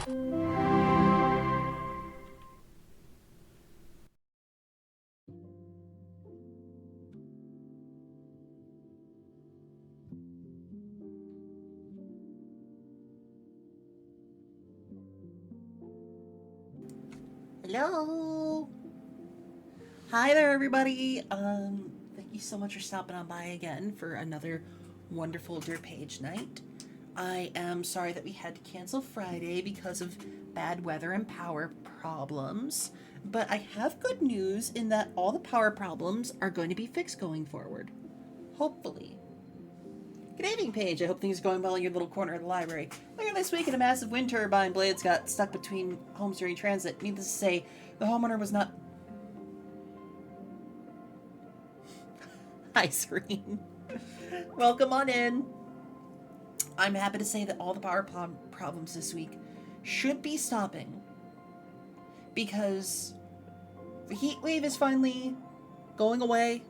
Hello. Hi there, everybody. Thank you so much for stopping on by again for another wonderful Dirt Page night. I am sorry that we had to cancel Friday because of bad weather and power problems, but I have good news in that all the power problems are going to be fixed going forward. Hopefully. Good evening, Paige. I hope things are going well in your little corner of the library. Later this week, a massive wind turbine blades got stuck between homes during transit. Needless to say, the homeowner was not... Hi, Screen. Welcome on in. I'm happy to say that all the power problems this week should be stopping because the heat wave is finally going away.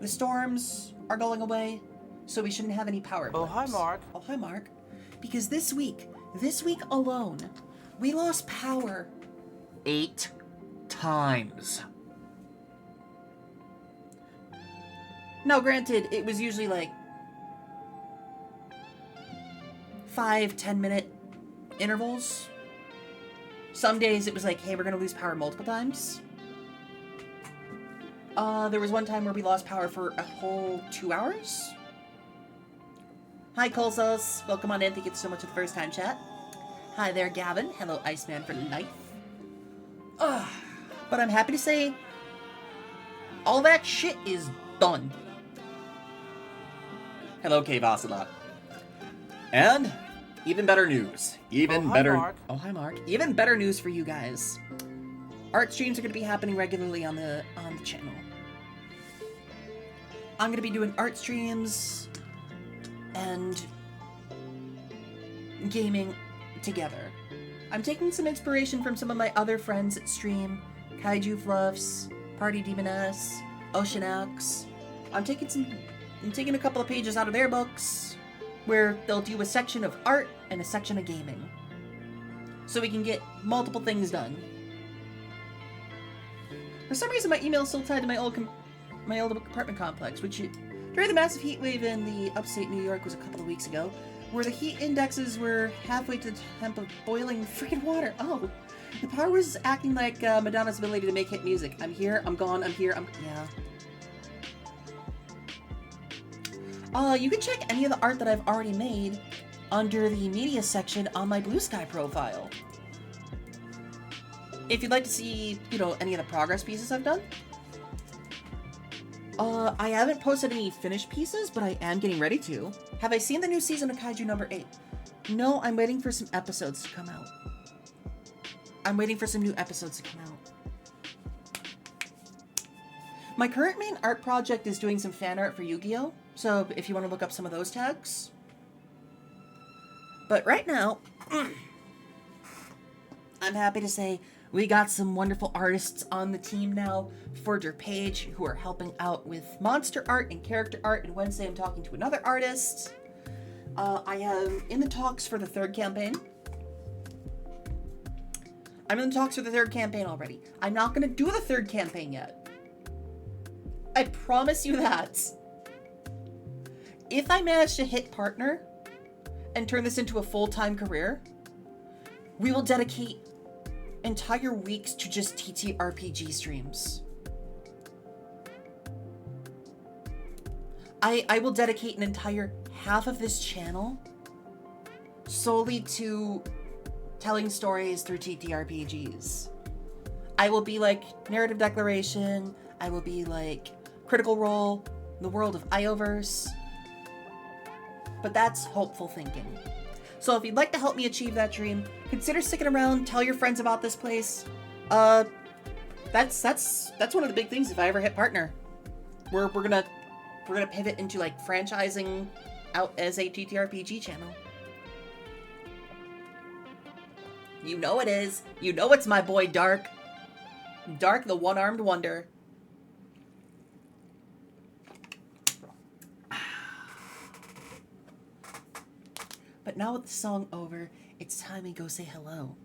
The storms are going away. So we shouldn't have any power blips. Oh, hi, Mark. Oh, hi, Mark. Because this week alone, we lost power 8 times. Now, granted, it was usually like 5-10 minute intervals. Some days it was like, hey, we're going to lose power multiple times. There was one time where we lost power for a whole 2 hours. Hi, Colsos. Welcome on in. Thank you so much for the first time chat. Hi there, Gavin. Hello, Iceman for life. But I'm happy to say all that shit is done. Hello, Cave Ocelot. And even better news. Oh, hi, Mark. Even better news for you guys. Art streams are going to be happening regularly on the channel. I'm going to be doing art streams and gaming together. I'm taking some inspiration from some of my other friends at stream, Kaiju Fluffs, Party Demoness, Oceanox. I'm taking a couple of pages out of their books where they'll do a section of art and a section of gaming, so we can get multiple things done. For some reason, my email is still tied to my old apartment complex, which during the massive heat wave in the upstate New York was a couple of weeks ago, where the heat indexes were halfway to the temp of boiling freaking water. Oh, the power was acting like Madonna's ability to make hit music. I'm here, I'm gone, I'm here, yeah. You can check any of the art that I've already made under the media section on my Blue Sky profile. If you'd like to see, any of the progress pieces I've done. I haven't posted any finished pieces, but I am getting ready to. Have I seen the new season of Kaiju number 8? No, I'm waiting for some episodes to come out. I'm waiting for some new episodes to come out. My current main art project is doing some fan art for Yu-Gi-Oh! So if you want to look up some of those tags. But right now, I'm happy to say we got some wonderful artists on the team now for Dirt Page who are helping out with monster art and character art. And Wednesday I'm talking to another artist. I am in the talks for the third campaign. I'm in the talks for the third campaign already. I'm not going to do the third campaign yet. I promise you that. If I manage to hit partner and turn this into a full-time career, we will dedicate entire weeks to just TTRPG streams. I will dedicate an entire half of this channel solely to telling stories through TTRPGs. I will be like Narrative Declaration, I will be like Critical Role, the world of Ioverse. But that's hopeful thinking. So if you'd like to help me achieve that dream, consider sticking around, tell your friends about this place. That's one of the big things if I ever hit partner. We're gonna pivot into like franchising out as a TTRPG channel. You know it is. You know it's my boy Dark. Dark the One-Armed Wonder. But now with the song over, It's time we go say hello.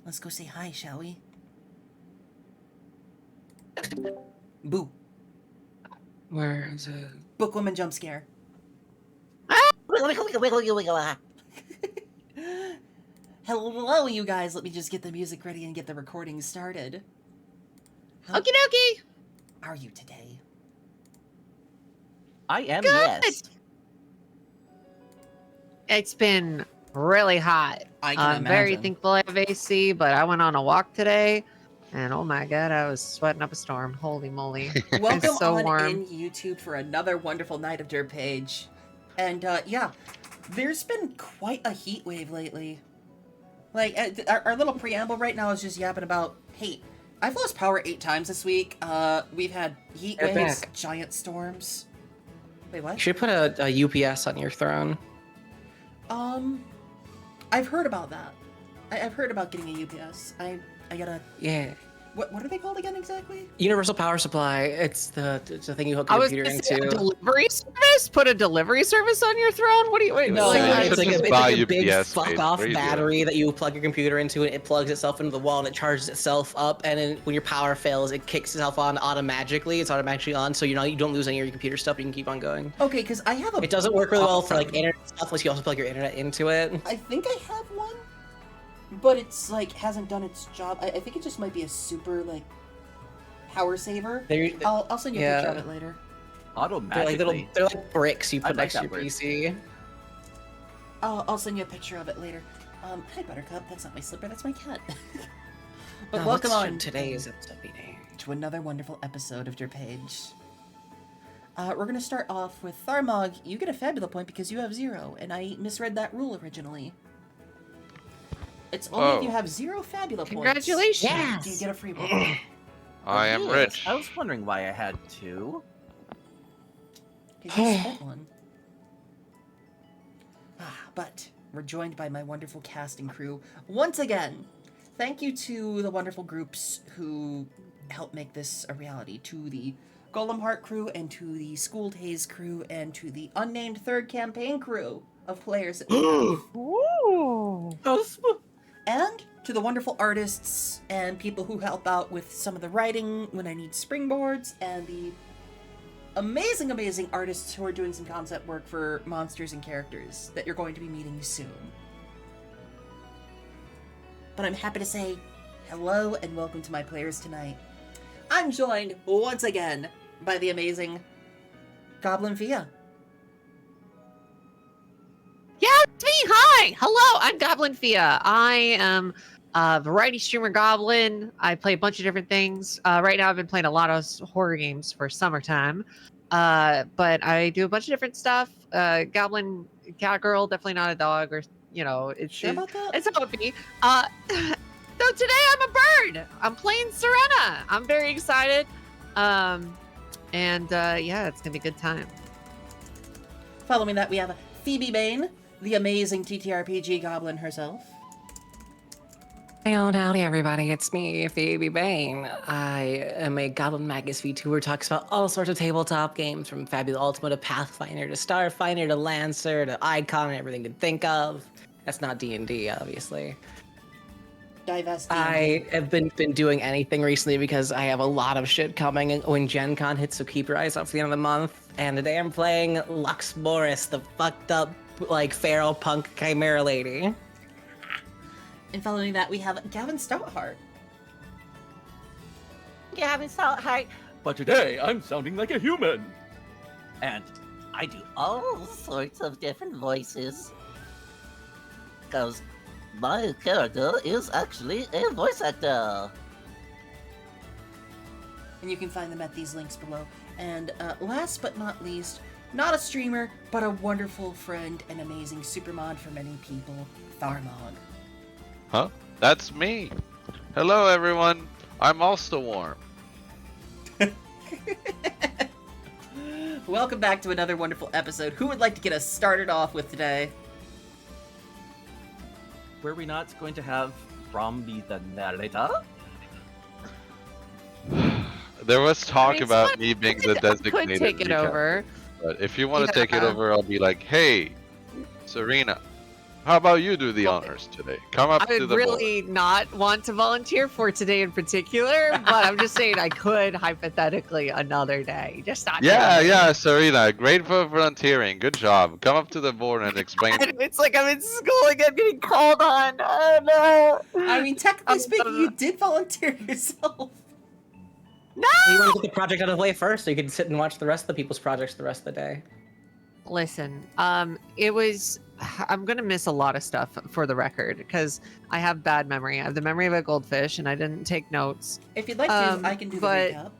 Let's go say hi, shall we? Boo. Where is it? Bookwoman jump scare. Hello, you guys. Let me just get the music ready and get the recording started. How Okie dokie. are you today? I am, Good. yes. It's been really hot. I can I'm very imagine. thankful I have AC, but I went on a walk today, and oh my god, I was sweating up a storm. Holy moly. Welcome It's so on warm. in YouTube for another wonderful night of Dirt Page. And yeah, there's been quite a heat wave lately. Like, our little preamble right now is just yapping about, hey, I've lost power 8 times this week. We've had heat Get waves, back. giant storms. Wait, You what? should put a UPS on your throne. I've heard about that. I've heard about getting a UPS. I gotta... Yeah. What are they called again exactly? Universal power supply. It's the thing you hook I your was computer gonna say, a into. delivery service? Put a delivery service on your throne? What do you wait? No, Yeah, you it's should like just it's buy like a big UPS fuck space. off What are you doing? battery that you plug your computer into, and it plugs itself into the wall, and it charges itself up. And then when your power fails, it kicks itself on automatically. It's automatically on, so you don't lose any of your computer stuff. You can keep on going. Okay, because I have a... It doesn't work really well for like internet stuff unless you also plug your internet into it. I think I have one, but it's like hasn't done its job. I think it just might be a super like power saver. I'll send you a picture of Yeah. it later. Automatically. They're like bricks you I put like next to that your word. PC. I'll send you a picture of it later. Hi Buttercup, that's not my slipper, that's my cat. But Now, welcome what's on today's episode. to another wonderful episode of Dear Page. We're gonna start off with Tharmog. You get a fabula point because you have 0, and I misread that rule originally. It's only if you Oh. have 0 fabula points. Congratulations. Yes. Do you get a free one? I am Yes, rich. I was wondering why I had 2. Because you spent one. But we're joined by my wonderful cast and crew once again. Thank you to the wonderful groups who helped make this a reality. To the Golem Heart crew, and to the Schooled Haze crew, and to the unnamed third campaign crew of players that we have. Ooh. And to the wonderful artists and people who help out with some of the writing when I need springboards, and the amazing, amazing artists who are doing some concept work for monsters and characters that you're going to be meeting soon. But I'm happy to say hello and welcome to my players tonight. I'm joined once again by the amazing Goblin Fia. Yeah, it's me. Hi. Hello, I'm Goblin Fia. I am a variety streamer goblin. I play a bunch of different things. Right now, I've been playing a lot of horror games for summertime. But I do a bunch of different stuff. Goblin, cat girl, definitely not a dog, or it's Sure about that? it's how it be. So today I'm a bird. I'm playing Serena. I'm very excited. Yeah, it's gonna be a good time. Following that, we have Phoebe Bane, the amazing TTRPG goblin herself. Hey, howdy everybody, it's me, Phoebe Bane. I am a Goblin Magus Vtuber, talks about all sorts of tabletop games, from Fabula Ultima to Pathfinder to Starfinder to Lancer to Icon and everything you can think of. That's not D&D, obviously. Divest. I have been doing anything recently because I have a lot of shit coming when Gen Con hits, so keep your eyes out for the end of the month. And today I'm playing Lux Morris, the fucked up, like, feral punk chimera lady. And following that, we have Gavin Stoutheart. Gavin Salthite. But today I'm sounding like a human. And I do all sorts of different voices. Because my character is actually a voice actor. And you can find them at these links below. And last but not least, not a streamer, but a wonderful friend and amazing supermod for many people, Tharmog. Huh? That's me. Hello, everyone. I'm also warm. Welcome back to another wonderful episode. Who would like to get us started off with today? Were we not going to have Brom be the narrator? There was talk mean, about someone me being could- the I designated could take it recap, over. But if you want to take it Yeah. over, I'll be like, hey, Serena, how about you do the honors today? Come up I to would the really not want to volunteer for today in particular, but I'm just saying I could hypothetically another day. Just not board. Yeah, today. yeah, Serena, great for volunteering. Good job. Come up to the board and explain. It's like I'm in school again getting called on. Oh no. I mean, technically speaking, you did volunteer yourself. You want to get the project out of the way first, so you can sit and watch the rest of the people's projects the rest of the day. Listen, it was. I'm gonna miss a lot of stuff for the record because I have bad memory. I have the memory of a goldfish, and I didn't take notes. If you'd like to, I can do the but- recap.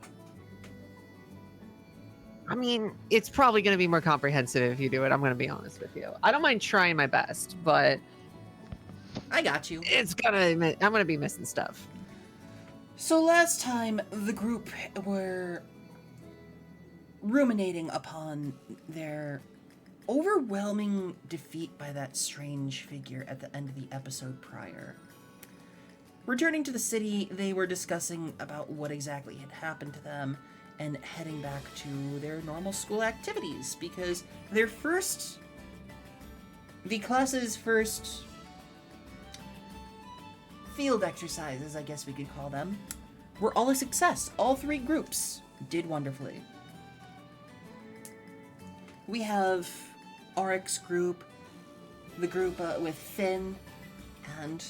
I mean, it's probably gonna be more comprehensive if you do it. I'm gonna be honest with you. I don't mind trying my best, but I got you. I'm gonna be missing stuff. So last time, the group were ruminating upon their overwhelming defeat by that strange figure at the end of the episode prior. Returning to the city, they were discussing about what exactly had happened to them and heading back to their normal school activities because the class's first field exercises, I guess we could call them, were all a success. All three groups did wonderfully. We have Auric's group, the group with Finn, and,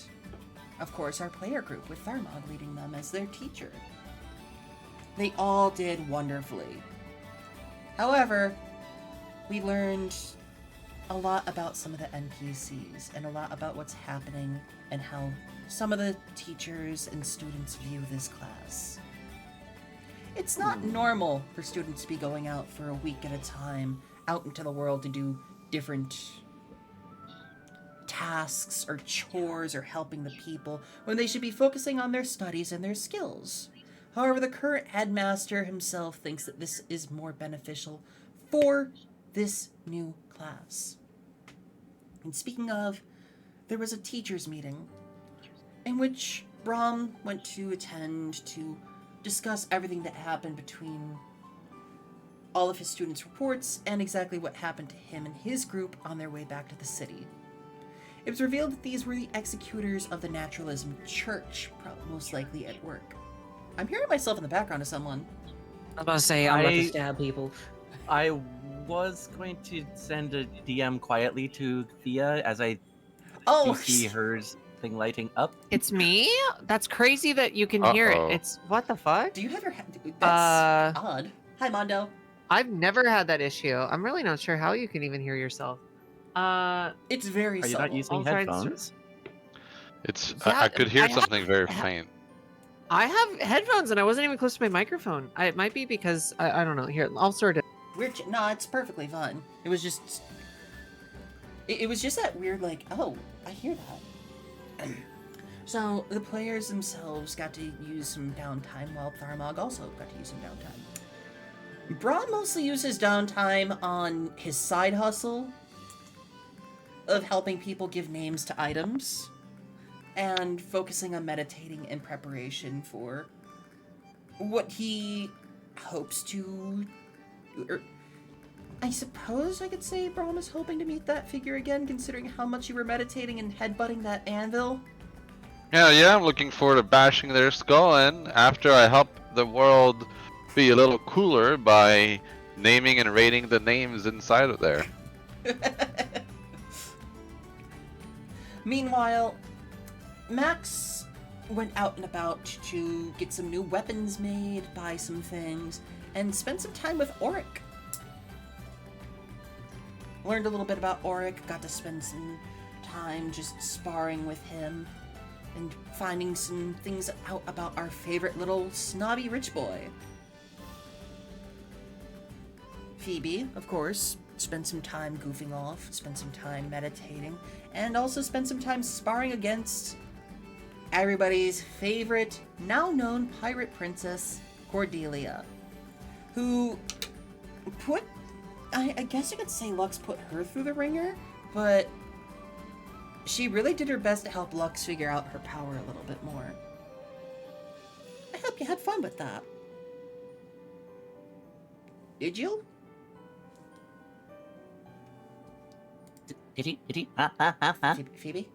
of course, our player group with Tharmog leading them as their teacher. They all did wonderfully. However, we learned a lot about some of the NPCs and a lot about what's happening and how some of the teachers and students view this class. It's not normal for students to be going out for a week at a time out into the world to do different tasks or chores or helping the people when they should be focusing on their studies and their skills. However, the current headmaster himself thinks that this is more beneficial for this new class. And speaking of, there was a teachers' meeting in which Brahm went to attend to discuss everything that happened between all of his students' reports and exactly what happened to him and his group on their way back to the city. It was revealed that these were the executors of the Naturalism Church, most likely at work. I'm hearing myself in the background of someone. I was about to say, I'm about to stab people. I was going to send a DM quietly to Thea as I Oh, see hers thing lighting up. It's me? That's crazy that you can hear Uh-oh. it. It's what the fuck? do you have your... That's odd. Hi, Mondo. I've never had that issue. I'm really not sure how you can even hear yourself. It's very Are you subtle. not using I'll try and headphones? It's Yeah, I could hear I have- something very I have- faint. I have headphones and I wasn't even close to my microphone. It might be because I don't know. Here, I'll sort it. No, it's perfectly fine. It was just... It was just that weird, like, oh, I hear that. So, the players themselves got to use some downtime, while Tharmog also got to use some downtime. Braun mostly uses downtime on his side hustle of helping people give names to items and focusing on meditating in preparation for what he hopes to... I suppose I could say Braum is hoping to meet that figure again, considering how much you were meditating and headbutting that anvil. Yeah, I'm looking forward to bashing their skull in after I help the world be a little cooler by naming and rating the names inside of there. Meanwhile, Max went out and about to get some new weapons made, buy some things, and spend some time with Auric. Learned a little bit about Auric, got to spend some time just sparring with him, and finding some things out about our favorite little snobby rich boy. Phoebe, of course, spent some time goofing off, spent some time meditating, and also spent some time sparring against everybody's favorite, now known pirate princess, Cordelia, who put, I guess you could say Lux put her through the ringer, but she really did her best to help Lux figure out her power a little bit more. I hope you had fun with that. Did you? Did he? Huh? Phoebe?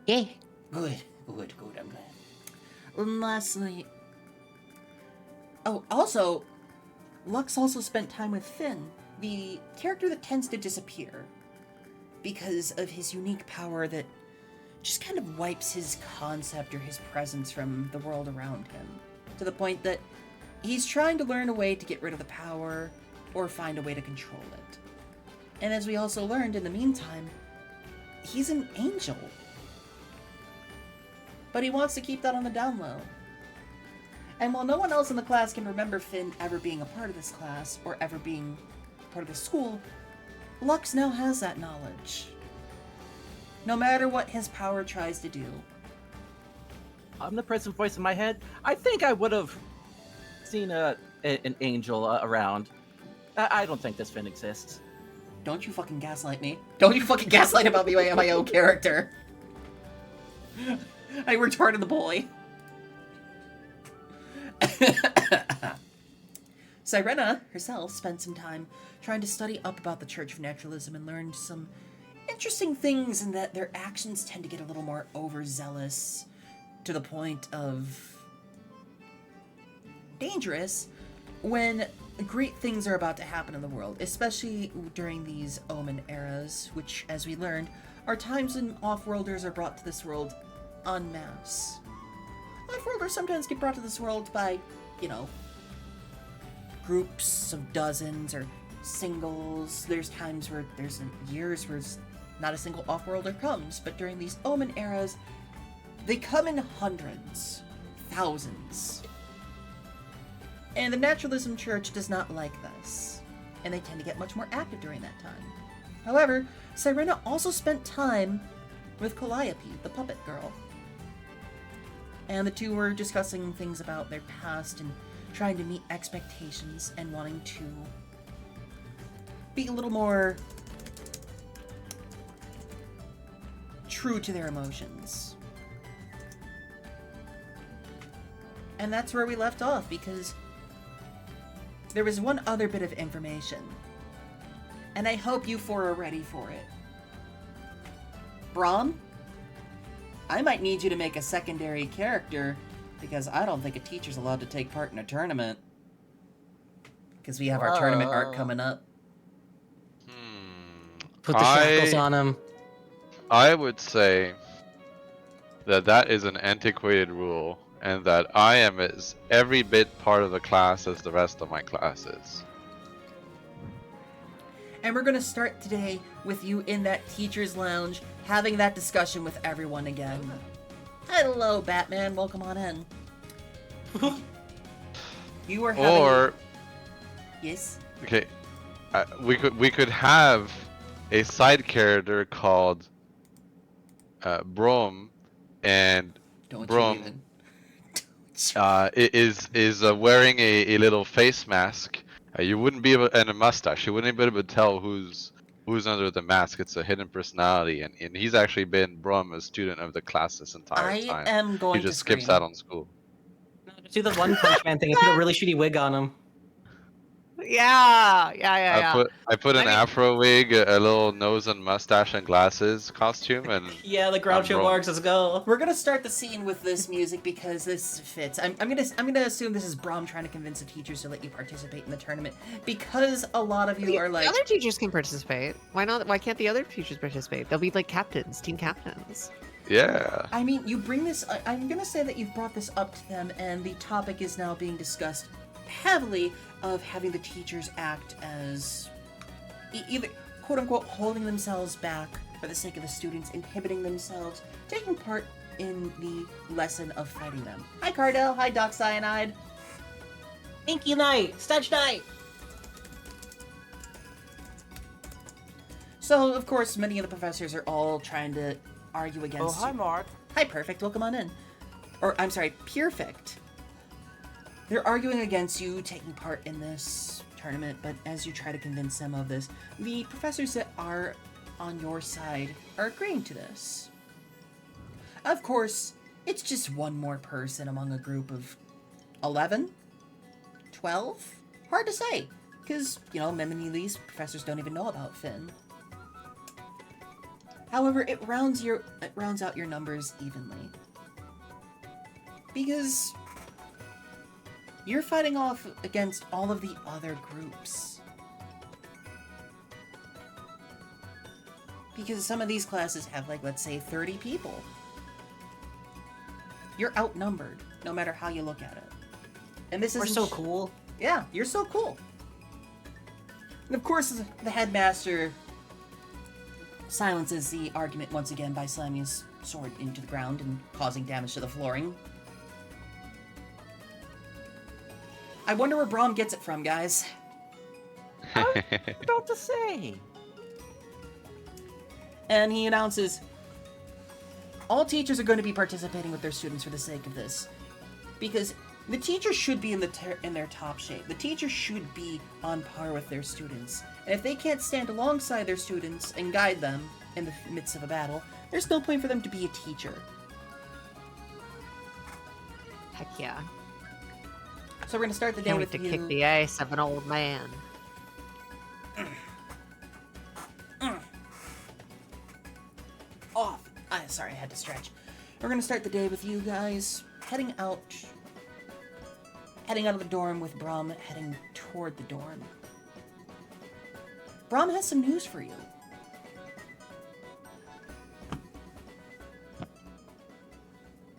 Yeah. Good. I'm glad. And lastly... Oh, also, Lux also spent time with Finn, the character that tends to disappear because of his unique power that just kind of wipes his concept or his presence from the world around him, to the point that he's trying to learn a way to get rid of the power or find a way to control it. And as we also learned in the meantime, he's an angel. But he wants to keep that on the down low. And while no one else in the class can remember Finn ever being a part of this class or ever being part of the school, Lux now has that knowledge. No matter what his power tries to do. Omnipresent voice in my head. I think I would have seen an angel around. I don't think this Finn exists. Don't you fucking gaslight me. Don't you fucking gaslight about me, my own character. I retarded the boy. Sirena herself spent some time trying to study up about the Church of Naturalism and learned some interesting things in that their actions tend to get a little more overzealous to the point of dangerous when great things are about to happen in the world, especially during these Omen eras, which, as we learned, are times when off-worlders are brought to this world en masse. Off-worlders sometimes get brought to this world by, groups of dozens or singles. There's times where there's years where not a single off-worlder comes, but during these Omen eras, they come in hundreds, thousands. And the Naturalism Church does not like this, and they tend to get much more active during that time. However, Sirena also spent time with Calliope, the puppet girl. And the two were discussing things about their past and trying to meet expectations and wanting to be a little more true to their emotions. And that's where we left off, because there was one other bit of information, and I hope you four are ready for it. Braum, I might need you to make a secondary character, because I don't think a teacher's allowed to take part in a tournament. Because we have our tournament arc coming up. Put the shackles on him. I would say that is an antiquated rule, and that I am as every bit part of the class as the rest of my classes. And we're going to start today with you in that teacher's lounge, having that discussion with everyone again. Hello, Batman. Welcome on in. You are having... Or... Yes? Okay, we could have a side character called Brom, and Don't Brom you even. is wearing a little face mask. You wouldn't be able, and a mustache. You wouldn't be able to tell who's under the mask. It's a hidden personality, and he's actually been Brom, a student of the class this entire time. I am going He just to skips scream. out on school. Just do the One Punch Man thing and put a really shitty wig on him. Yeah. I put an I mean- afro wig, a little nose and mustache and glasses costume, and Yeah, the Groucho Brom. Marx, let's go. We're gonna start the scene with this music because this fits. I'm gonna assume this is Braum trying to convince the teachers to let you participate in the tournament, because a lot of you are The like, other teachers can participate. Why not? Why can't the other teachers participate? They'll be like captains, team captains. yeah. I mean, you bring this. I'm gonna say that you've brought this up to them, and the topic is now being discussed heavily of having the teachers act as either quote unquote holding themselves back for the sake of the students, inhibiting themselves, taking part in the lesson of fighting them. Hi, Cardell. Hi, Doc Cyanide. Inky Knight, Stretch Knight. So, of course, many of the professors are all trying to argue against you. Mark. Hi, Perfect. Welcome on in. Or, I'm sorry, Perfect. They're arguing against you taking part in this tournament, but as you try to convince them of this, the professors that are on your side are agreeing to this. Of course, it's just one more person among a group of 11? 12? Hard to say, because, many of these professors don't even know about Finn. However, it rounds out your numbers evenly. Because you're fighting off against all of the other groups. Because some of these classes have, like, let's say 30 people. You're outnumbered, no matter how you look at it. And this is We're so cool. Yeah, you're so cool. And of course, the headmaster silences the argument once again by slamming his sword into the ground and causing damage to the flooring. I wonder where Braum gets it from, guys. About to say. And he announces, all teachers are going to be participating with their students for the sake of this. Because the teachers should be in their top shape. The teachers should be on par with their students. And if they can't stand alongside their students and guide them in the midst of a battle, there's no point for them to be a teacher. Heck yeah. So we're going to start the day Can't with wait to you. kick the ass of an old man. Off. Sorry, I had to stretch. We're gonna start the day with you guys heading out of the dorm with Braum heading toward the dorm. Braum has some news for you.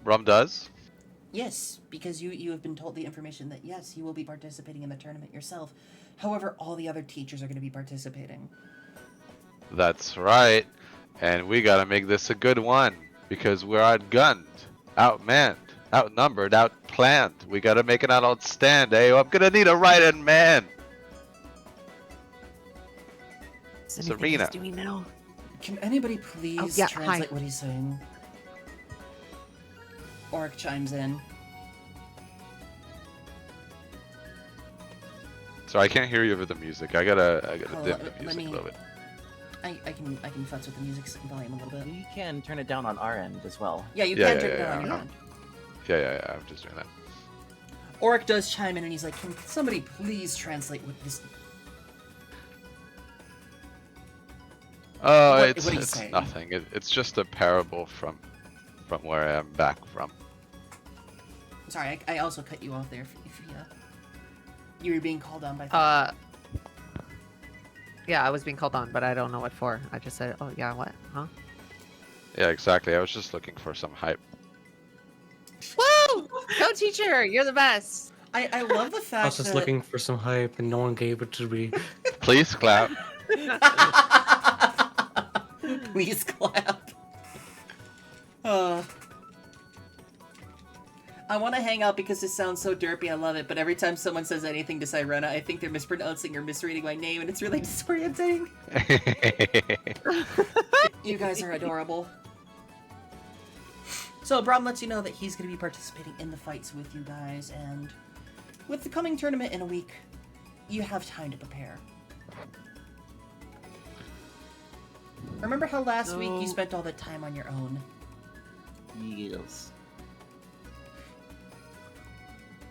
Rum does? Yes, because you have been told the information that yes, you will be participating in the tournament yourself. However, all the other teachers are going to be participating. That's right. And we gotta make this a good one. Because we're outgunned, outmanned, outnumbered, outplanned. We gotta make it an outstand, eh? I'm gonna need a right-hand man. Serena. Do we know? Can anybody please yeah, translate hi. what he's saying? Oric chimes in. So I can't hear you over the music. I gotta Oh, dim the let music me- a little bit. I can futz with the music volume a little bit. We can turn it down on our end as well. Yeah, you Yeah, can yeah, turn it yeah, down on your yeah. end. Yeah, I'm just doing that. Oric does chime in and he's like, can somebody please translate what this... Oh, What- it's what he's saying. nothing. It's just a parable from where I am back from. Sorry, I also cut you off there if you were being called on by... Yeah, I was being called on, but I don't know what for. I just said, oh yeah, what? Huh? Yeah, exactly. I was just looking for some hype. Woo! Go teacher, you're the best. I love the fact I was just that... looking for some hype and no one gave it to me. Please clap. Please clap. I want to hang out because this sounds so derpy, I love it, but every time someone says anything to Sirena, I think they're mispronouncing or misreading my name, and it's really disorienting. You guys are adorable. So Braum lets you know that he's going to be participating in the fights with you guys, and with the coming tournament in a week, you have time to prepare. Remember how last week you spent all that time on your own? Yes.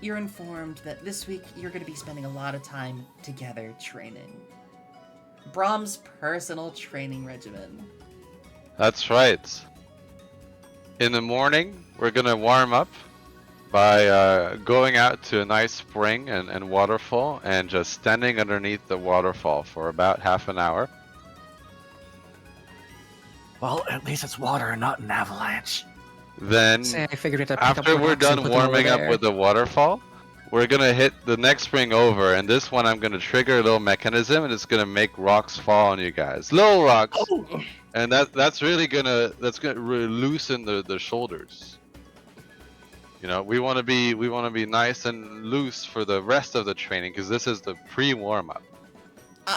You're informed that this week you're going to be spending a lot of time together training. Braum's personal training regimen. That's right. In the morning, we're gonna warm up by going out to a nice spring and waterfall and just standing underneath the waterfall for about half an hour. Well, at least it's water and not an avalanche. Then, Say, I figured to pick up after we're rocks and done put them over warming up there. with the waterfall, we're gonna hit the next spring over, and this one I'm gonna trigger a little mechanism, and it's gonna make rocks fall on you guys, little rocks, and that's gonna loosen the shoulders. You know, we want to be nice and loose for the rest of the training because this is the pre-warm up.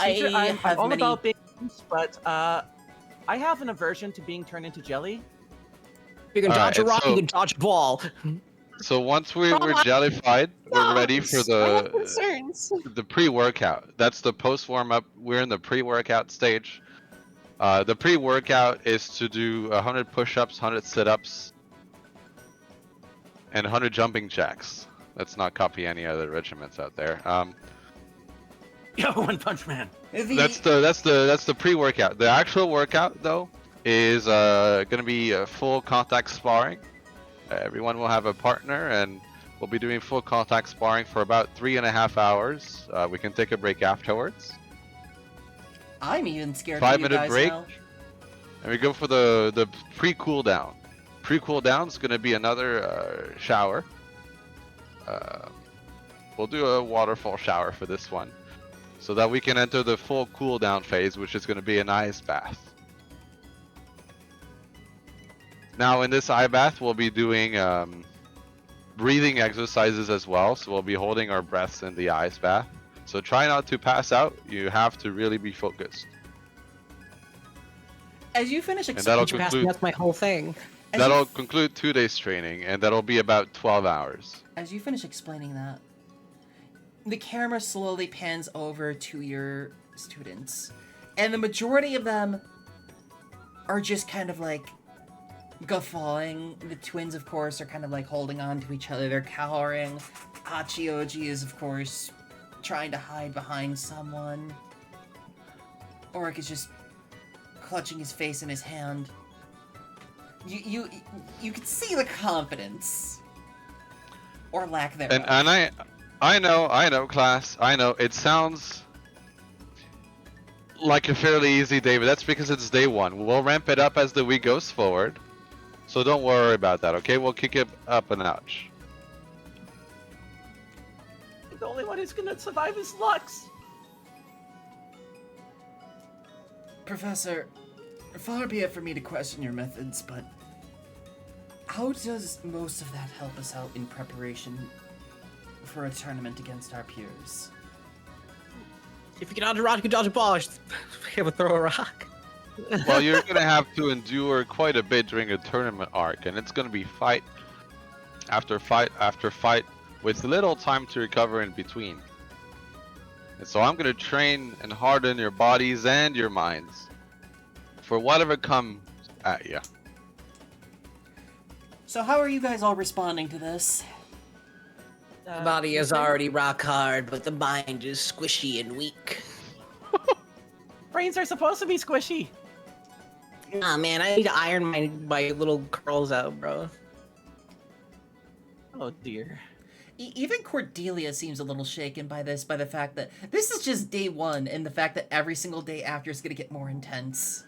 Teacher, I'm have all many... about being loose, but I have an aversion to being turned into jelly. You can dodge a Alright, rock, you can dodge a ball. So once we're jellified, we're ready for the pre-workout. That's the post-warm-up. We're in the pre-workout stage. The pre-workout is to do 100 push-ups, 100 sit-ups, and 100 jumping jacks. Let's not copy any other regiments out there. Yo, One Punch Man. That's the pre-workout. The actual workout, though, is going to be full contact sparring. Everyone will have a partner, and we'll be doing full contact sparring for about 3.5 hours. We can take a break afterwards. I'm even scared 5 of you minute guys break, now. and we go for the pre-cool down. Pre-cool down is going to be another shower. We'll do a waterfall shower for this one, so that we can enter the full cool down phase, which is going to be an ice bath. Now in this ice bath, we'll be doing breathing exercises as well, so we'll be holding our breaths in the ice bath. So try not to pass out. You have to really be focused. As you finish And that'll Passing, conclude. that's my whole thing. as That'll you, conclude 2 days training, and that'll be about 12 hours. as you finish explaining that, the camera slowly pans over to your students, and the majority of them are just kind of like guffawing. The twins, of course, are kind of like holding on to each other. They're cowering. Hachioji is, of course, trying to hide behind someone. Oric is just clutching his face in his hand. You can see the confidence, or lack thereof. And I know, class. I know it sounds like a fairly easy day, but that's because it's day one. We'll ramp it up as the week goes forward, so don't worry about that. Okay, we'll kick it up a notch. The only one who's gonna survive is Lux. Professor, far be it for me to question your methods, but how does most of that help us out in preparation for a tournament against our peers? If you can dodge a rock, you can dodge a ball. Just be able to throw a rock. Well, you're gonna have to endure quite a bit during a tournament arc, and it's gonna be fight after fight after fight with little time to recover in between. And so I'm gonna train and harden your bodies and your minds for whatever comes at you. So how are you guys all responding to this? The body is already rock hard, but the mind is squishy and weak. Brains are supposed to be squishy. Nah, man, I need to iron my little curls out, bro. Oh dear. Even Cordelia seems a little shaken by this, by the fact that this is just day one, and the fact that every single day after is gonna get more intense.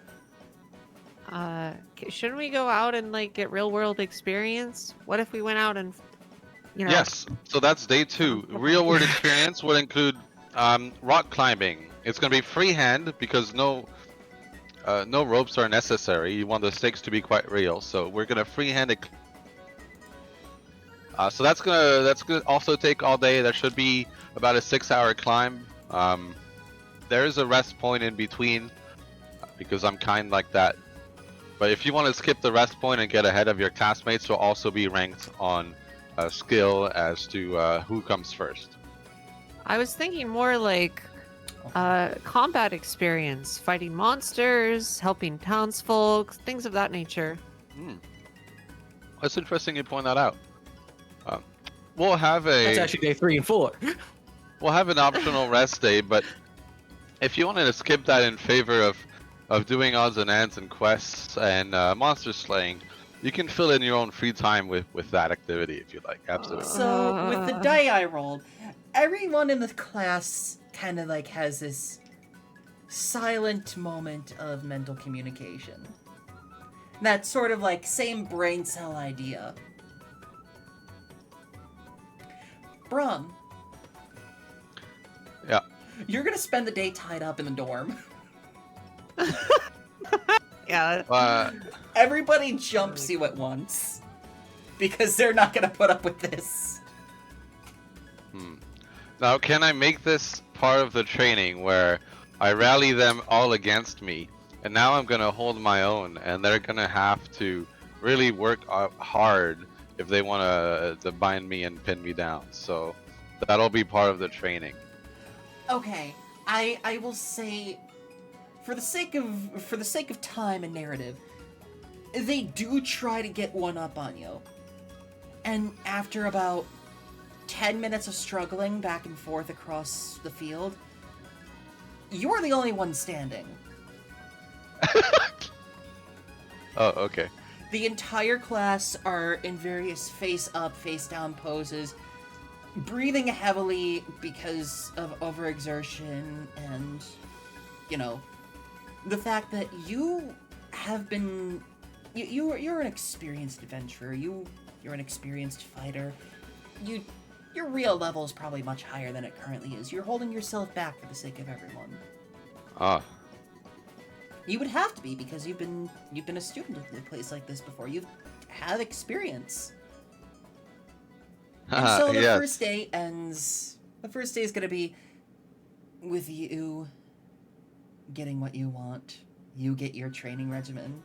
Shouldn't we go out and like get real world experience? What if we went out and, you know? Yes, so that's day 2. Real world experience will include rock climbing. It's gonna be freehand because no ropes are necessary. You want the stakes to be quite real, so we're gonna freehand it. So that's gonna also take all day. That should be about a 6-hour climb. There is a rest point in between because I'm kind like that. But if you want to skip the rest point and get ahead of your classmates, you'll also be ranked on skill as to who comes first. I was thinking more like combat experience, fighting monsters, helping townsfolk, things of that nature. That's interesting you point that out. We'll have That's actually day 3 and 4. we'll have an optional rest day, but if you wanted to skip that in favor of doing odds and ends and quests and monster slaying, you can fill in your own free time with that activity if you like. Absolutely. So, with the die I rolled, everyone in the class kind of like has this silent moment of mental communication. That sort of like same brain cell idea. Brum. Yeah. You're gonna spend the day tied up in the dorm. Yeah. Everybody jumps you at once. Because they're not gonna put up with this. Now, can I make this part of the training where I rally them all against me, and now I'm gonna hold my own, and they're gonna have to really work hard if they want to bind me and pin me down. So that'll be part of the training. Okay, I will say, for the sake of time and narrative, they do try to get one up on you. And after about 10 minutes of struggling back and forth across the field, you're the only one standing. Oh, okay. The entire class are in various face-up, face-down poses, breathing heavily because of overexertion and, you know, the fact that you have been... You're an experienced adventurer. You're an experienced fighter. Your real level is probably much higher than it currently is. You're holding yourself back for the sake of everyone. Ah. You would have to be because you've been a student of a place like this before. You've had experience. And so the Yes. first day ends. The first day is going to be with you getting what you want. You get your training regimen.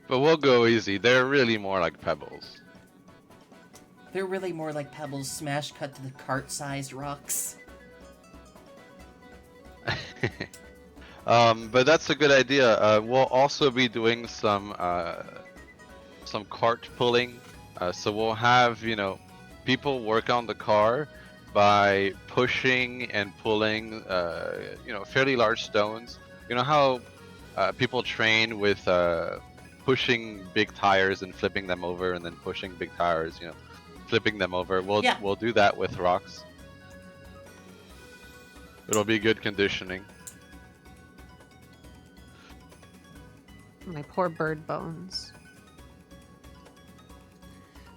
But we'll go easy. They're really more like pebbles. They're really more like pebbles smash cut to the cart-sized rocks. But that's a good idea. We'll also be doing some cart pulling. So we'll have, people work on the car by pushing and pulling, fairly large stones. You know how people train with pushing big tires and flipping them over, and then pushing big tires, flipping them over. We'll do that with rocks. It'll be good conditioning. My poor bird bones.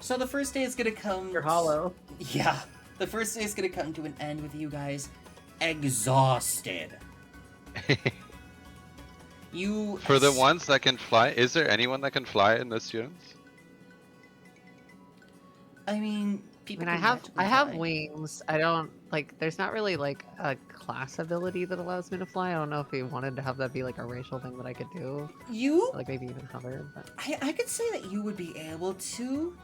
So the first day is going to come... You're hollow. Yeah. The first day is going to come to an end with you guys exhausted. You... For the ones that can fly, is there anyone that can fly in the students? I mean, people I can have magically fly. wings. I don't like. There's not really like a class ability that allows me to fly. I don't know if we wanted to have that be like a racial thing that I could do. You... Like maybe even hover. But... I could say that you would be able to.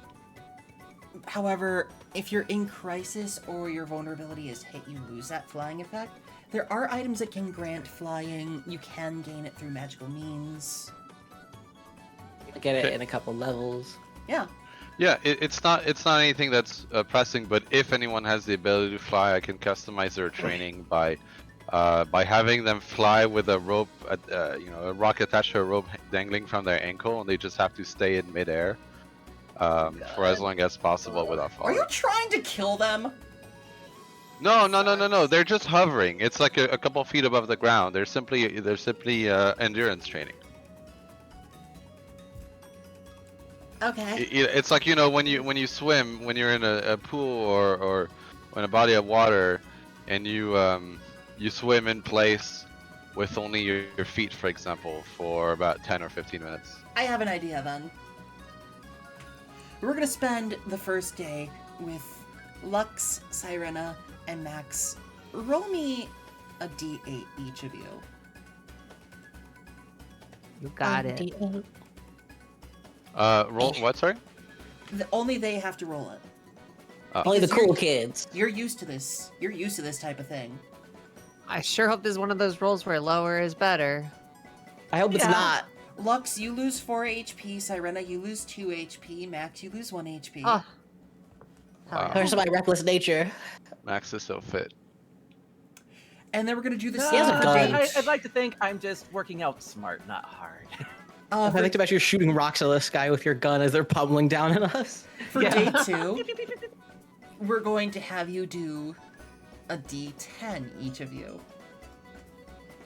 However, if you're in crisis or your vulnerability is hit, you lose that flying effect. There are items that can grant flying. You can gain it through magical means. Get it in a couple levels. Yeah. Yeah, it's not anything that's pressing, but if anyone has the ability to fly, I can customize their training by having them fly with a rope, a rock attached to a rope dangling from their ankle, and they just have to stay in midair for as long as possible without Are falling. you trying to kill them? No. They're just hovering. It's like a couple feet above the ground. They're simply endurance training. Okay. It's like when you swim, when you're in a pool or in a body of water, and you swim in place with only your feet, for example, for about 10 or 15 minutes. I have an idea then. We're gonna spend the first day with Lux, Sirena, and Max. Roll me a d8, each of you. You got it. Roll what? Sorry. Only they have to roll it. Only the Because you're- cool kids. You're used to this. You're used to this type of thing. I sure hope this is one of those rolls where lower is better. I hope it's Yeah. not. Lux, you lose 4 HP. Sirena, you lose 2 HP. Max, you lose 1 HP. Oh. Wow. There's my reckless nature. Max is so fit. And then we're gonna do the He has a same gun. for I'd like to think I'm just working out smart, not hard. I think about you shooting rocks out of the sky with your gun as they're pummeling down at us. For Yeah. day 2, we're going to have you do a D10, each of you.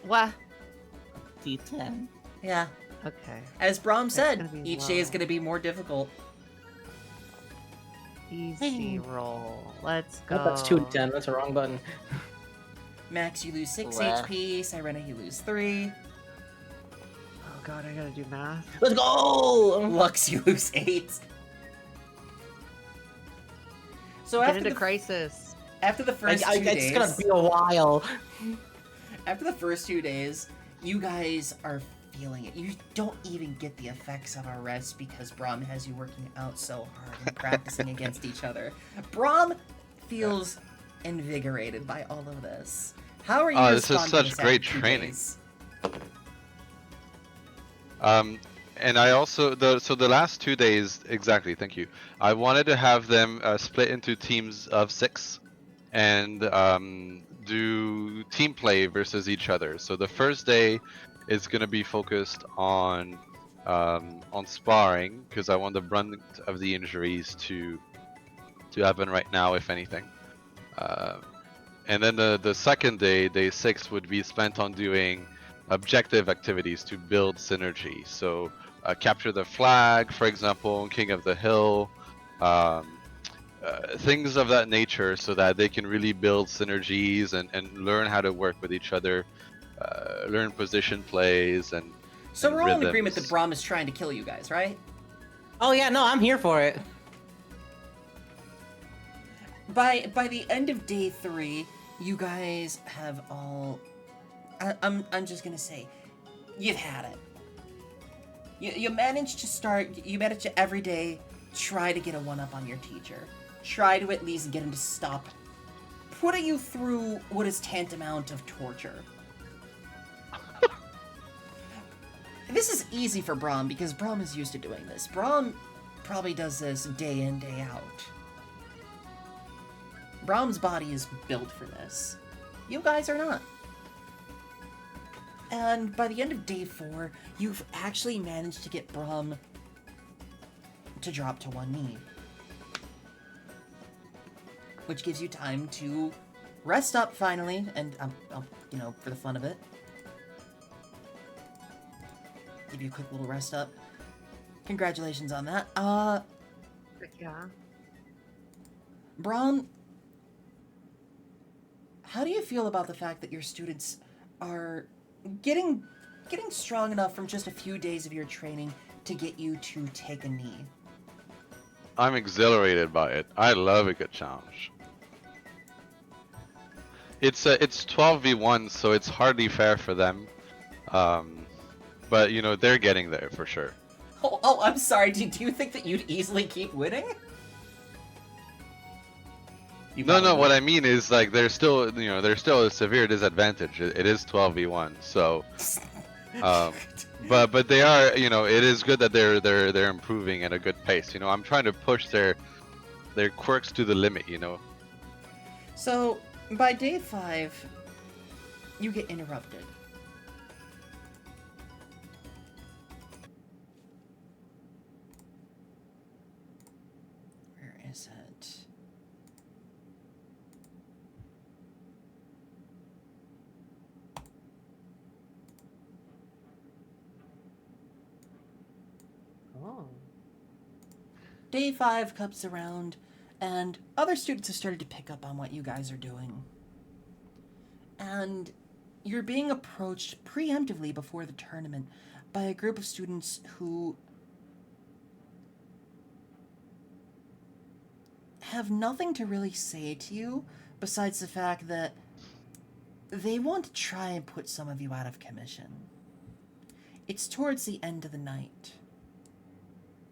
What? D10. Yeah. Okay. As Brahm That's said, gonna be each day is low. going to be more difficult. Easy roll. Let's go. Oh, that's 2 to 10. That's a wrong button. Max, you lose 6 Wow. HP. Sirena, you lose 3. Oh god, I gotta do math. Let's go! Lux, you lose 8. So Get after into the, crisis. after the first 2 It's days, gonna be a while. after the first 2 days, you guys are feeling it. You don't even get the effects of a rest because Brahm has you working out so hard and practicing against each other. Brahm feels invigorated by all of this. How are you Oh, this is responding such to great after 2 training. days? And I also the last 2 days exactly. Thank you. I wanted to have them split into teams of 6, and do team play versus each other. So the first day is gonna be focused on sparring because I want the brunt of the injuries to happen right now, if anything. And then the second day, day 6, would be spent on doing objective activities to build synergy. So capture the flag, for example, King of the Hill, things of that nature, so that they can really build synergies and learn how to work with each other, learn position plays and. So and we're all in agreement that rhythms. Braum is trying to kill you guys, right? Oh yeah, no, I'm here for it. By the end of day 3, you guys have all. I'm just gonna say, you've had it. You managed to start. You managed to every day try to get a 1-up on your teacher. Try to at least get him to stop putting you through what is tantamount of torture. This is easy for Braum because Braum is used to doing this. Braum probably does this day in, day out. Braum's body is built for this. You guys are not. And by the end of day 4, you've actually managed to get Braum to drop to one knee. Which gives you time to rest up finally, and for the fun of it, give you a quick little rest up. Congratulations on that. Yeah. Braum, how do you feel about the fact that your students are getting strong enough from just a few days of your training to get you to take a knee? I'm exhilarated by it. I love a good challenge. It's 12v1, so it's hardly fair for them. But they're getting there for sure. Oh, I'm sorry. Do you think that you'd easily keep winning? No. What I mean is like there's still a severe disadvantage. It is 12v1, so. But they are it is good that they're improving at a good pace. I'm trying to push their quirks to the limit. So by day 5, you get interrupted. Where is it? Oh. Day 5 comes around, and other students have started to pick up on what you guys are doing. And you're being approached preemptively before the tournament by a group of students who have nothing to really say to you besides the fact that they want to try and put some of you out of commission. It's towards the end of the night,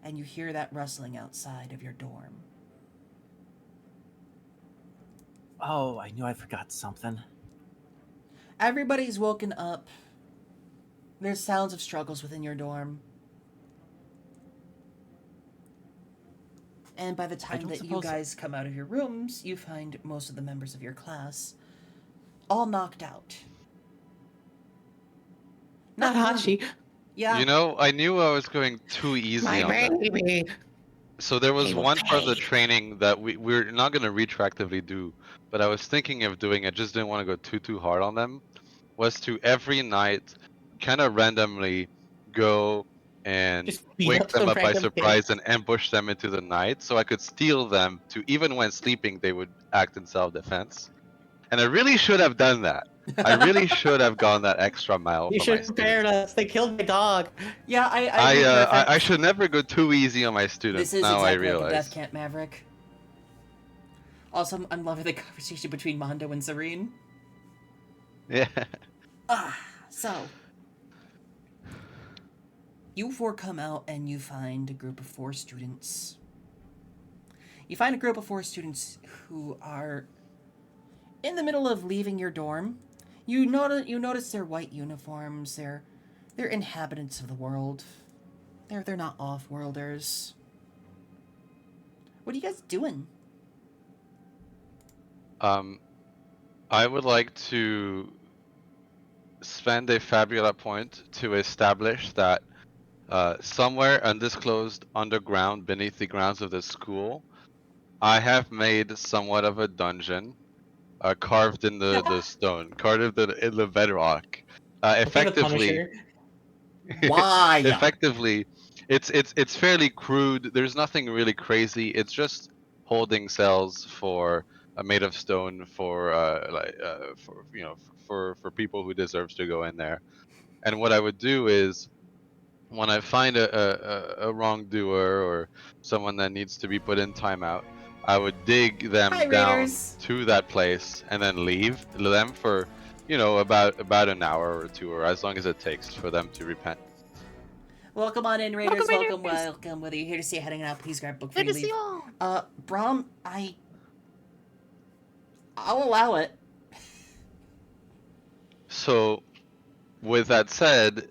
and you hear that rustling outside of your dorm. Oh, I knew I forgot something. Everybody's woken up. There's sounds of struggles within your dorm. And by the time that you guys come out of your rooms, you find most of the members of your class all knocked out. Not Hachi. Yeah. I knew I was going too easy on them. baby. So there was They will one part of the pay. training that we're not going to retroactively do, but I was thinking of doing. I just didn't want to go too hard on them. Was to every night, kind of randomly go and Just beat wake up them some up by random surprise kids. and ambush them into the night, so I could steal them. To even when sleeping, they would act in self-defense. And I really should have done that. I really should have gone that extra mile. You for should my have spared students. us. They killed my dog. Yeah, I I should never go too easy on my students. This is now exactly I like a realize. Death Camp Maverick. Also, I'm loving the conversation between Mondo and Serene. Yeah. So, you 4 come out and you find a group of 4 students. You find a group of 4 students who are in the middle of leaving your dorm. You notice their white uniforms. They're inhabitants of the world. They're not off-worlders. What are you guys doing? I would like to spend a fabula point to establish that somewhere undisclosed underground beneath the grounds of the school, I have made somewhat of a dungeon, carved in the stone, carved in the bedrock. Okay, the Effectively, Punisher. Why? effectively, it's fairly crude. There's nothing really crazy. It's just holding cells for made of stone for for for people who deserves to go in there. And what I would do is when I find a wrongdoer or someone that needs to be put in timeout, I would dig them Hi, down Raiders. to that place and then leave them for, about an hour or two, or as long as it takes for them to repent. Welcome on in, Raiders. Welcome, Welcome, Raiders. welcome. Whether you're here to see it heading out, please grab a book Good before to you see leave. you all. Brom, I'll allow it. So, with that said,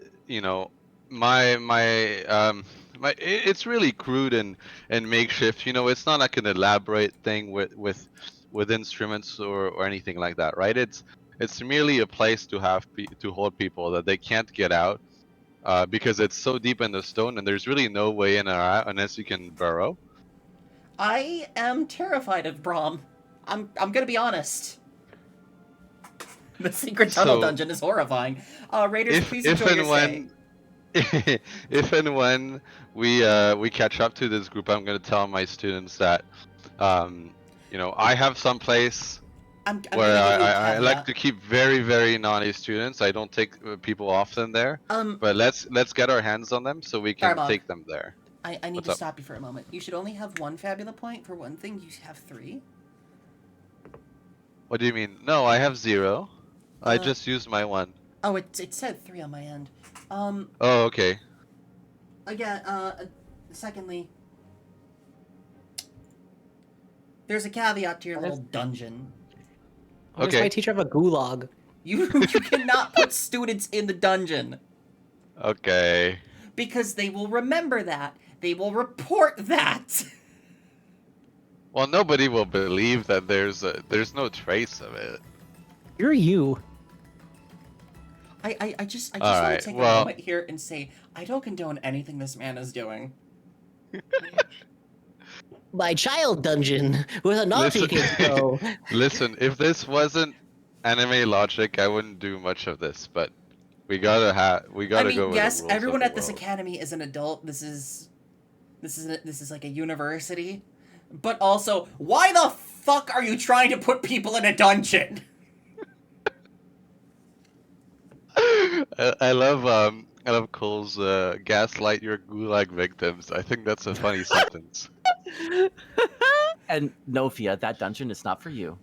it's really crude and makeshift. It's not like an elaborate thing with instruments or anything like that, right? It's merely a place to have to hold people that they can't get out, because it's so deep in the stone and there's really no way in or out unless you can burrow. I am terrified of Brom. I'm gonna be honest. The secret tunnel So, dungeon is horrifying. Raiders, please if enjoy your and stay. when if and when we catch up to this group, I'm going to tell my students that I have some place I'm where gonna give you a I like caveat. to keep very, very naughty students. I don't take people often there, but let's get our hands on them so we can Firebog, take them there. I need What's to up? stop you for a moment. You should only have one fabula point for one thing. You have 3. What do you mean? No, I have 0. I Uh, just used my 1. Oh, it said 3 on my end. Oh, okay. Again, secondly, there's a caveat to your What little dungeon. Why does Okay. my teacher have a gulag? You cannot put students in the dungeon Okay. because they will remember that. They will report that. Well, nobody will believe that there's no trace of it. You're you. I just want Alright, to take well- a moment here and say I don't condone anything this man is doing. My child dungeon with a naughty Listen- kid go. Listen, if this wasn't anime logic, I wouldn't do much of this, but we gotta I mean, go with yes, the rules everyone of at the this world. academy is an adult. This is like a university. But also, why the fuck are you trying to put people in a dungeon? I love Cole's gaslight your gulag victims. I think that's a funny sentence. And Novia, that dungeon is not for you.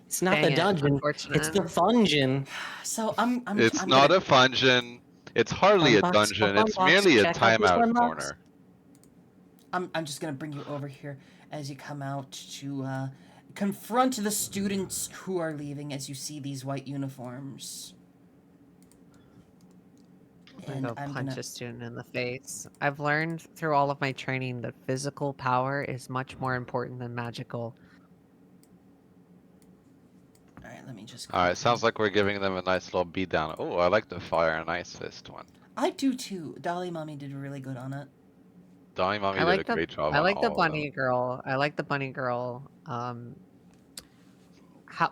It's not Dang the it, dungeon. unfortunate. It's the fungeon. So I'm It's I'm not gonna, a fungeon. It's hardly a Fun box, dungeon. fun It's box, merely a check out this fun timeout box. corner. I'm just gonna bring you over here as you come out to confront the students who are leaving as you see these white uniforms. I'm gonna I'm punch gonna a student in the face. I've learned through all of my training that physical power is much more important than magical. Alright, let me just Alright, sounds like we're giving them a nice little beat down. Oh, I like the fire and ice fist one. I do too. Dollymommy did really good on it. Dollymommy I did like a the great job I on like the all of them. bunny girl. I like the bunny girl.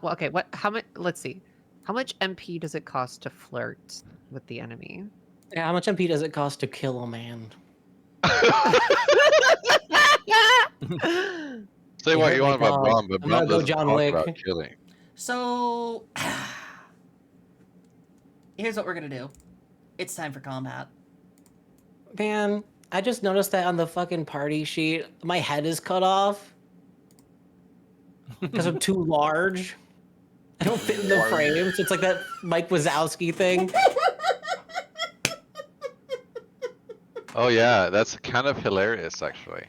Okay, how much? Let's see. How much MP does it cost to flirt with the enemy? Yeah, how much MP does it cost to kill a man? Say You what hurt you my want about dog. Braum, but I'm gonna Braum go doesn't John talk Wick. about killing. So here's what we're gonna do. It's time for combat. Man, I just noticed that on the fucking party sheet, my head is cut off because I'm too large. I don't fit in the frames. It's like that Mike Wazowski thing. Oh yeah, that's kind of hilarious actually.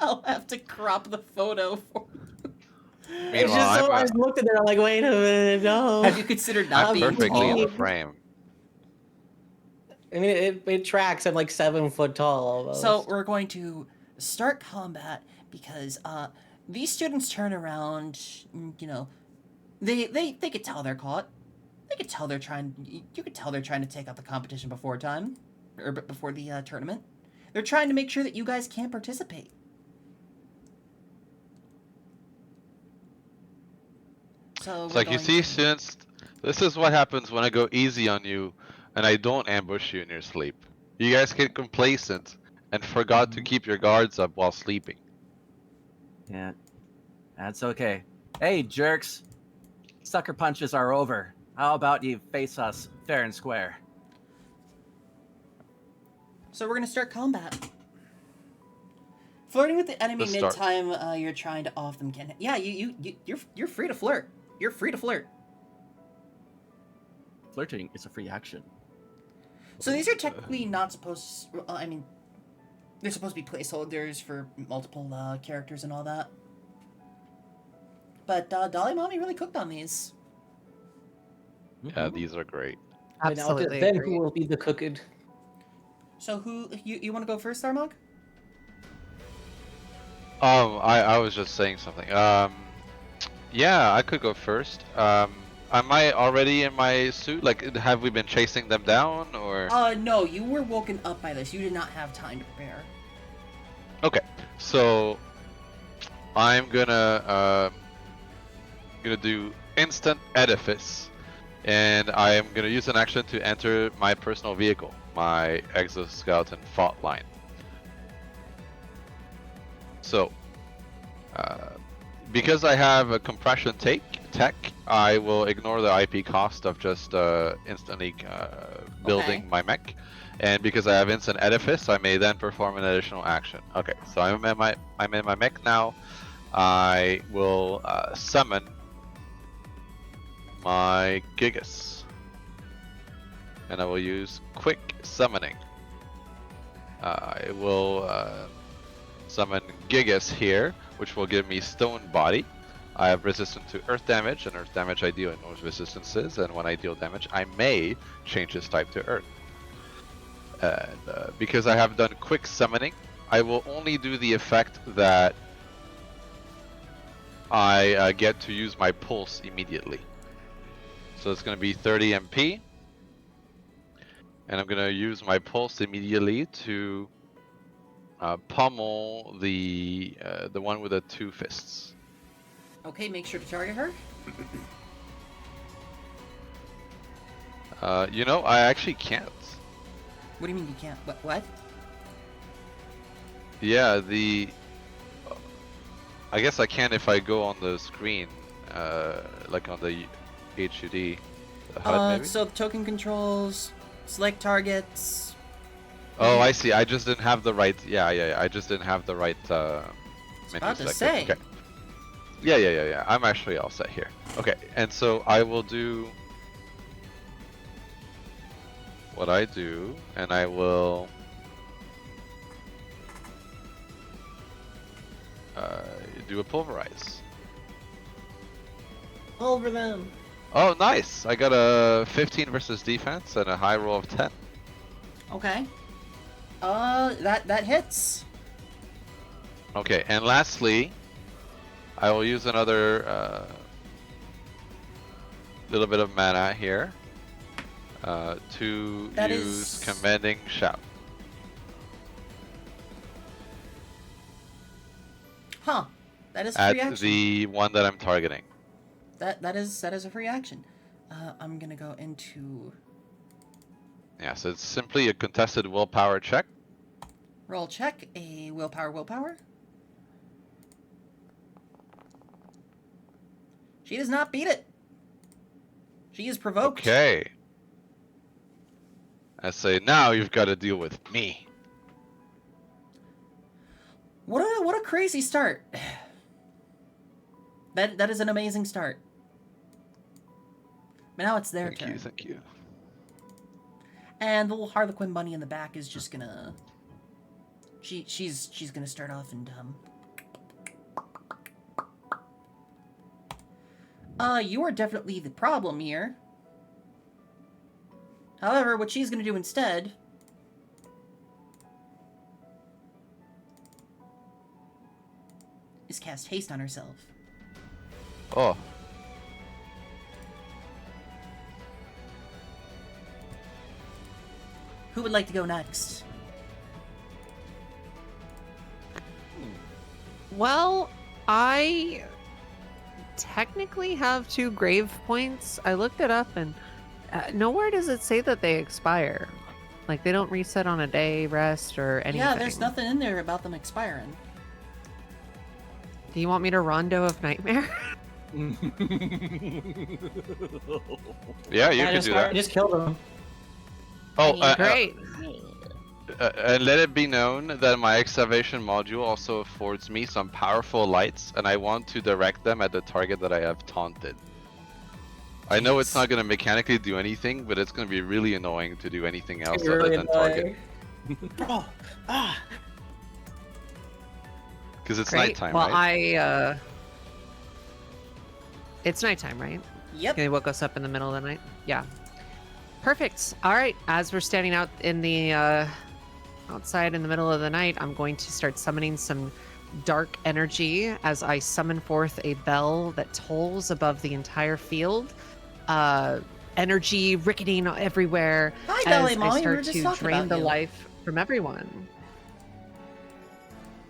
I'll have to crop the photo for It's Meanwhile, just so I I'm, just looked at it. I'm like, wait a minute, no. Have you considered not I'm being perfectly in tall? the frame. I mean, it tracks. I'm like 7 foot tall almost. So we're going to start combat because these students turn around, They could tell they're caught. They could tell they're trying. You could tell they're trying to take out the competition before time, or before the tournament. They're trying to make sure that you guys can't participate. So It's we're like, you going see, to- since this is what happens when I go easy on you and I don't ambush you in your sleep. You guys get complacent and forgot to keep your guards up while sleeping. Yeah, that's okay. Hey, jerks. Sucker punches are over. How about you face us fair and square? So we're gonna start combat. Flirting with the enemy Let's start. mid-time you're trying to off them can. Yeah, you're free to flirt. You're free to flirt. Flirting is a free action. So these are technically not supposed. I mean, they're supposed to be placeholders for multiple characters and all that. But dollymommy really cooked on these. Yeah, these are great. And now Absolutely. then agree. who will be the cooked? So who you want to go first, Armog? I was just saying something. Yeah, I could go first. Am I already in my suit? Like, have we been chasing them down, or? No, you were woken up by this. You did not have time to prepare. Okay, so I'm gonna do instant edifice, and I am gonna use an action to enter my personal vehicle, my exoskeleton fault line. So, because I have a compression tech, I will ignore the IP cost of just instantly building Okay. my mech, and because I have instant edifice, I may then perform an additional action. Okay, so I'm in my mech now. I will summon my Gigas, and I will use quick summoning. I will summon Gigas here, which will give me stone body. I have resistance to earth damage, and earth damage I deal in those resistances, and when I deal damage, I may change this type to earth. And because I have done quick summoning, I will only do the effect that I get to use my pulse immediately. So it's going to be 30 MP, and I'm going to use my pulse immediately to pummel the one with the two fists. Okay, make sure to target her. You know, I actually can't. What do you mean you can't? What? Yeah, I guess I can if I go on the screen, like on the HUD. The HUD maybe? So the token controls, select targets. Oh, I see. I just didn't have the right. Yeah. I just didn't have the right menu about to selected. say. Okay. Yeah. I'm actually all set here. Okay, and so I will do what I do, and I will do a pulverize. Over them. Oh, nice! I got a 15 versus defense and a high roll of 10. Okay. That hits. Okay, and lastly, I will use another little bit of mana here to That use is- Commanding Shout. Huh. That is At free action. the one that I'm targeting. That is a free action. I'm gonna go into Yeah, so it's simply a contested willpower check. roll check, a willpower. She does not beat it. She is provoked. Okay. I say, now you've got to deal with me. What a crazy start. That is an amazing start. But now it's their turn. Thank you. And the little Harlequin bunny in the back is just gonna. She's gonna start off and you are definitely the problem here. However, what she's gonna do instead is cast haste on herself. Oh. Who would like to go next? Well, I technically have 2 grave points. I looked it up, and nowhere does it say that they expire. Like, they don't reset on a day rest or anything. Yeah, there's nothing in there about them expiring. Do you want me to Rondo of Nightmare? Yeah, you can do that. Just killed him. Oh, Great. and let it be known that my excavation module also affords me some powerful lights, and I want to direct them at the target that I have taunted. I know it's not going to mechanically do anything, but it's going to be really annoying to do anything else other than target. Oh, ah. Because it's Great. nighttime, Well, right? It's nighttime, right? Yep. They woke us up in the middle of the night. Yeah. Perfect. All right. As we're standing out in the outside in the middle of the night, I'm going to start summoning some dark energy as I summon forth a bell that tolls above the entire field. Energy ricketing everywhere Hi, as dollymommy. I We were start just to talking drain about the you. life from everyone.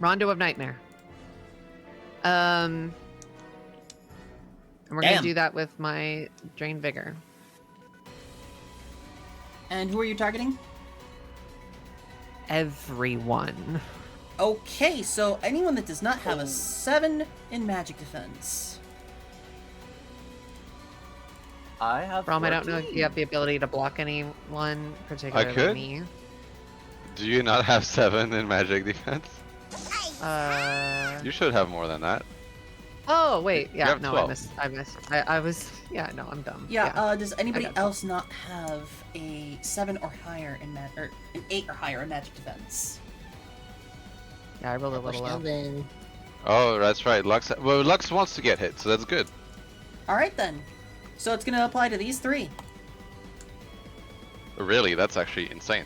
Rondo of Nightmare. And we're gonna Damn. do that with my Drain Vigor. And who are you targeting? Everyone. Okay, so anyone that does not have a 7 in magic defense. I have. Rom, I don't know if 14. you have the ability to block anyone, particularly could. me. Do you not have 7 in magic defense? Uh. You should have more than that. Oh wait, yeah, have no, 12. I missed. I was. Yeah, no, I'm dumb. Yeah, does anybody got else not have a 7 or higher in or an 8 or higher in magic defense? Yeah, I rolled a little low. Oh, that's right. Lux. Well, Lux wants to get hit, so that's good. Alright then. So it's gonna apply to these 3. Really, that's actually insane.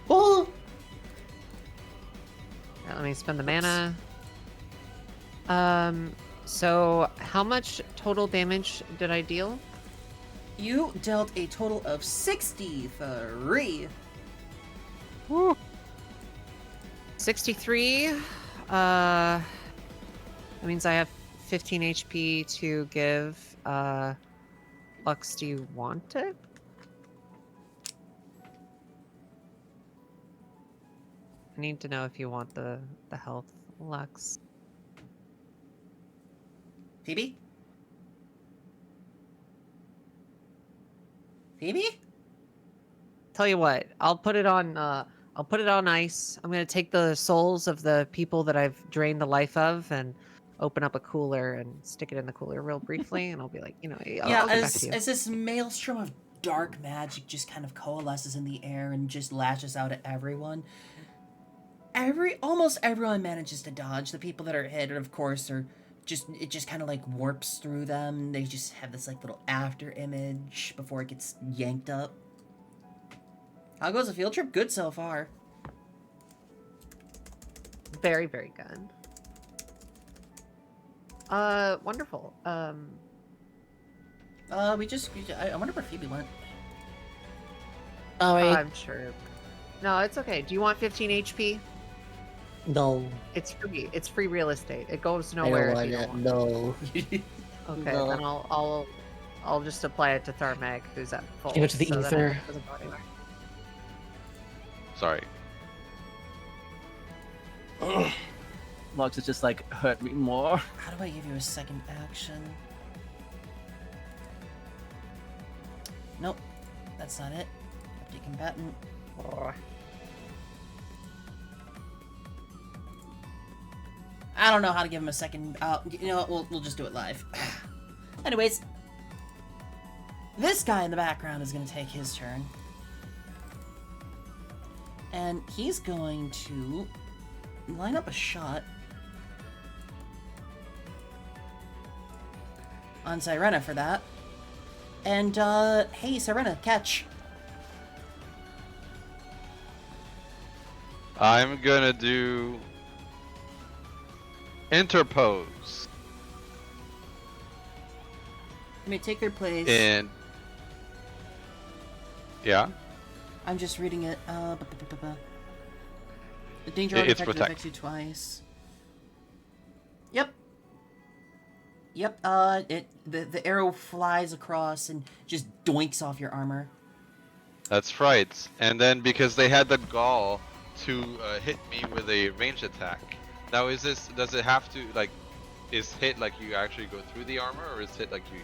Well, Alright, let me spend the mana. So how much total damage did I deal? you dealt a total of 63. 63. That means I have 15 HP to give. Lux, do you want it? I need to know if you want the health, Lux. Phoebe? Phoebe? Tell you what, I'll put it on ice. I'm gonna take the souls of the people that I've drained the life of and open up a cooler and stick it in the cooler real briefly, and I'll be like, Yeah, I'll get back to you. as this maelstrom of dark magic just kind of coalesces in the air and just lashes out at everyone, almost everyone manages to dodge. The people that are hit, of course, it just kind of like warps through them. They just have this like little after image before it gets yanked up. How goes the field trip? Good so far. Very, very good. Wonderful. I wonder where Phoebe went. I'm sure. No, it's okay. Do you want 15 HP? No, It's free. It's free real estate. It goes I nowhere. don't if you want don't it. want it. No. Okay, No. then I'll just apply it to Tharmag, who's at full. Give it to the so that ether. it doesn't go anywhere. Sorry. Lux is just like, hurt me more. How do I give you a second action? Nope, that's not it. Empty combatant. I don't know how to give him a second. You know what? We'll just do it live. Anyways, this guy in the background is going to take his turn. And he's going to line up a shot on Sirena for that. And, hey, Sirena, catch. I'm gonna do interpose You may take their place. and yeah. I'm just reading it. The danger It's artifact protect. affects you twice. Yep. Yep. The arrow flies across and just doinks off your armor. That's right. And then because they had the gall to hit me with a ranged attack. Now does it have to, like, is hit like you actually go through the armor, or is hit like you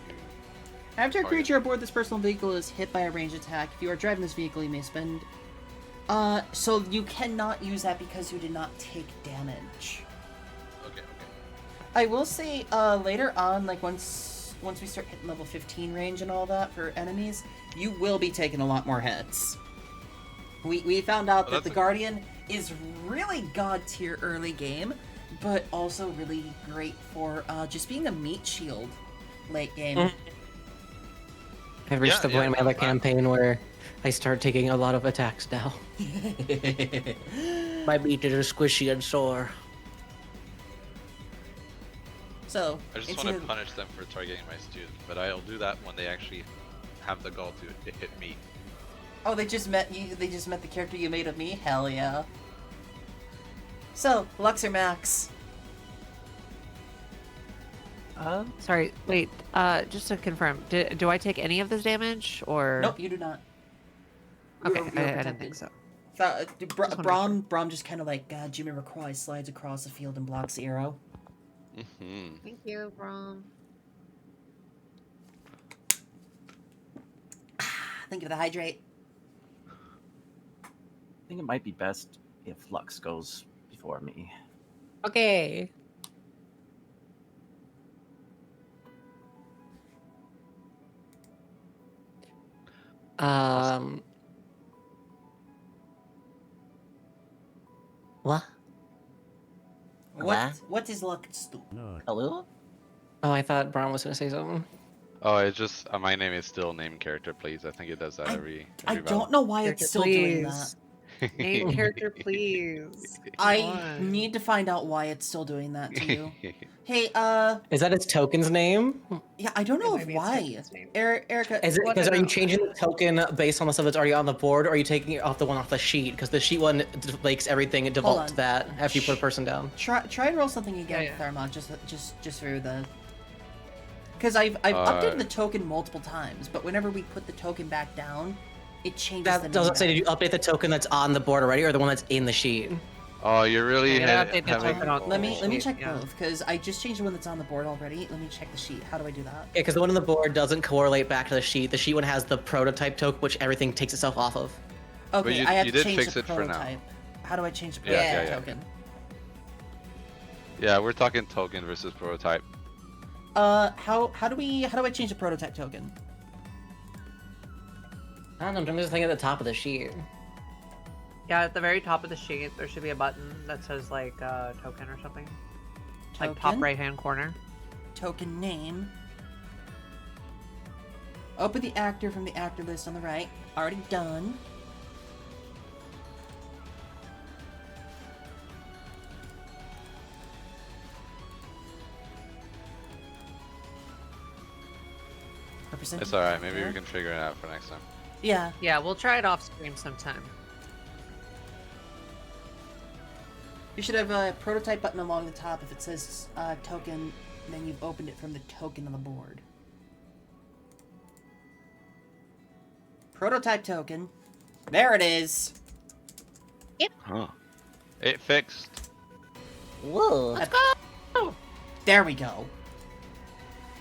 After a target? creature aboard this personal vehicle is hit by a ranged attack, if you are driving this vehicle, you may spend... so you cannot use that because you did not take damage. Okay. I will say, later on, like, once we start hitting level 15 range and all that for enemies, you will be taking a lot more hits. We found out that the Guardian is really god tier early game, but also really great for just being a meat shield late game. I've reached the point in my other campaign where I start taking a lot of attacks now. My meat is squishy and sore. So, I just into want to punish them for targeting my student, but I'll do that when they actually have the gall to hit me. Oh, they just met you. They just met the character you made of me. Hell yeah. So, Lux or Max? Sorry, wait. Just to confirm, do I take any of this damage or? Nope, you do not. Okay, You're I didn't protected. think so. Brom just kind of like Jimmy McCroy slides across the field and blocks the arrow. Mm-hmm. Thank you, Brom. Think of the hydrate. I think it might be best if Lux goes before me. Okay. What? What is Lux do? Hello? Oh, I thought Braun was gonna say something. Oh, it's just my name is still name character, please. I think it does that every I battle. don't know why it's still doing that. Name character, please. I need to find out why it's still doing that to you. Hey, Is that its token's name? yeah, I don't know might be its why. token's name. Erica, Is it because are you no. changing the token based on the stuff that's already on the board, or are you taking it off the one off the sheet? Because the sheet one makes everything default on. to that after you put a person down. try and roll something again, Yeah, yeah. Thermon, just for the. Because I've updated the token multiple times, but whenever we put the token back down, it changes the That name doesn't say, back. did you update the token that's on the board already, or the one that's in the sheet? Oh, you're really Yeah, update the having... token on- Let me sheet, check yeah. both, because I just changed the one that's on the board already. Let me check the sheet. How do I do that? Yeah, because the one on the board doesn't correlate back to the sheet. The sheet one has the prototype token, which everything takes itself off of. Okay, you- I have you to did change fix the it for now. prototype. How do I change the Yeah, prototype yeah. token? Yeah, we're talking token versus prototype. How do I change the prototype token? I don't know, I'm just thinking at the top of the sheet. Yeah, at the very top of the sheet, there should be a button that says like token or something. Like top Token? right hand corner. Token name. Open the actor from the actor list on the right. Already done. It's alright, maybe we can figure it out for next time. Yeah. Yeah, we'll try it off stream sometime. You should have a prototype button along the top. If it says token, then you've opened it from the token on the board. Prototype token. There it is. Huh. It fixed. Whoa. There we go.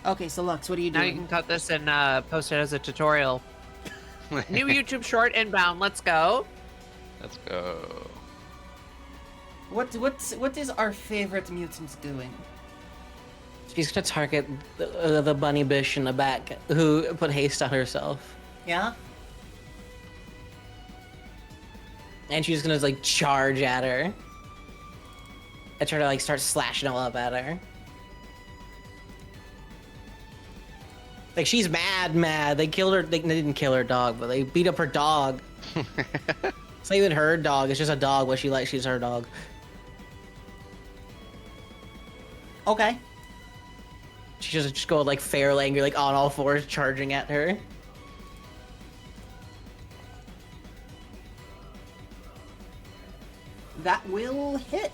Okay, so Lux, what are you Now you doing? can cut this and post it as a tutorial. New YouTube short inbound. Let's go. Let's go. What is our favorite mutant doing? She's gonna target the bunny bitch in the back who put haste on herself. Yeah? And she's gonna like charge at her. And try to like start slashing all up at her. Like she's mad. They killed her. They didn't kill her dog, but they beat up her dog. It's not even her dog. It's just a dog. What she likes, she's her dog. Okay. She just go like feral angry, like on all fours, charging at her. That will hit.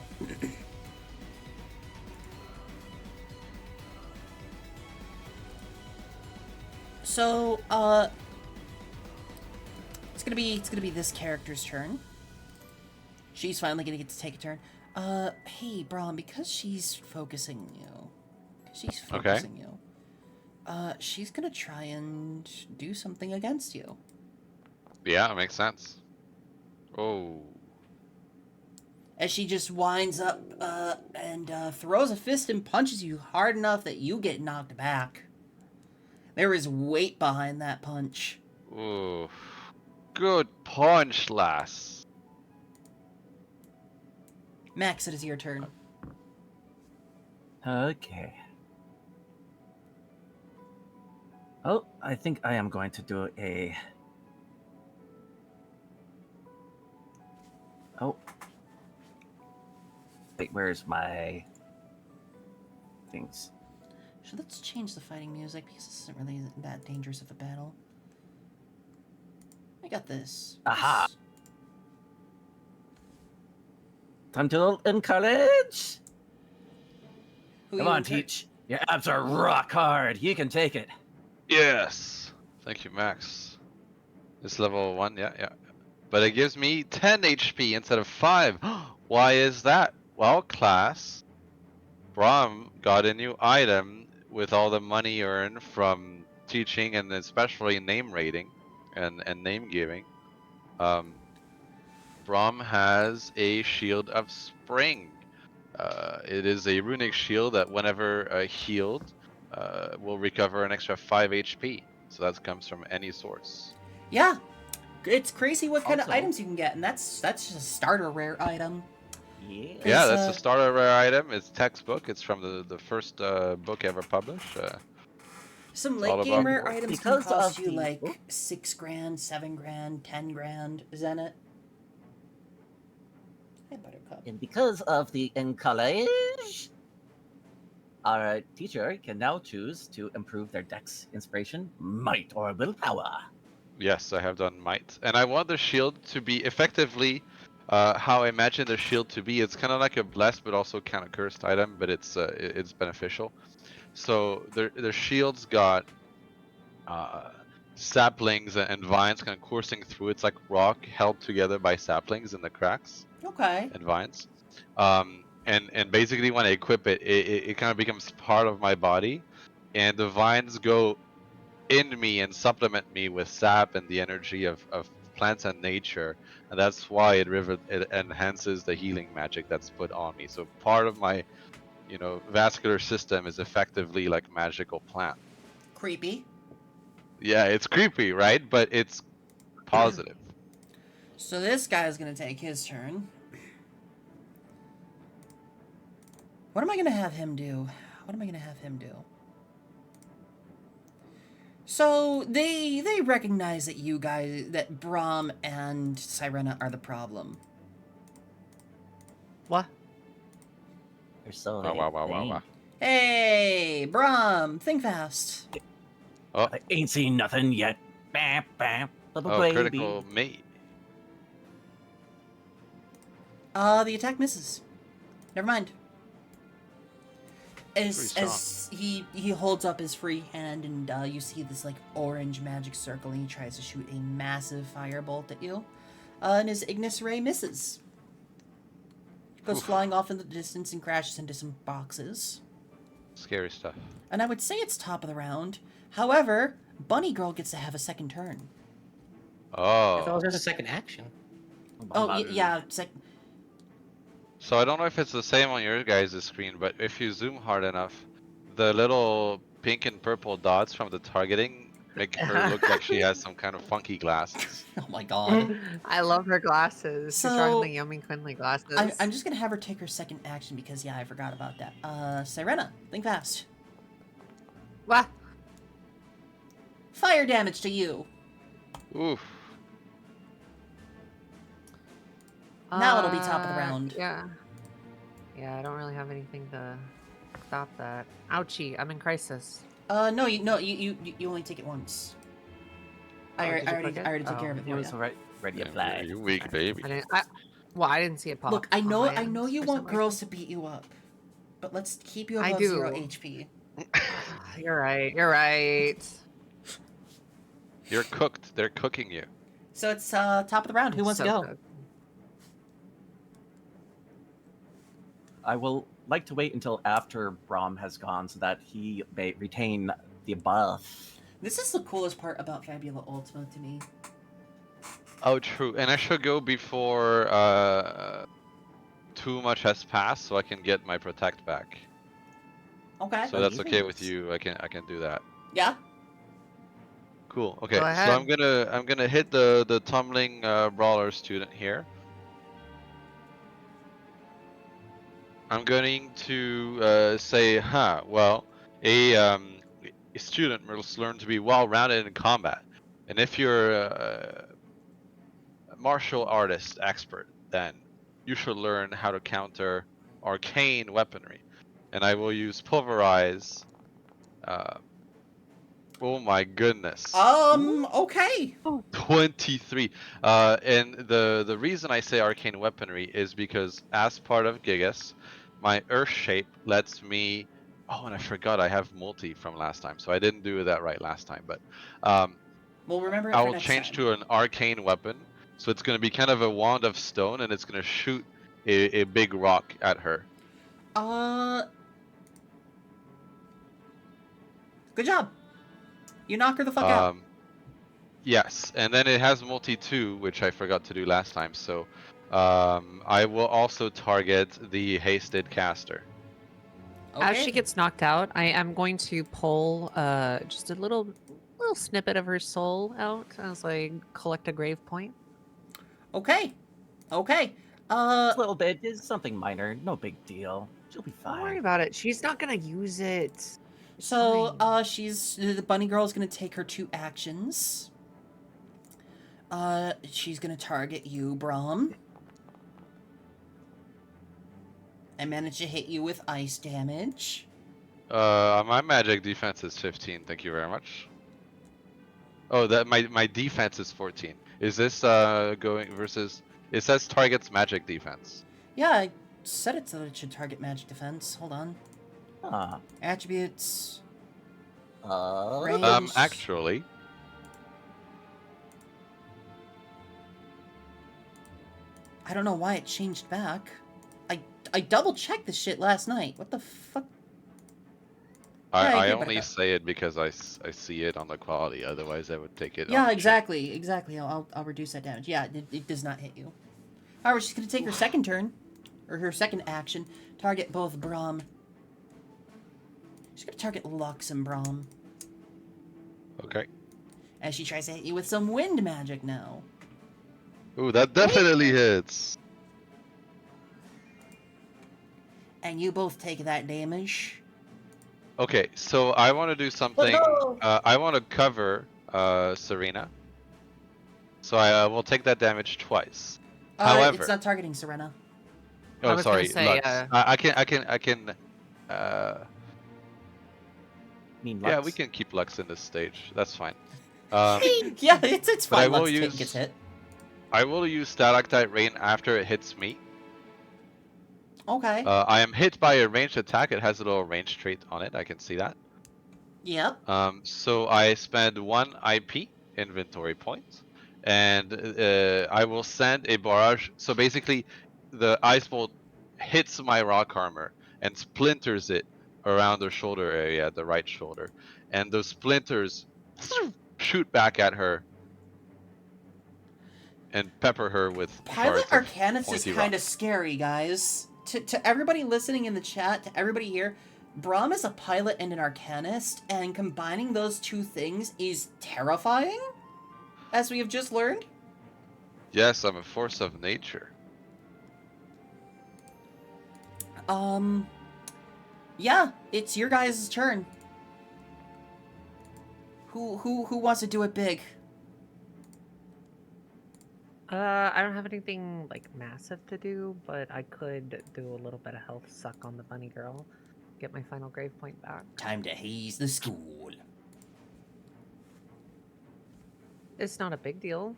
So, it's gonna be this character's turn. She's finally gonna get to take a turn. Hey, Braum, because she's focusing you. She's gonna try and do something against you. Yeah, it makes sense. Oh. As she just winds up, and throws a fist and punches you hard enough that you get knocked back. There is weight behind that punch. Ooh. Good punch, lass. Max, it is your turn. Okay. Oh, I think I am going to do a... Oh. Wait, where's my things? So let's change the fighting music because this isn't really that dangerous of a battle. I got this. Aha! Time to encourage. Come on, Teach. Your abs are rock hard. You can take it. Yes. Thank you, Max. It's level 1, yeah. But it gives me 10 HP instead of 5. Why is that? Well, class, Braum got a new item with all the money earned from teaching and especially name rating and name giving. Braum has a Shield of Spring. It is a runic shield that whenever healed will recover an extra 5 HP. So that comes from any source. Yeah, it's crazy what kind of Also- items you can get, and that's just a starter rare item. Yeah. Yeah, that's uh, a starter rare item. It's textbook. It's from the first book ever published. Some It's all late game about rare gold. items Because can cost of you the- like oh. 6 grand, 7 grand, 10 grand. Zenit. Hey, Buttercup. And because of the encourage, our teacher can now choose to improve their dex, inspiration, might, or willpower. Yes, I have done might, and I want the shield to be effectively how I imagine the shield to be. It's kind of like a blessed, but also kind of cursed item, but it's beneficial. So the shield's got saplings and vines kind of coursing through. It's like rock held together by saplings in the cracks Okay. and vines. And basically when I equip it, it kind of becomes part of my body, and the vines go in me and supplement me with sap and the energy of plants and nature, and that's why it enhances the healing magic that's put on me. So part of my vascular system is effectively like magical plant. Creepy. Yeah, it's creepy, right? But it's positive. So this guy's gonna take his turn. What am I gonna have him do? So they recognize that you guys, that Braum and Sirena are the problem. What? Or so Wow. Hey, Braum, think fast. I ain't seen nothing yet. Bam, bam. Little Oh, baby. critical mate. The attack misses. Never mind. As Pretty he holds up his free hand, and you see this like orange magic circle, and he tries to shoot a massive firebolt at you, and his Ignis Ray misses. Goes flying off in the distance and crashes into some boxes. Scary stuff. And I would say it's top of the round. However, Bunny Girl gets to have a second turn. I thought it Oh. was just a second action. Yeah. So I don't know if it's the same on your guys' screen, but if you zoom hard enough, the little pink and purple dots from the targeting make her look like she has some kind of funky glasses. Oh my god. I love her glasses. She's So- rocking the Yummy Quinley glasses. I'm just gonna have her take her second action because I forgot about that. Sirena, think fast. What? Fire damage to you. Oof. Now it'll be top of the round. Yeah. Yeah, I don't really have anything to stop that. Ouchie, I'm in crisis. No, you only take it once. I Oh, already did you click it? took care of it He for was you. ready to Yeah, fly. you weak baby. I didn't. Well, I didn't see it pop. Look, I on know my I know end you for want some reason. girls to beat you up. But let's keep you I above 0 do. HP. You're right. You're right. You're cooked. They're cooking you. So it's top of the round. Who I'm wants so to go? good. I will like to wait until after Braum has gone so that he may retain the buff. This is the coolest part about Fabula Ultima to me. Oh, true. And I should go before too much has passed, so I can get my protect back. Okay. So that's okay Amazing. with you. I can do that. Yeah. Cool. Okay. Go So ahead. I'm gonna hit the tumbling brawler student here. I'm going to say, well, a student must learn to be well-rounded in combat, and if you're a martial artist expert, then you should learn how to counter arcane weaponry. And I will use pulverize. Oh my goodness. Okay. 23. And the reason I say arcane weaponry is because as part of Gigas, my earth shape lets me. Oh, and I forgot I have multi from last time, so I didn't do that right last time. But We'll remember it I for will next change time. to an arcane weapon, so it's going to be kind of a wand of stone, and it's going to shoot a big rock at her. Good job. You knock her the fuck out. Yes, and then it has multi 2, which I forgot to do last time. So I will also target the hasted caster. Okay. As she gets knocked out, I am going to pull just a little snippet of her soul out as I collect a grave point. Okay. Okay. A little bit is something minor, no big deal. She'll be Don't worry fine. about it. She's not gonna use it. It's So, fine. the bunny girl's gonna take her 2 actions. She's gonna target you, Braum. I managed to hit you with ice damage. My magic defense is 15. Thank you very much. Oh, that my defense is 14. Is this going versus? It says targets magic defense. Yeah, I said it so that it should target magic defense. Hold on. Huh. Attributes. Oh. Range. Actually, I don't know why it changed back. I double checked this shit last night. What the fuck? Yeah, I I agree about only that. say it because I see it on the quality. Otherwise, I would take it. on Yeah, the exactly. I'll reduce that damage. Yeah, it does not hit you. However, she's gonna take her second turn, or her second action, target both Braum. She's gonna target Lux and Braum chip. Okay. as she tries to hit you with some wind magic now. Ooh, that definitely hits. And you both take that damage. Okay, so I want to do something. no. I want to cover Serena. So I will take that damage twice. However, It's not targeting Serena. I oh was gonna sorry, say, Lux. I can. Mean Yeah, Lux. we can keep Lux in this stage. That's fine. Yeah, it's but I fine. will Lux use- gets hit. I will use Stalactite Rain after it hits me. Okay. I am hit by a ranged attack. It has a little range trait on it. I can see that. Yep. So I spend 1 IP inventory point, and I will send a barrage. So basically, the ice bolt hits my rock armor and splinters it around the shoulder area, the right shoulder, and those splinters shoot back at her and pepper her with Pilot shards of Arcanist is pointy kind rock. of scary, guys. To everybody listening in the chat, to everybody here, Braum is a pilot and an Arcanist, and combining those two things is terrifying, as we have just learned. Yes, I'm a force of nature. Yeah, it's your guys' turn. Who wants to do it big? I don't have anything like massive to do, but I could do a little bit of health suck on the bunny girl, get my final grave point back. Time to haze the school. It's not a big deal.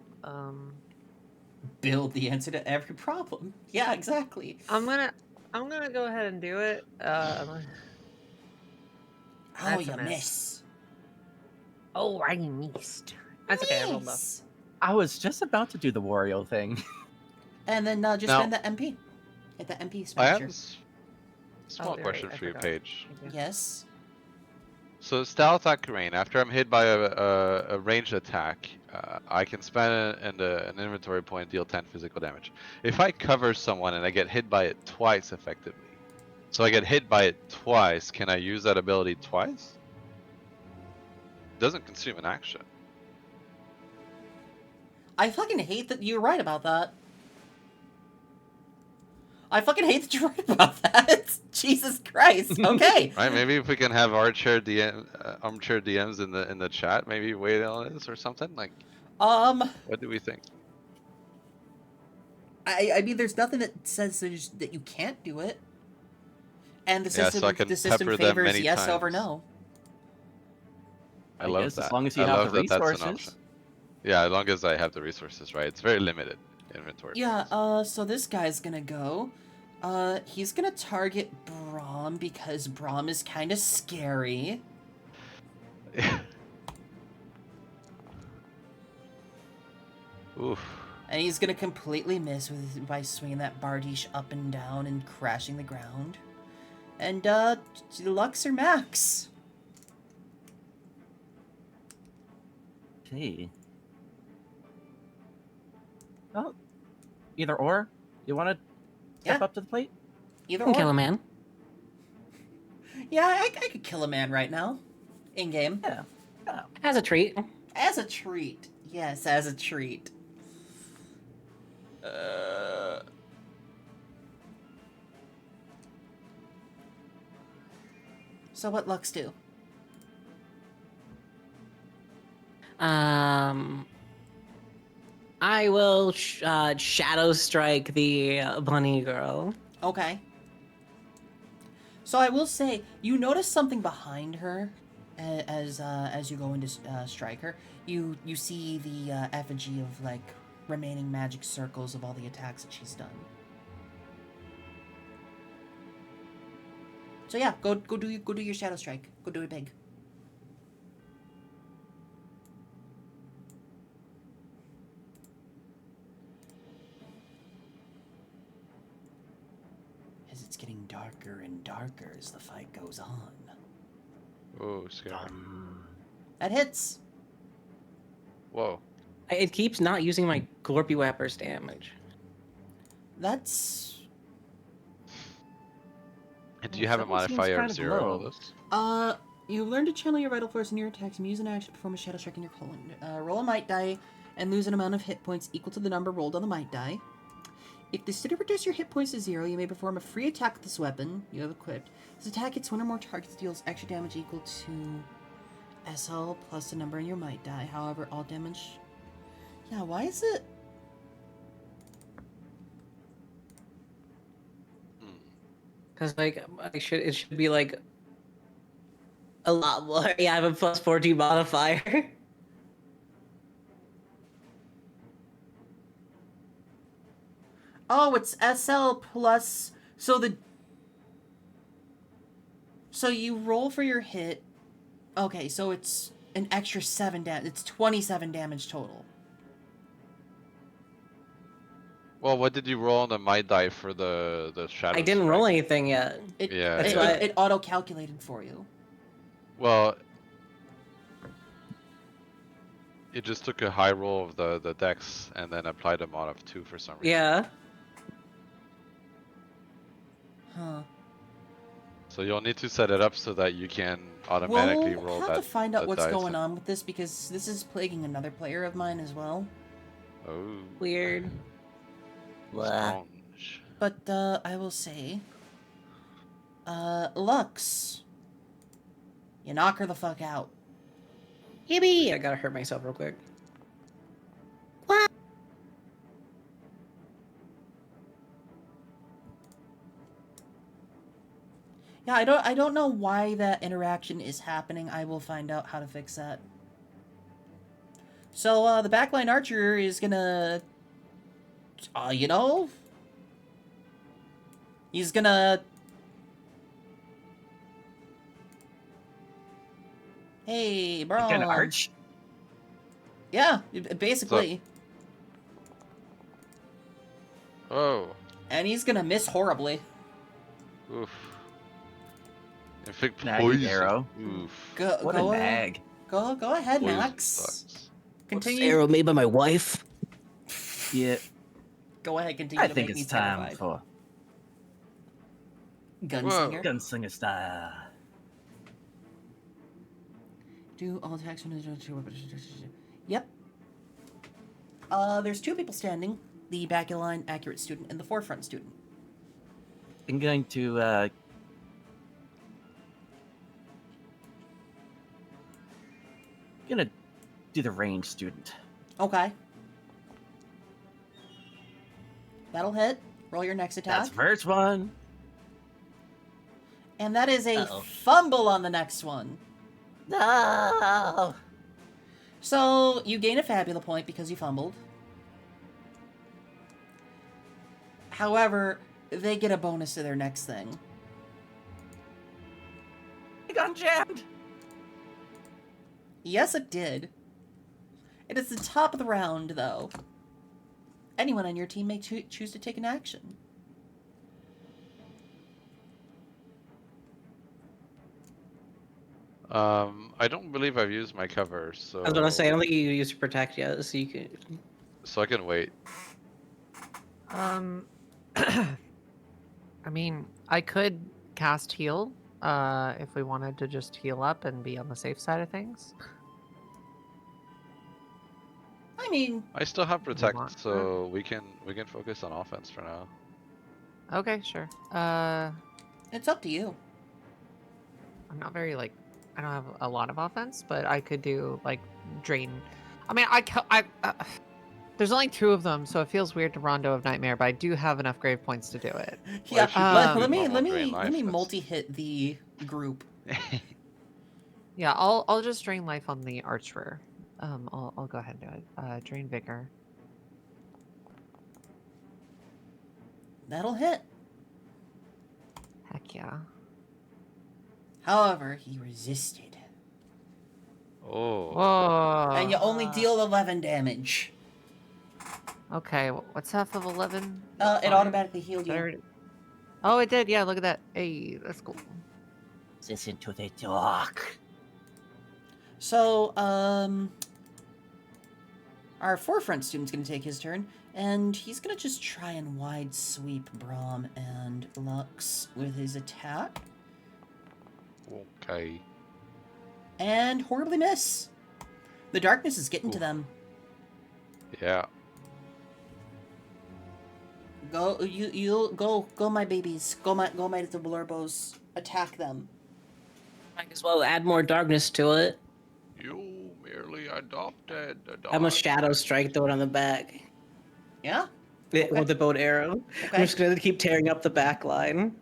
build the answer to every problem. Yeah, exactly. I'm gonna go ahead and do it. Oh, That's you a miss. miss. Oh, I missed. That's okay. I rolled low. Miss. I was just about to do the Wario thing. And then just Now- spend the MP. Hit the MP I have expenditure. a small you're question right, I for you, forgot. Paige. Thank you. Yes. So stealth attack rain. After I'm hit by a ranged attack, I can spend an inventory point, deal 10 physical damage. If I cover someone and I get hit by it twice effectively, so I get hit by it twice, can I use that ability twice? It doesn't consume an action. I fucking hate that you're right about that. I fucking hate that you're right about that. Jesus Christ. Okay. Right? Maybe if we can have armchair DMs in the chat, maybe wait on this or something. Like, what do we think? I mean, there's nothing that says that you can't do it. And the Yeah, system, so I can the system pepper them favors many yes over times. no. I love guess that. as long as you I have love the that that's an resources. option. Yeah, as long as I have the resources, right? It's very limited inventory. Yeah, so this guy's gonna go. He's gonna target Braum because Braum is kind of scary. Oof. And he's gonna completely miss by swinging that Bardiche up and down and crashing the ground. And, Lux or Max? Okay. Well, either or. You want to step Yeah. up to the plate? Either Can kill or. a man. Yeah, I could kill a man right now. In-game. Yeah. As a treat. As a treat. Yes, as a treat. So what Lux do? I will shadow strike the bunny girl. Okay. So I will say, you notice something behind her as you go into strike her. You see the effigy of like remaining magic circles of all the attacks that she's done. So yeah, go do your shadow strike. Go do it big. As it's getting darker and darker as the fight goes on. Oh, scary. That hits. Whoa. It keeps not using my Gorpy Whapper's damage. That's And do you have a Someone seems modifier kind of of 0 low. on this? You learn to channel your vital force in your attacks and use an action to perform a shadow strike in your colon. Roll a might die and lose an amount of hit points equal to the number rolled on the might die. If this did reduce your hit points to 0, you may perform a free attack with this weapon you have equipped. This attack hits one or more targets, deals extra damage equal to SL plus the number in your might die. However, all damage... Yeah, why is it... Because like it should be like a lot more. Yeah, I have a plus 14 modifier. Oh, it's SL plus... So you roll for your hit. Okay, so it's an extra 7 damage. It's 27 damage total. Well, what did you roll on the might die for the shadow? I didn't strike? roll anything yet. Yeah, It, why- it auto-calculated for you. Well, it just took a high roll of the dex and then applied a mod of 2 for some reason. Yeah. Huh. So you'll need to set it up so that you can automatically We'll roll have that. to find out that what's dice going and- on with this because this is plaguing another player of mine as well. Oh. Weird. Blah. Strange. But I will say, Lux, you knock her the fuck out. Yippee! I gotta hurt myself real quick. Yeah, I don't know why that interaction is happening. I will find out how to fix that. So the backline archer is gonna You know, he's gonna. Hey, bro. Kind of arch. Yeah, basically. Oh. And he's gonna miss horribly. Oof. Inflict Nagging poison. arrow. Oof. What a nag. Go ahead, Poison Max. sucks. Continue. Arrow made by my wife. Yeah, Go ahead, continue I to think make me it's time terrified. for Gunslinger. gunslinger style. Do all attacks. Yep. There's 2 people standing: the back of the line accurate student and the forefront student. I'm going to gonna do the range student. Okay. That'll hit. Roll your next attack. That's first one. And that is a Uh-oh. fumble on the next one. No. So you gain a fabula point because you fumbled. However, they get a bonus to their next thing. I got jammed. Yes, it did. It is the top of the round, though. Anyone on your team may choose to take an action. I don't believe I've used my cover, so. I was gonna say, I don't think you used to protect yet, so you can. So I can wait. I mean, I could cast heal if we wanted to just heal up and be on the safe side of things. I mean, I still have protect, want so we can focus on offense for now. Okay, sure. it's up to you. I'm not very like, I don't have a lot of offense, but I could do like drain. I mean, there's only 2 of them, so it feels weird to Rondo of Nightmare, but I do have enough grave points to do it. Yeah, if you just let do me normal drain life, that's- multi-hit the group. Yeah, I'll just drain life on the archer. I'll go ahead and do it. Drain vigor. That'll hit. Heck yeah. However, he resisted. Oh. Whoa. And you only deal 11 damage. Okay, what's half of 11? It Fine. automatically healed Did I you. already- Oh, it did. Yeah, look at that. Hey, that's cool. Listen to the talk. So, our forefront student's gonna take his turn, and he's gonna just try and wide sweep Braum and Lux with his attack, Okay. and horribly miss. The darkness is getting to Ooh. them. Yeah. Go, you go, my babies. Go, my little blurbos. Attack them. Might as well add more darkness to it. You merely adopted the dog. I'm a shadow strike, throw it on the back. Yeah. With the bow arrow. Okay. I'm just gonna keep tearing up the back line.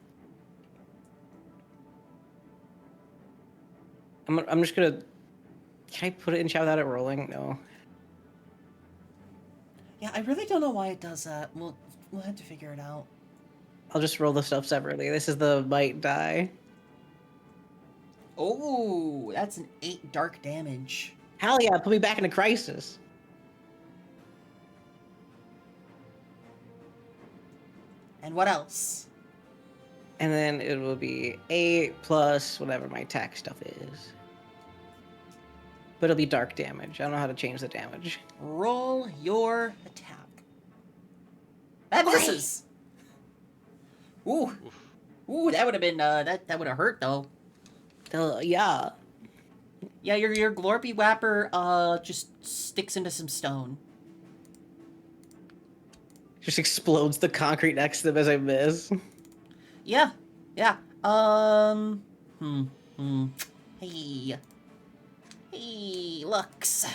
I'm just gonna. Can I put it in chat without it rolling? No. Yeah, I really don't know why it does that. We'll have to figure it out. I'll just roll the stuff separately. This is the might die. Oh, that's an 8 dark damage. Hell yeah, put me back into crisis. And what else? And then it will be 8 plus whatever my attack stuff is. But it'll be dark damage. I don't know how to change the damage. Roll your attack. That misses. Ooh, ooh, that would have been that would have hurt though. Yeah. Yeah, your Glorpy Whapper just sticks into some stone. Just explodes the concrete next to them as I miss. Yeah, yeah. Hey, hey, Lux.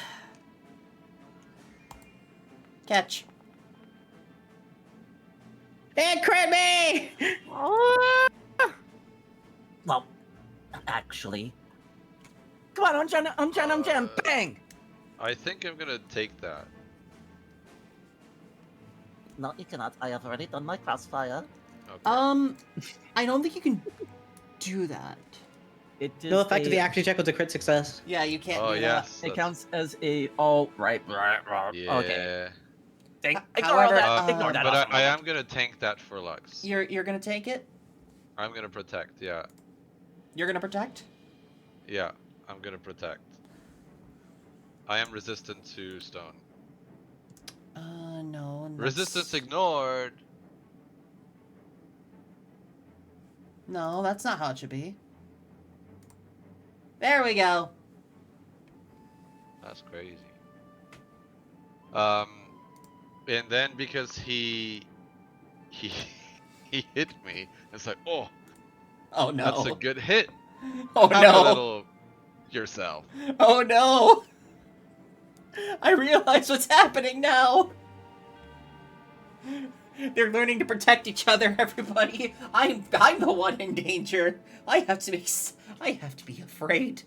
Catch. It crit me! Well, actually, Come on, jam, bang! I think I'm gonna take that. No, you cannot. I have already done my crossfire. Okay. I don't think you can do that. It is No effect of the a- accuracy check was a crit success. Yeah, you can't Oh do yes. It that's- counts as a all right. Yeah. Okay. Ignore However, all that. Ignore that. But awesome I am moment. gonna tank that for Lux. that. You're gonna take it? I'm gonna protect. Yeah. You're gonna protect? Yeah. I'm gonna protect. I am resistant to stone. No. and Resistance that's- ignored. No, that's not how it should be. There we go. That's crazy. And then because he he hit me, it's like, oh, Oh no. that's a good hit. Oh Have no. a little yourself. Oh no. I realize what's happening now. They're learning to protect each other, everybody. I'm the one in danger. I have to be afraid.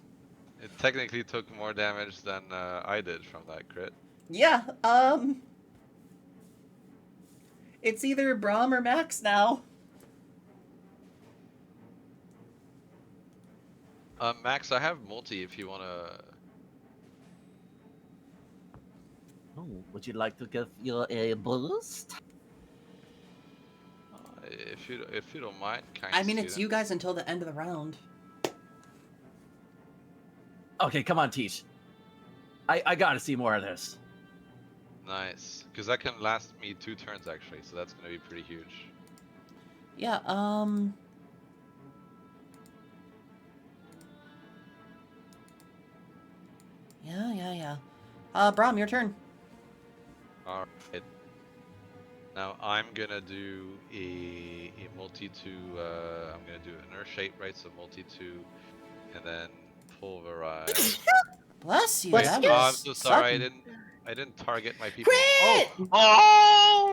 It technically took more damage than I did from that crit. Yeah, it's either Braum or Max now. Max, I have multi if you wanna. Oh, would you like to give you a boost? If you don't mind, kind I mean, it's you guys until the end of the round. Okay, come on, Teach. I gotta see more of this. Nice, because that can last me 2 turns actually, so that's gonna be pretty huge. Yeah, Yeah. Braum, your turn. Alright. Now I'm gonna do a multi to I'm gonna do an earth shape, right? So multi to, and then pulverize. Bless you. Wait, that I'm was so sorry. sudden. I didn't target my people. Crit! Oh!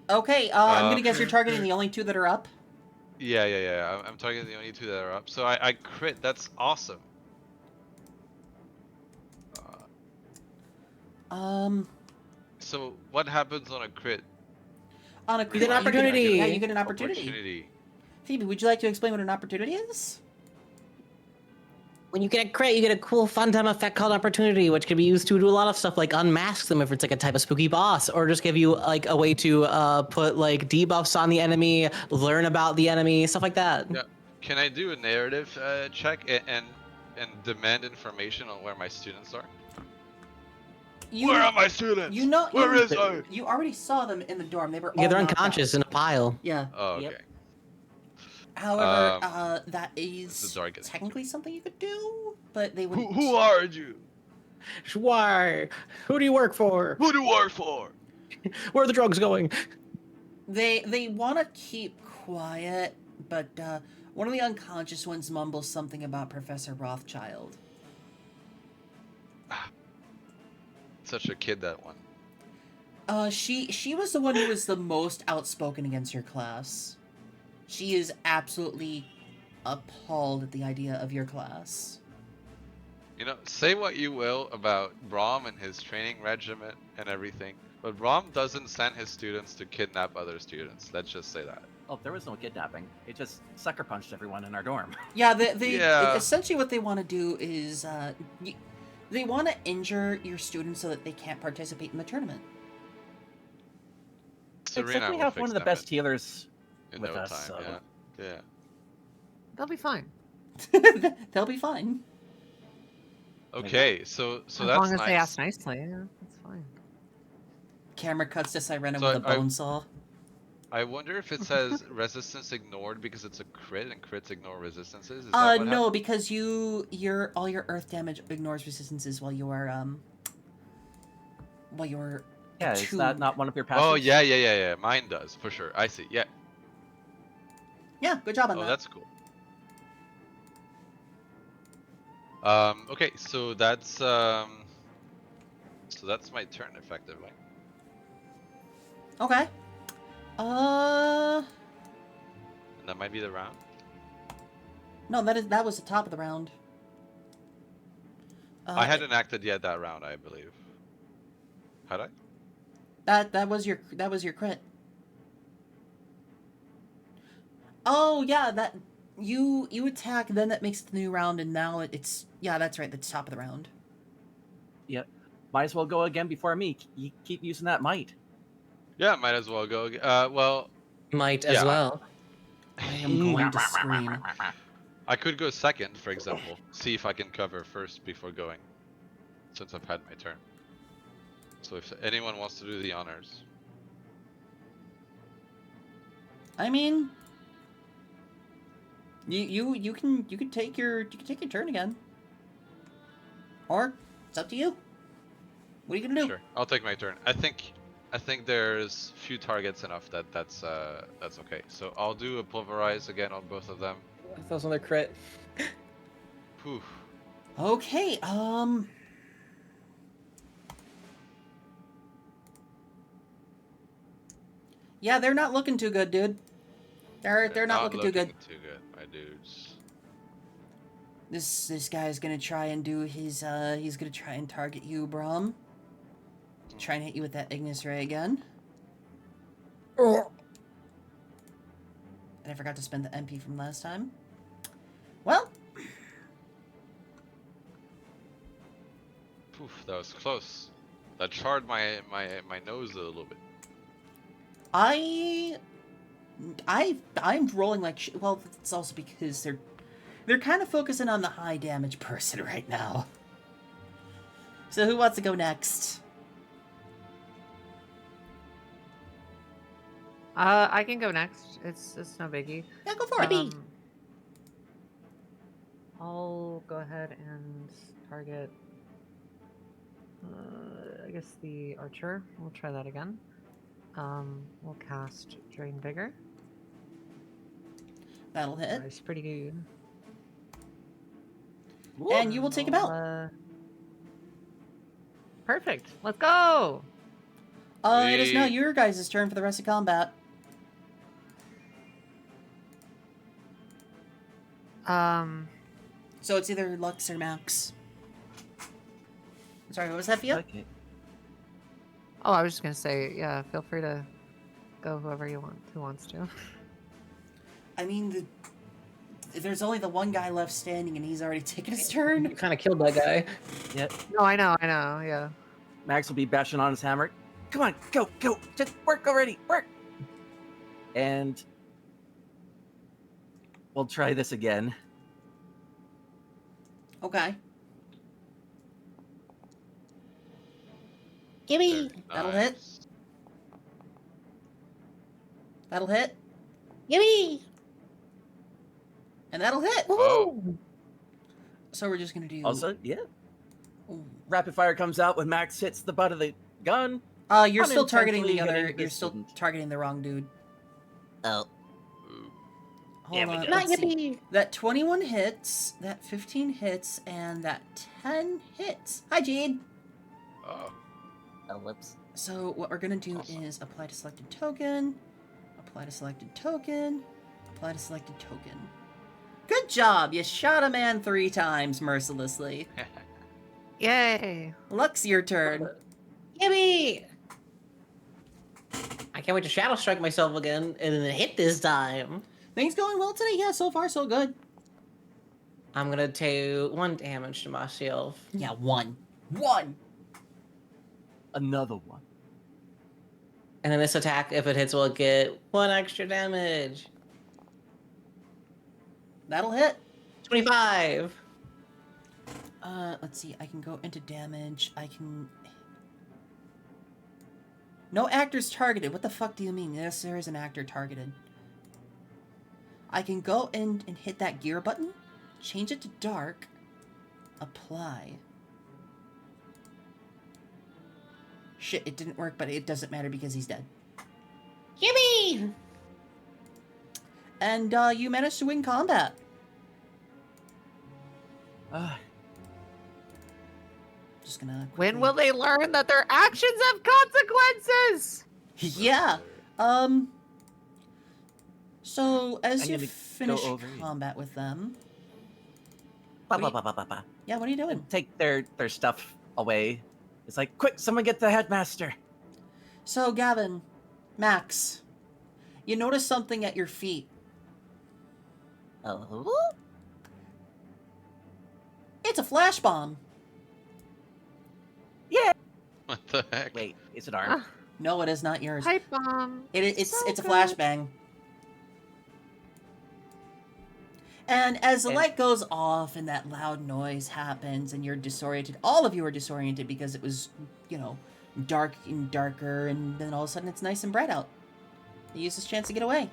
Okay, I'm gonna Um, guess you're targeting the only 2 that are up. Yeah. I'm targeting the only 2 that are up. So I crit. That's awesome. So what happens on a crit? On a You crit, get an opportunity. Yeah, you get an opportunity. Phoebe, would you like to explain what an opportunity is? When you get a crit, you get a cool fun time effect called opportunity, which can be used to do a lot of stuff like unmask them if it's like a type of spooky boss, or just give you like a way to put like debuffs on the enemy, learn about the enemy, stuff like that. Yeah. Can I do a narrative check and demand information on where my students are? Where are my students? You know, Where is I? you already saw them in the dorm. They were Yeah, all they're knocked out. unconscious in a pile. Yeah. Oh, okay. Yep. However, that This is is dark getting technically something you could do, but they would. Who are you? Why? Who do you work for? Who do you work for? Where are the drugs going? They want to keep quiet, but one of the unconscious ones mumbles something about Professor Rothschild. Such a kid, that one. She was the one who was the most outspoken against your class. She is absolutely appalled at the idea of your class. You know, say what you will about Braum and his training regimen and everything, but Braum doesn't send his students to kidnap other students. Let's just say that. Oh, there was no kidnapping. It just sucker punched everyone in our dorm. Yeah, they Yeah. essentially what they want to do is they want to injure your students so that they can't participate in the tournament. Except Serena we will have fix one of the them best healers in with no us, time. so- Yeah. They'll be fine. They'll be fine. Okay, so As that's long as nice. they ask nicely, yeah, that's fine. Camera cuts to Sirena So with a I- bone saw. I wonder if it says resistance ignored because it's a crit and crits ignore resistances. Is that what No, happened? because your all your earth damage ignores resistances while you are Yeah, is attuned. that not one of your passives? Oh yeah. Mine does for sure. I see. Yeah. Yeah, good job on Oh, that. that's cool. Okay, so that's my turn effectively. Okay. And that might be the round. No, that was the top of the round. I hadn't acted yet that round, I believe. Had I? That was your crit. Oh yeah, that you attack, then that makes it the new round, and now it's yeah, that's right, the top of the round. Yep. Might as well go again before me. You keep using that might. Yeah, might as well go. Well, Might as Yeah. well. I am going to scream. I could go second, for example. See if I can cover first before going, since I've had my turn. So if anyone wants to do the honors. I mean, you can take your turn again, or it's up to you. What are you gonna do? Sure, I'll take my turn. I think there's few targets enough that's okay. So I'll do a pulverize again on both of them. That was another crit. Whew. Okay. Yeah, they're not looking too good, dude. They're not looking too good. Too good, my dudes. This guy's gonna try and do his he's gonna try and target you, Brom. Try and hit you with that Ignis Ray again. And I forgot to spend the MP from last time. Well, Poof, that was close. That charred my nose a little bit. I'm rolling like well, it's also because they're kind of focusing on the high damage person right now. So who wants to go next? I can go next. It's no biggie. Yeah, go for it. I'll go ahead and target. I guess the archer. We'll try that again. We'll cast Drain Vigor. That'll hit. That's pretty good. And you will take him out. Perfect. Let's go. It is now your guys' turn for the rest of combat. So it's either Lux or Max. Sorry, what was that for you? Okay. Oh, I was just gonna say, yeah. Feel free to go whoever you want. Who wants to? I mean, there's only the one guy left standing, and he's already taken his turn. You kind of killed that guy. Yeah. No, I know. Yeah. Max will be bashing on his hammer. Come on, go. Just work already. Work. And we'll try this again. Okay. Gimme! That'll hit. That'll hit. Gimme! And that'll hit. Oh. So we're just gonna do. Also, yeah. Rapid fire comes out when Max hits the butt of the gun. You're still targeting the unintentionally other. hitting You're this still student. targeting the wrong dude. Oh, Hold There we on. go. Let's see. That 21 hits. That 15 hits, and that 10 hits. Hi, Jade. Oh. oh, whoops. So what we're gonna do Awesome. is apply to selected token, apply to selected token, apply to selected token. Good job! You shot a man 3 times mercilessly. Yay! Lux, your turn. Gimme! I can't wait to Shadow Strike myself again and then hit this time. Things going well today? Yeah, so far so good. I'm gonna do 1 damage to myself. Yeah, 1. 1! Another one. And then this attack, if it hits, will get 1 extra damage. That'll hit. 25. Let's see. I can go into damage. I can... No actors targeted. What the fuck do you mean? Yes, there is an actor targeted. I can go in and hit that gear button, change it to dark, apply. Shit, it didn't work, but it doesn't matter because he's dead. Gimme! And, you managed to win combat. Just gonna... When will they learn that their actions have consequences? Yeah. So, as I you need to finish go over here. combat with them... Ba, What ba, do ba, ba, ba. Yeah, what are you doing? Take their stuff away. It's like, quick, someone get the headmaster. So, Gavin, Max, you notice something at your feet. Oh? It's a flash bomb. Yeah. What the heck? Wait, is it armed? No, it is not yours. Pipe bomb. It's So a good. flashbang. And as the And- light goes off and that loud noise happens and you're disoriented, all of you are disoriented because it was, you know, dark and darker, and then all of a sudden it's nice and bright out. You use this chance to get away.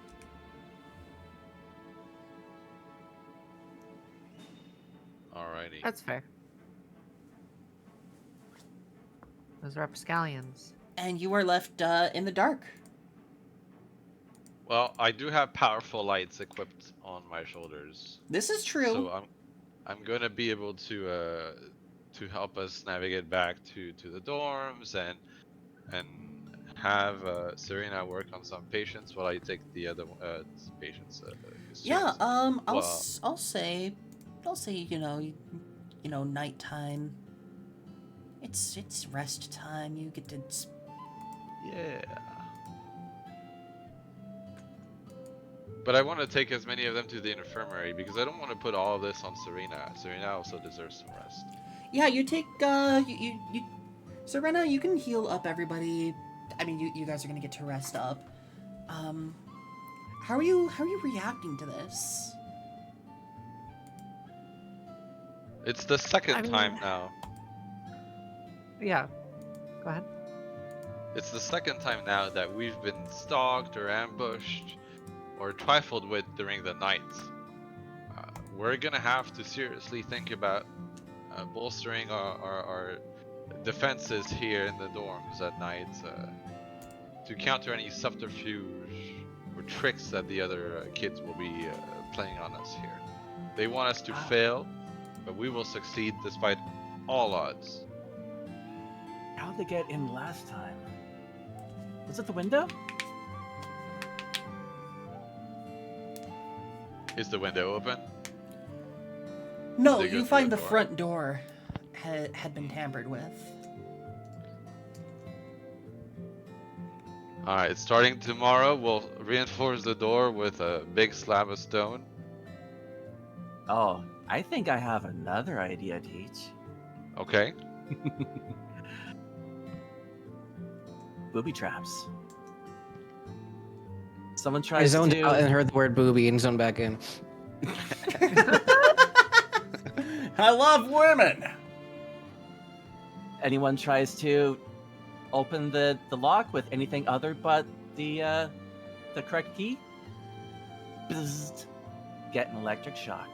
Alrighty. That's fair. Those rapscallions. And you are left in the dark. Well, I do have powerful lights equipped on my shoulders, This is true. so I'm gonna be able to help us navigate back to the dorms and have Serena work on some patients while I take the other patients. Yeah, students. I'll say, you know, nighttime. It's rest time. You get to. Yeah. But I want to take as many of them to the infirmary because I don't want to put all of this on Serena. Serena also deserves some rest. Yeah, you take you Serena, you can heal up everybody. I mean, you guys are gonna get to rest up. How are you reacting to this? It's the second I mean- time now. Yeah. Go ahead. It's the second time now that we've been stalked or ambushed or trifled with during the night. We're gonna have to seriously think about bolstering our defenses here in the dorms at night to counter any subterfuge or tricks that the other kids will be playing on us here. They want us to fail, but we will succeed despite all odds. How'd they get in last time? Was it the window? Is the window open? No, They go you through find the the door? front door had been tampered with. Alright, starting tomorrow, we'll reinforce the door with a big slab of stone. Oh, I think I have another idea, Teach. Okay. Booby traps. Someone I tries zoned to. out and heard the word booby and zoned back in. I love women. Anyone tries to open the lock with anything other but the correct key, bzzzt, get an electric shock.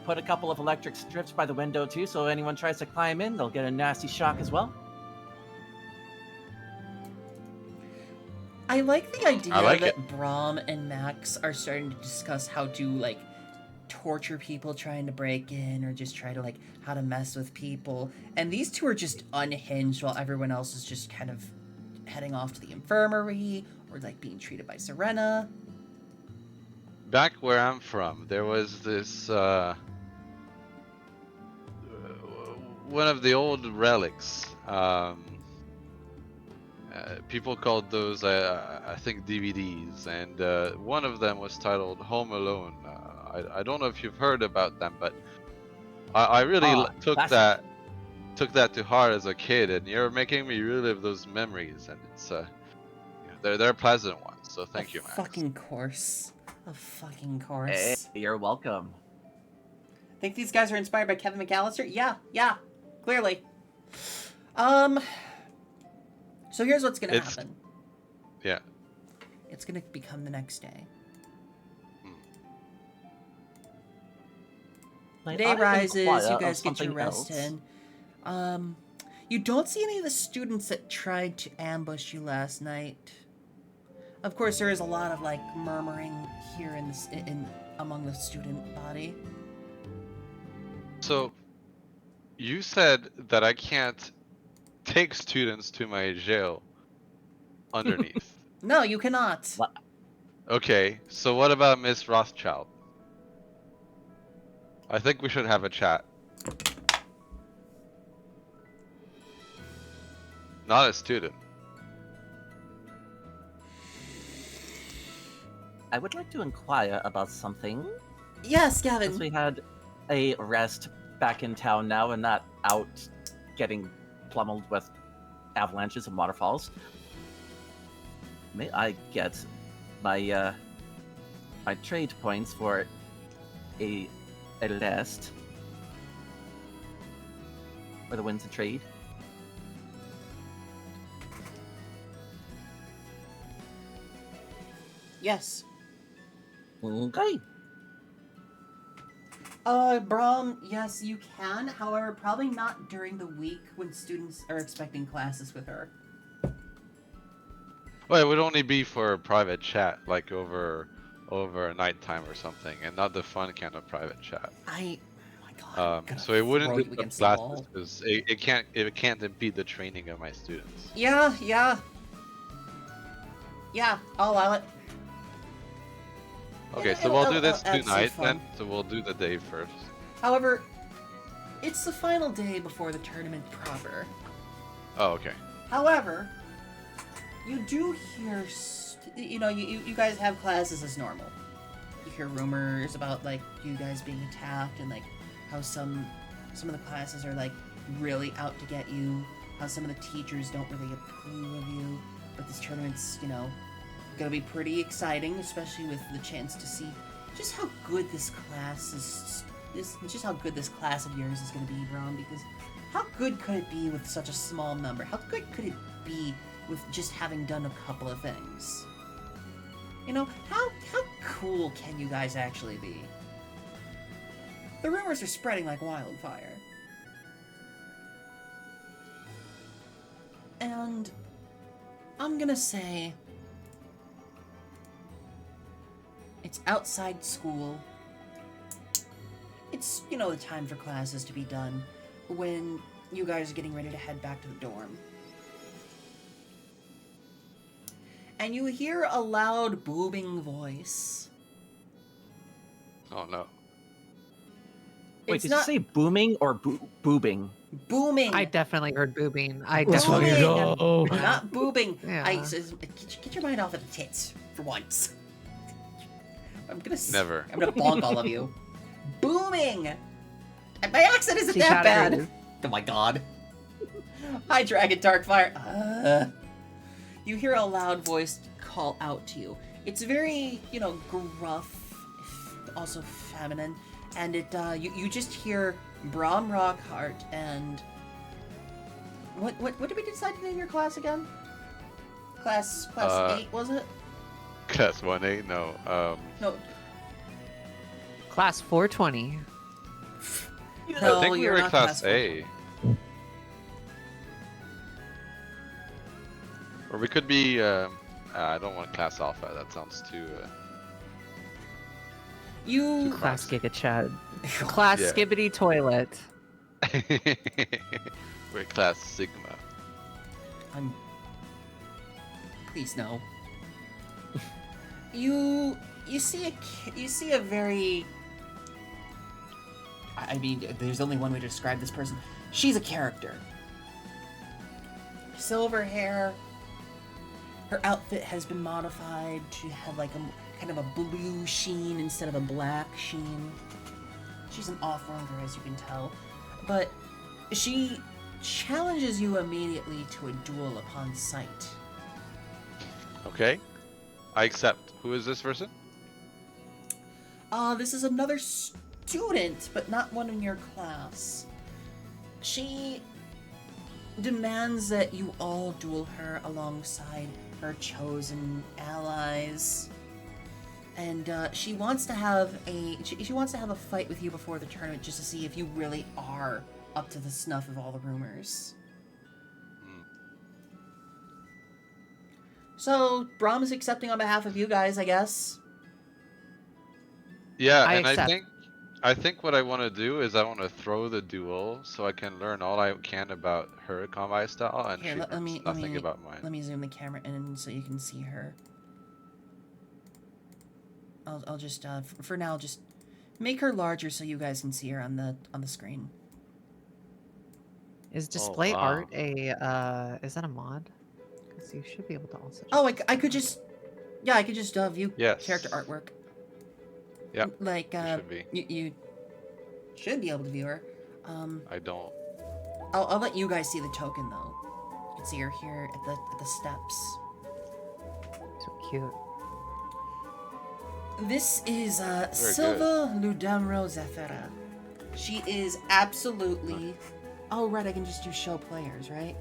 Put a couple of electric strips by the window too, so anyone tries to climb in, they'll get a nasty shock as well. I like the idea I like that Brahm and Max are starting to discuss how to like torture people trying to break in, or just try to like how to mess with people. And these two are just unhinged while everyone else is just kind of heading off to the infirmary or like being treated by Serena. Back where I'm from, there was this one of the old relics. People called those, I think, DVDs, and one of them was titled Home Alone. I don't know if you've heard about them, but I really took classic. that to heart as a kid, and you're making me relive those memories, and it's they're pleasant ones. So thank you, Max. Fucking course. A fucking course. Hey, you're welcome. Think these guys are inspired by Kevin McAllister? Yeah, clearly. So here's what's gonna It's- happen. Yeah. It's gonna become the next day. Like, Day I've been rises, quiet you on guys get your something rest else. in. You don't see any of the students that tried to ambush you last night. Of course, there is a lot of like murmuring here in among the student body. So, you said that I can't take students to my jail underneath. No, you cannot. What? Okay, so what about Miss Rothschild? I think we should have a chat. Not a student. I would like to inquire about something. Yes, Since Gavin. we had a rest back in town now and not out getting pummeled with avalanches and waterfalls, may I get my my trade points for a rest for the winds of trade? Yes. Okay. Brahm, yes, you can. However, probably not during the week when students are expecting classes with her. Well, it would only be for a private chat, like over nighttime or something, and not the fun kind of private chat. Oh my god. I'm gonna So it wouldn't throw be you the against the classes wall. because it can't impede the training of my students. Yeah, I'll allow it. Okay, It'll- so we'll do it'll this add some tonight fun. then. So we'll do the day first. However, it's the final day before the tournament proper. Oh, okay. However, you do hear, you guys have classes as normal. You hear rumors about like you guys being attacked and like how some of the classes are like really out to get you. How some of the teachers don't really approve of you. But this tournament's, gonna be pretty exciting, especially with the chance to see just how good this class just how good this class of yours is gonna be, Braun. Because how good could it be with such a small number? How good could it be with just having done a couple of things? How cool can you guys actually be? The rumors are spreading like wildfire. And I'm gonna say it's outside school. It's, the time for classes to be done when you guys are getting ready to head back to the dorm. And you hear a loud booming voice. Oh no. Wait, It's did not you say booming or boobing? booming. I definitely heard boobing. I Let's definitely fucking heard go. boobing. Not boobing. Yeah. Get your mind off of the tits for once. Never. I'm gonna bonk all of you. Booming. And my accent isn't She that shot at bad. you. Oh my god. Hi, Dragon Darkfire. You hear a loud voice call out to you. It's very, gruff, also feminine, and it you just hear Brahm Rockhart and what did we decide to name your class again? Class 8, was it? Class 1A? No. No, Class 420. no, I think we you're were not class four. A. Or we could be. I don't want class alpha. That sounds too. You Class Giga Chad. Class Yeah. Skibbity Toilet. We're class Sigma. Please no. You see a very. I mean, there's only one way to describe this person. She's a character. Silver hair. Her outfit has been modified to have like a kind of a blue sheen instead of a black sheen. She's an off-worlder, as you can tell, but she challenges you immediately to a duel upon sight. Okay. I accept. Who is this person? This is another student, but not one in your class. She demands that you all duel her alongside her chosen allies. And she wants to have she wants to have a fight with you before the tournament just to see if you really are up to the snuff of all the rumors. So, Brahm is accepting on behalf of you guys, I guess. Yeah, I and accept. I think what I want to do is I want to throw the duel so I can learn all I can about her combat style, and Here, she let learns me nothing about mine. Let me zoom the camera in so you can see her. I'll just for now just make her larger so you guys can see her on the screen. Is display wow. art a is that a mod? Because you should be able to also. Oh, I could just Yeah, I could just view Yes. character artwork. Yeah, Like, you should be. you should be able to view her. I don't. I'll let you guys see the token though. You can see her here at the steps. So cute. This is Very Silva Ludamro Zephyra. She is absolutely. Oh right, I can just do show players, right?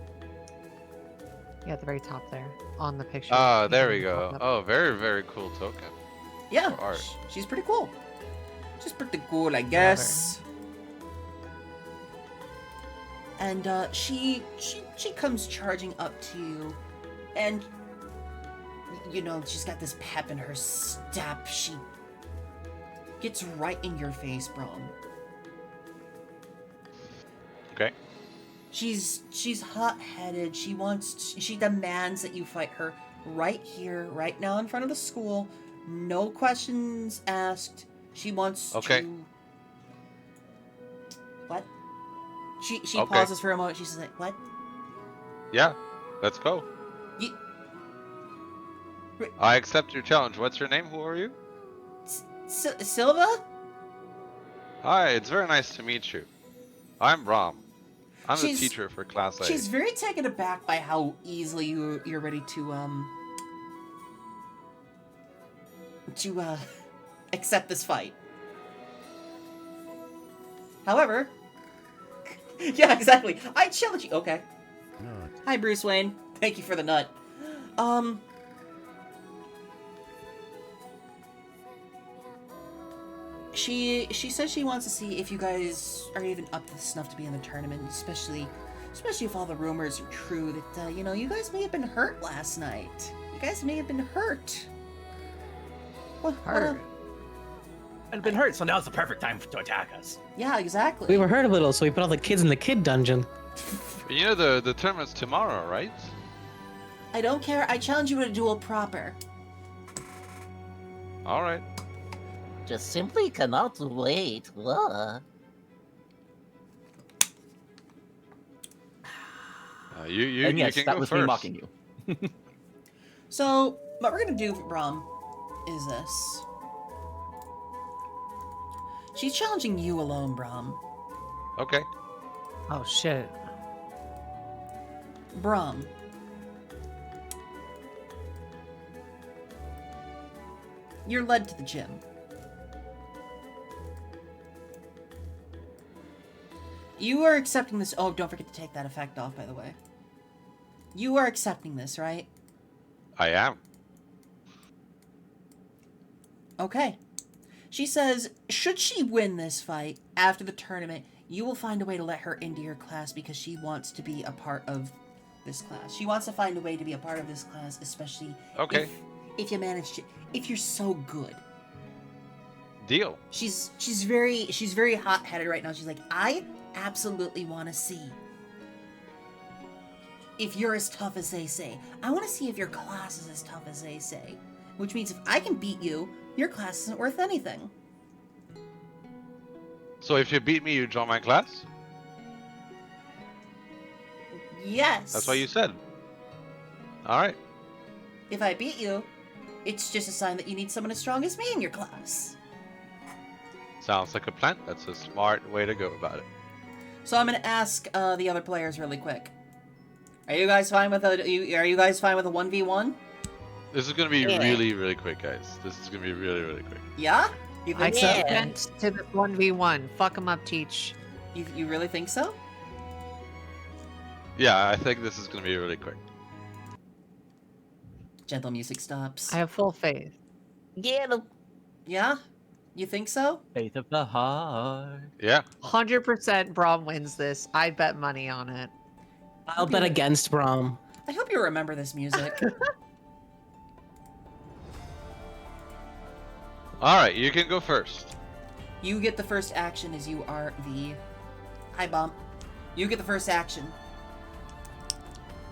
Yeah, at the very top there, on the picture. Ah, You there can we go. pop up. Oh, very, very cool token. Yeah, For art. she's pretty cool. She's pretty cool, I guess. And she comes charging up to you, and you know she's got this pep in her step. She gets right in your face, Brom. Okay. She's hot-headed. She demands that you fight her right here, right now in front of the school. No questions asked. She wants Okay. to. What? She Okay. pauses for a moment. She says like, "What? Yeah, let's go. You, I accept your challenge. What's your name? Who are you? Silva? Hi, it's very nice to meet you. I'm Ram. I'm the She's- teacher for class A. She's very taken aback by how easily you're ready to accept this fight. However, yeah, exactly. I challenge you. Okay. Hi, Bruce Wayne. Thank you for the nut. She says she wants to see if you guys are even up to snuff to be in the tournament, especially if all the rumors are true that you know, you guys may have been hurt last night. You guys may have been hurt. What? Hurt. And been hurt, so now's the perfect time to attack us. Yeah, exactly. We were hurt a little, so we put all the kids in the kid dungeon. You know the tournament's tomorrow, right? I don't care. I challenge you to a duel proper. All right. Just simply cannot wait. You And yes, can that go was first. me mocking you. So, what we're gonna do, Brom, is this. She's challenging you alone, Brom. Okay. Oh shit. Brom. You're led to the gym. You are accepting this. Oh, don't forget to take that effect off, by the way. You are accepting this, right? I am. Okay. She says, should she win this fight after the tournament, you will find a way to let her into your class because she wants to be a part of this class. She wants to find a way to be a part of this class, especially Okay. if you manage to, if you're so good. Deal. She's very hot-headed right now. She's like, I absolutely want to see if you're as tough as they say. I want to see if your class is as tough as they say. Which means if I can beat you, your class isn't worth anything. So if you beat me, you join my class? Yes. That's what you said. All right. If I beat you, it's just a sign that you need someone as strong as me in your class. Sounds like a plan. That's a smart way to go about it. So I'm gonna ask the other players really quick. Are you guys fine with Are you guys fine with a 1v1? This is gonna be Yeah. really, really quick, guys. This is gonna be really, really quick. Yeah? You I think so? consent to the 1v1. Fuck 'em up, Teach. You really think so? Yeah, I think this is gonna be really quick. Gentle music stops. I have full faith. Get him. Yeah? You think so? Faith of the heart. Yeah. 100% Braum wins this. I bet money on it. I'll bet against Brom. I hope you remember this music. All right, you can go first. You get the first action as you are the... Hi, Bump. You get the first action.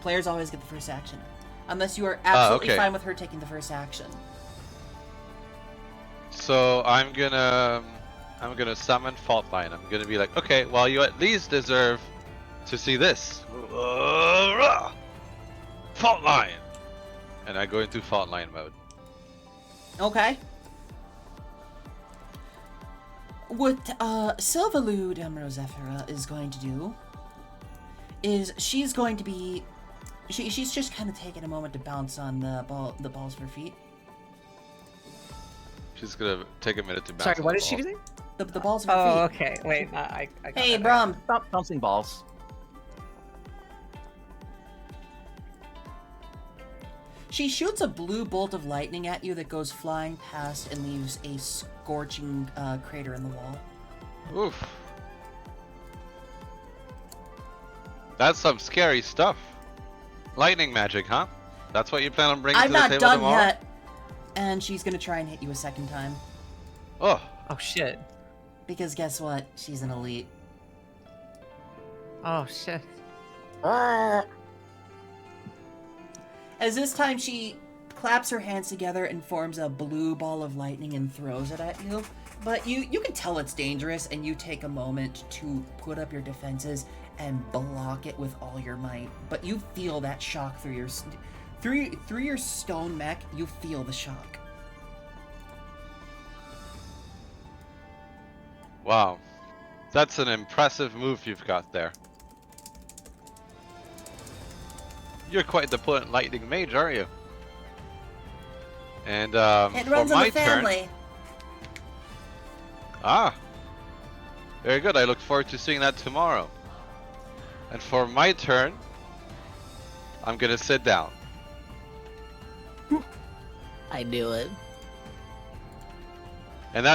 Players always get the first action. Unless you are absolutely okay. fine with her taking the first action. So I'm gonna summon Fault Line. I'm gonna be like, okay, well, you at least deserve to see this. Fault Line, and I go into Fault Line mode. Okay. What Silvalude Amrozephira is going to do is she's going to be she's just kind of taking a moment to bounce on the balls of her feet. She's gonna take a minute to bounce. Sorry, on what the is she ball. doing? The balls of her Oh, feet. okay. Wait, I got Hey, that. Brum. Stop bouncing balls. She shoots a blue bolt of lightning at you that goes flying past and leaves a scorching crater in the wall. Oof. That's some scary stuff. Lightning magic, huh? That's what you plan on bringing I'm to the not table done tomorrow? yet. And she's gonna try and hit you a second time. Oh, Oh shit. Because guess what? She's an elite. Oh shit. As this time she claps her hands together and forms a blue ball of lightning and throws it at you. But you can tell it's dangerous, and you take a moment to put up your defenses and block it with all your might. But you feel that shock through your stone mech. You feel the shock. wow. That's an impressive move you've got there. You're quite the potent lightning mage, aren't you? And It for runs in my the family. turn, ah, very good. I look forward to seeing that tomorrow. And for my turn, I'm gonna sit down. I knew it. And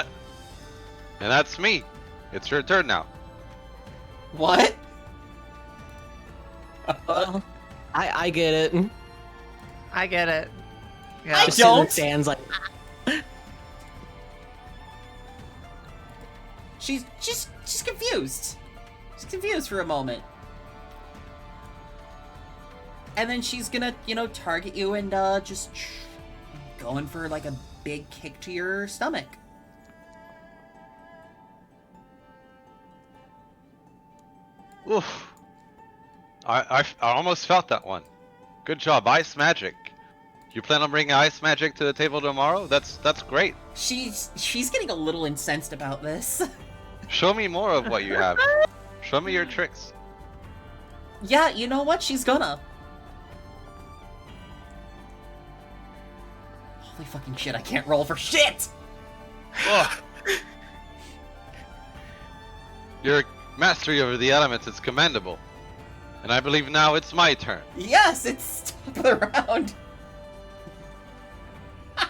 that's me. It's your turn now. What? Well, I get it. I get it. Yeah. I Just sit in the don't. stands like, She's confused. She's confused for a moment. And then she's gonna, target you and just going for like a big kick to your stomach. Oof. I almost felt that one. Good job, ice magic. You plan on bringing ice magic to the table tomorrow? That's great. She's getting a little incensed about this. Show me more of what you have. Show me your tricks. Yeah, you know what? She's gonna. Holy fucking shit, I can't roll for shit! Ugh. Your mastery over the elements is commendable. And I believe now it's my turn. Yes, it's top of the round.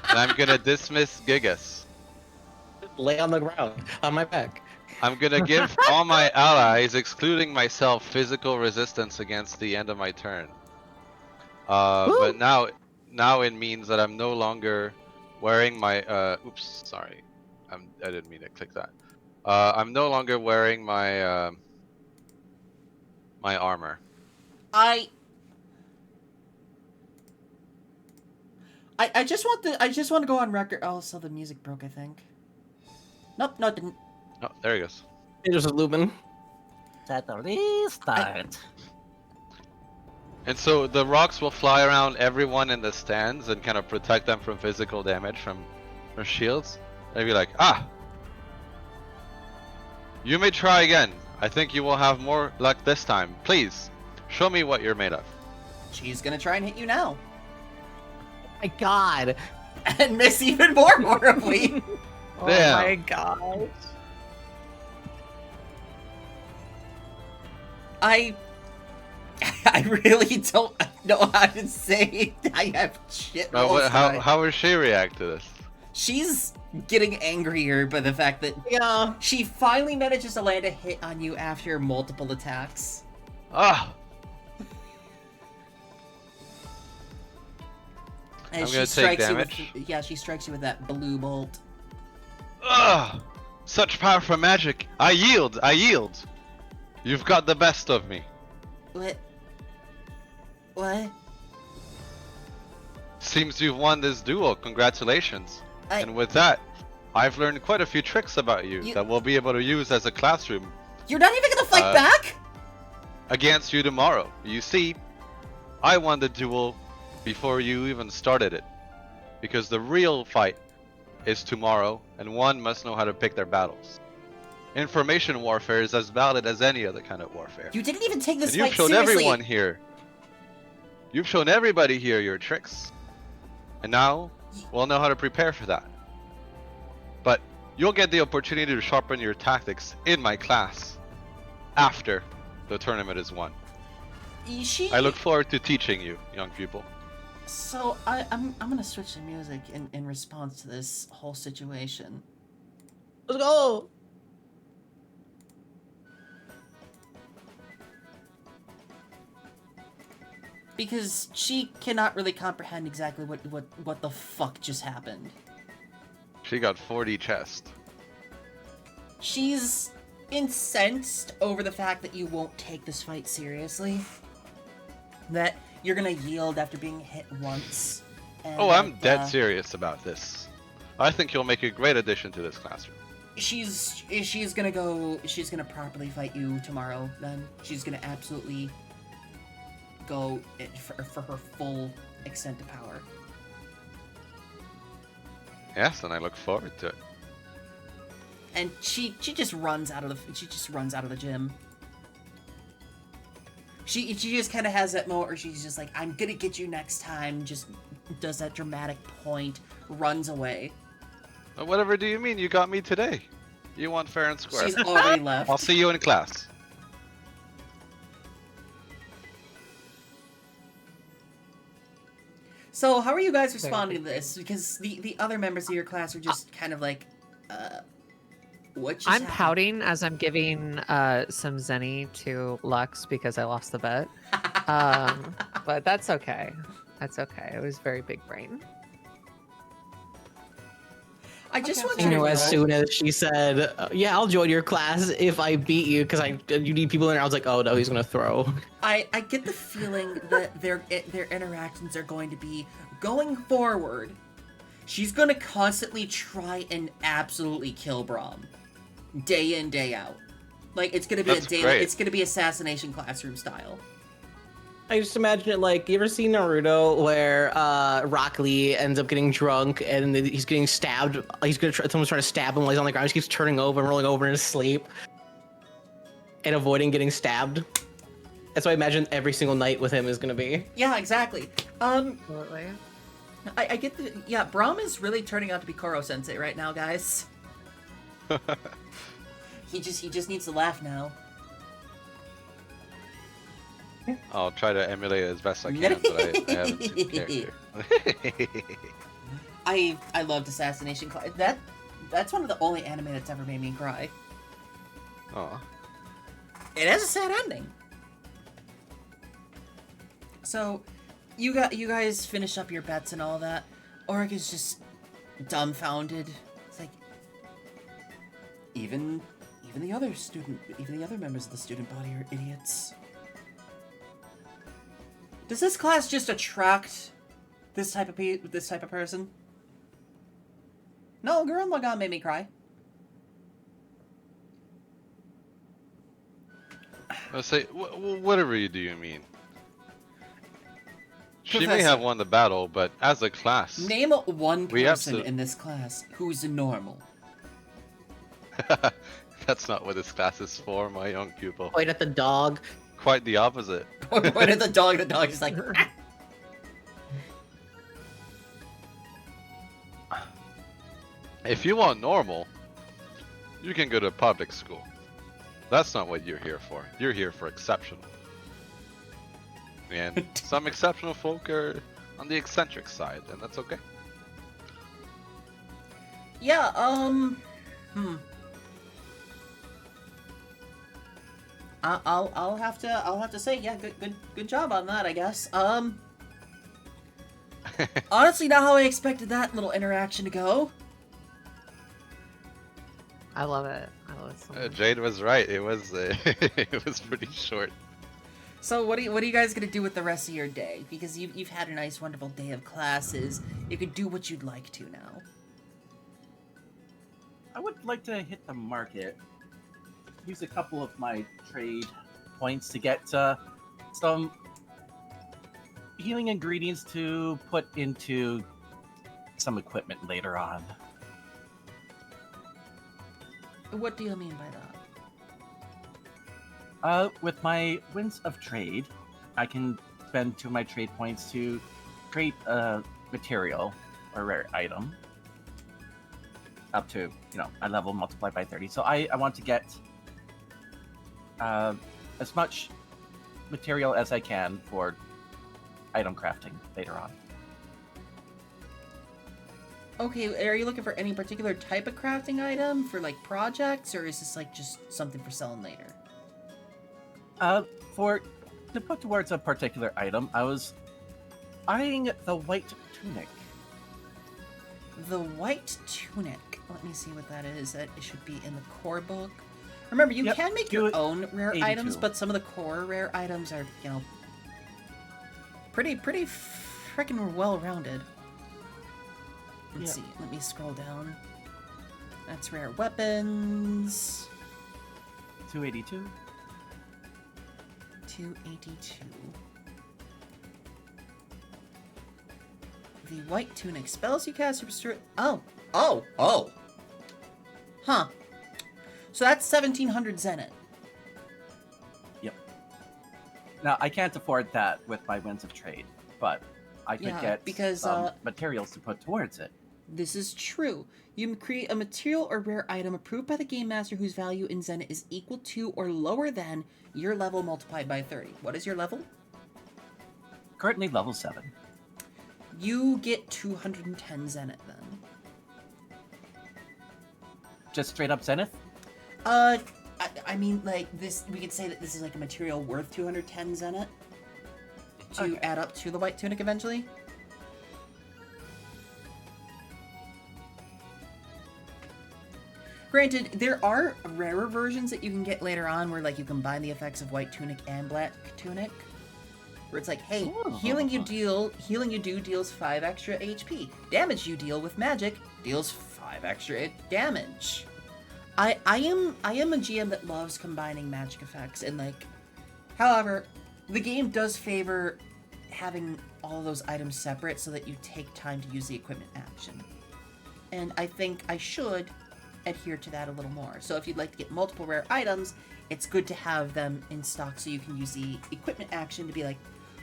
And I'm gonna dismiss Gigas. lay on the ground on my back. I'm gonna give all my allies, excluding myself, physical resistance against the end of my turn. But now it means that I'm no longer wearing my oops, sorry. I didn't mean to click that. I'm no longer wearing my my armor. I just want to go on record. Oh, so the music broke, I think. Nope, no, it didn't. Oh, there he goes. There's a Lubin. At the restart. And so the rocks will fly around everyone in the stands and kind of protect them from physical damage from shields. They'll be like, ah! You may try again. I think you will have more luck this time. Please, show me what you're made of. She's gonna try and hit you now. My God. And miss even more horribly. Oh Damn. my gosh. I really don't know how to say it. I have shit rolls tonight. How will she react to this? She's getting angrier by the fact that Yeah. she finally manages to land a hit on you after multiple attacks. Ah! And I'm she gonna take strikes damage. you with, yeah, she strikes you with that blue bolt. Ugh! Such powerful magic! I yield! I yield! You've got the best of me. What? What? Seems you've won this duel. Congratulations. I- And with that, I've learned quite a few tricks about you, You- that we'll be able to use as a classroom You're not even gonna fight back? against you tomorrow. You see, I won the duel before you even started it. Because the real fight is tomorrow, and one must know how to pick their battles. Information warfare is as valid as any other kind of warfare. You didn't even take this And you've fight shown seriously. everyone here. You've shown everybody here your tricks. And now, we'll know how to prepare for that. But you'll get the opportunity to sharpen your tactics in my class after the tournament is won. I look forward to teaching you, young people. So I'm gonna switch the music in response to this whole situation. Let's go. Because she cannot really comprehend exactly what the fuck just happened. She got 40 chest. She's incensed over the fact that you won't take this fight seriously. That you're gonna yield after being hit once. And Oh, I'm that, dead serious about this. I think you'll make a great addition to this classroom. She's gonna properly fight you tomorrow. Then she's gonna absolutely go for her full extent of power. Yes, and I look forward to it. And she just runs out of the gym. She just kind of has that moment where she's just like, I'm gonna get you next time. Just does that dramatic point, runs away. Well, whatever do you mean? You got me today. You want fair and square. She's already left. I'll see you in class. So how are you guys responding to this? Because the other members of your class are just kind of like, what just I'm happened? pouting as I'm giving some Zenny to Lux because I lost the bet. But that's okay. That's okay. It was very big brain. I just want You you to know, know, as soon as she said, "Yeah, I'll join your class if I beat you," because you need people in there, I was like, "Oh no, he's gonna throw." I get the feeling that their interactions are going to be going forward. She's going to constantly try and absolutely kill Braum, day in day out. Like it's going to be That's a daily. great. It's going to be assassination classroom style. I just imagine it like, you ever seen Naruto where Rock Lee ends up getting drunk and he's getting stabbed? Someone's trying to stab him while he's on the ground. He keeps turning over and rolling over in his sleep and avoiding getting stabbed. That's what I imagine every single night with him is gonna be. Yeah, exactly. Absolutely. I get the Braum is really turning out to be Koro Sensei right now, guys. He just needs to laugh now. I'll try to emulate it as best I can, but I haven't seen the character. I loved Assassination Class. That's one of the only anime that's ever made me cry. Aw. It has a sad ending. So, you guys finish up your bets and all that. Auric is just dumbfounded. It's like even the other members of the student body are idiots. Does this class just attract this type of person? No, Gurren Lagann made me cry. Let's say, whatever you do, you mean. She may Professor. have won the battle, but as a class, Name one We have person to- in this class who's normal. that's not what this class is for, my young pupil. Point at the dog. Quite the opposite. Point at the dog is like, "Ah." If you want normal, you can go to public school. That's not what you're here for. You're here for exceptional. And some exceptional folk are on the eccentric side, and that's okay. Yeah, I'll have to say, yeah, good job on that, I guess. Honestly, not how I expected that little interaction to go. I love it. I love it so much. Jade was right. It was it was pretty short. So what are you guys gonna do with the rest of your day? Because you've had a nice, wonderful day of classes. You can do what you'd like to now. I would like to hit the market. Use a couple of my trade points to get some healing ingredients to put into some equipment later on. What do you mean by that? With my Winds of Trade, I can spend 2 of my trade points to create a material or rare item up to, a level multiplied by 30. So I want to get as much material as I can for item crafting later on. Okay, are you looking for any particular type of crafting item for like projects, or is this like just something for selling later? To put towards a particular item, I was eyeing the white tunic. The white tunic. Let me see what that is. It should be in the core book. Remember, you Yep, can make do your it. own rare 82. items, but some of the core rare items are, pretty freaking well-rounded. Let's see. Let me scroll down. That's rare weapons. 282. 282. The white tunic. Spells you cast are restored. Oh. Huh. So that's 1700 Zenith. Now, I can't afford that with my Winds of Trade, but I could Yeah, get because, materials to put towards it. This is true. You can create a material or rare item approved by the Game Master whose value in Zenith is equal to or lower than your level multiplied by 30. What is your level? Currently level 7. You get 210 Zenith then. Just straight up Zenith? I mean, like, this, we could say that this is like a material worth 210 Zenith to Okay. add up to the white tunic eventually. Granted, there are rarer versions that you can get later on where, like, you combine the effects of white tunic and black tunic. Where it's like, hey, healing you do deals 5 extra HP. Damage you deal with magic deals 5 extra damage. I am a GM that loves combining magic effects, and like, however, the game does favor having all those items separate so that you take time to use the equipment action. And I think I should adhere to that a little more. So if you'd like to get multiple rare items, it's good to have them in stock so you can use the equipment action to be like,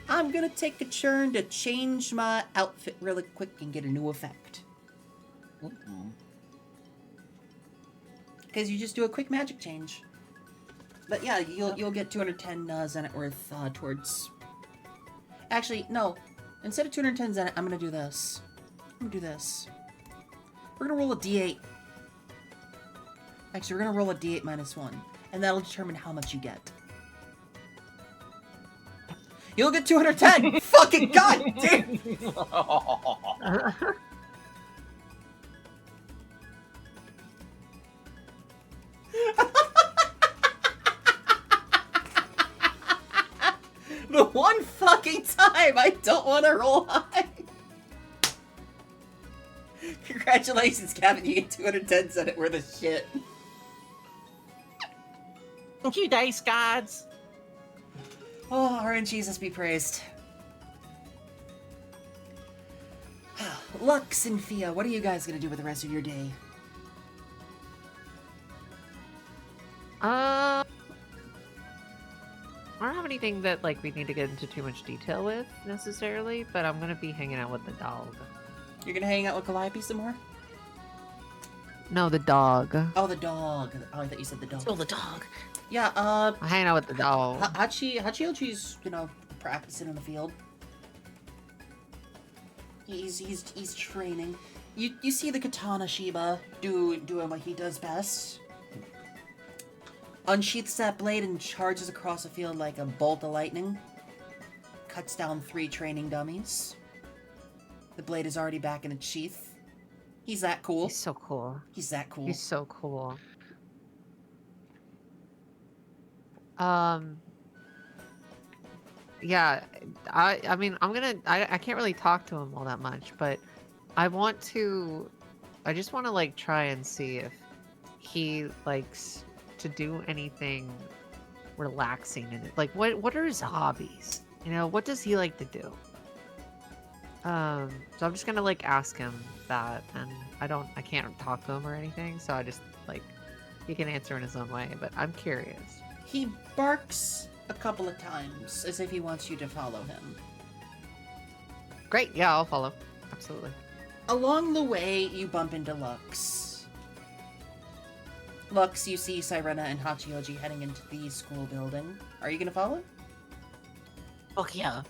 I'm gonna take a turn to change my outfit really quick and get a new effect. Because you just do a quick magic change. But yeah, you'll get 210 Zenith worth towards... Actually, no. Instead of 210 Zenith, I'm gonna do this. I'm gonna do this. We're gonna roll a d8. Actually, we're gonna roll a d8 minus 1. And that'll determine how much you get. You'll get 210! Fucking goddamn! The one fucking time I don't want to roll high. Congratulations, Kevin. You get 210 Zenith worth of shit. Thank you, dice gods. Oh, RNG, Jesus be praised. Lux and Fia, what are you guys gonna do with the rest of your day? I don't have anything that like we need to get into too much detail with necessarily, but I'm gonna be hanging out with the dog. You're gonna hang out with Calliope some more? No, the dog. Oh, the dog. Oh, I thought you said the dog. Oh, the dog. Yeah, I'm hanging out with the dog. Hachiochi's, practicing in the field. He's training. You see the Katana Shiba doing what he does best. Unsheaths that blade and charges across the field like a bolt of lightning. Cuts down 3 training dummies. The blade is already back in its sheath. He's that cool. He's so cool. He's that cool. He's so cool. Yeah, I mean, I can't really talk to him all that much, but I just want to like try and see if he likes to do anything relaxing in it. Like, what are his hobbies? What does he like to do? So I'm just gonna like ask him that, and I can't talk to him or anything, so I just like He can answer in his own way, but I'm curious. He barks a couple of times as if he wants you to follow him. Great. Yeah, I'll follow. Absolutely. Along the way, you bump into Lux. Lux, you see Sirena and Hachioji heading into the school building. Are you gonna follow? Oh yeah.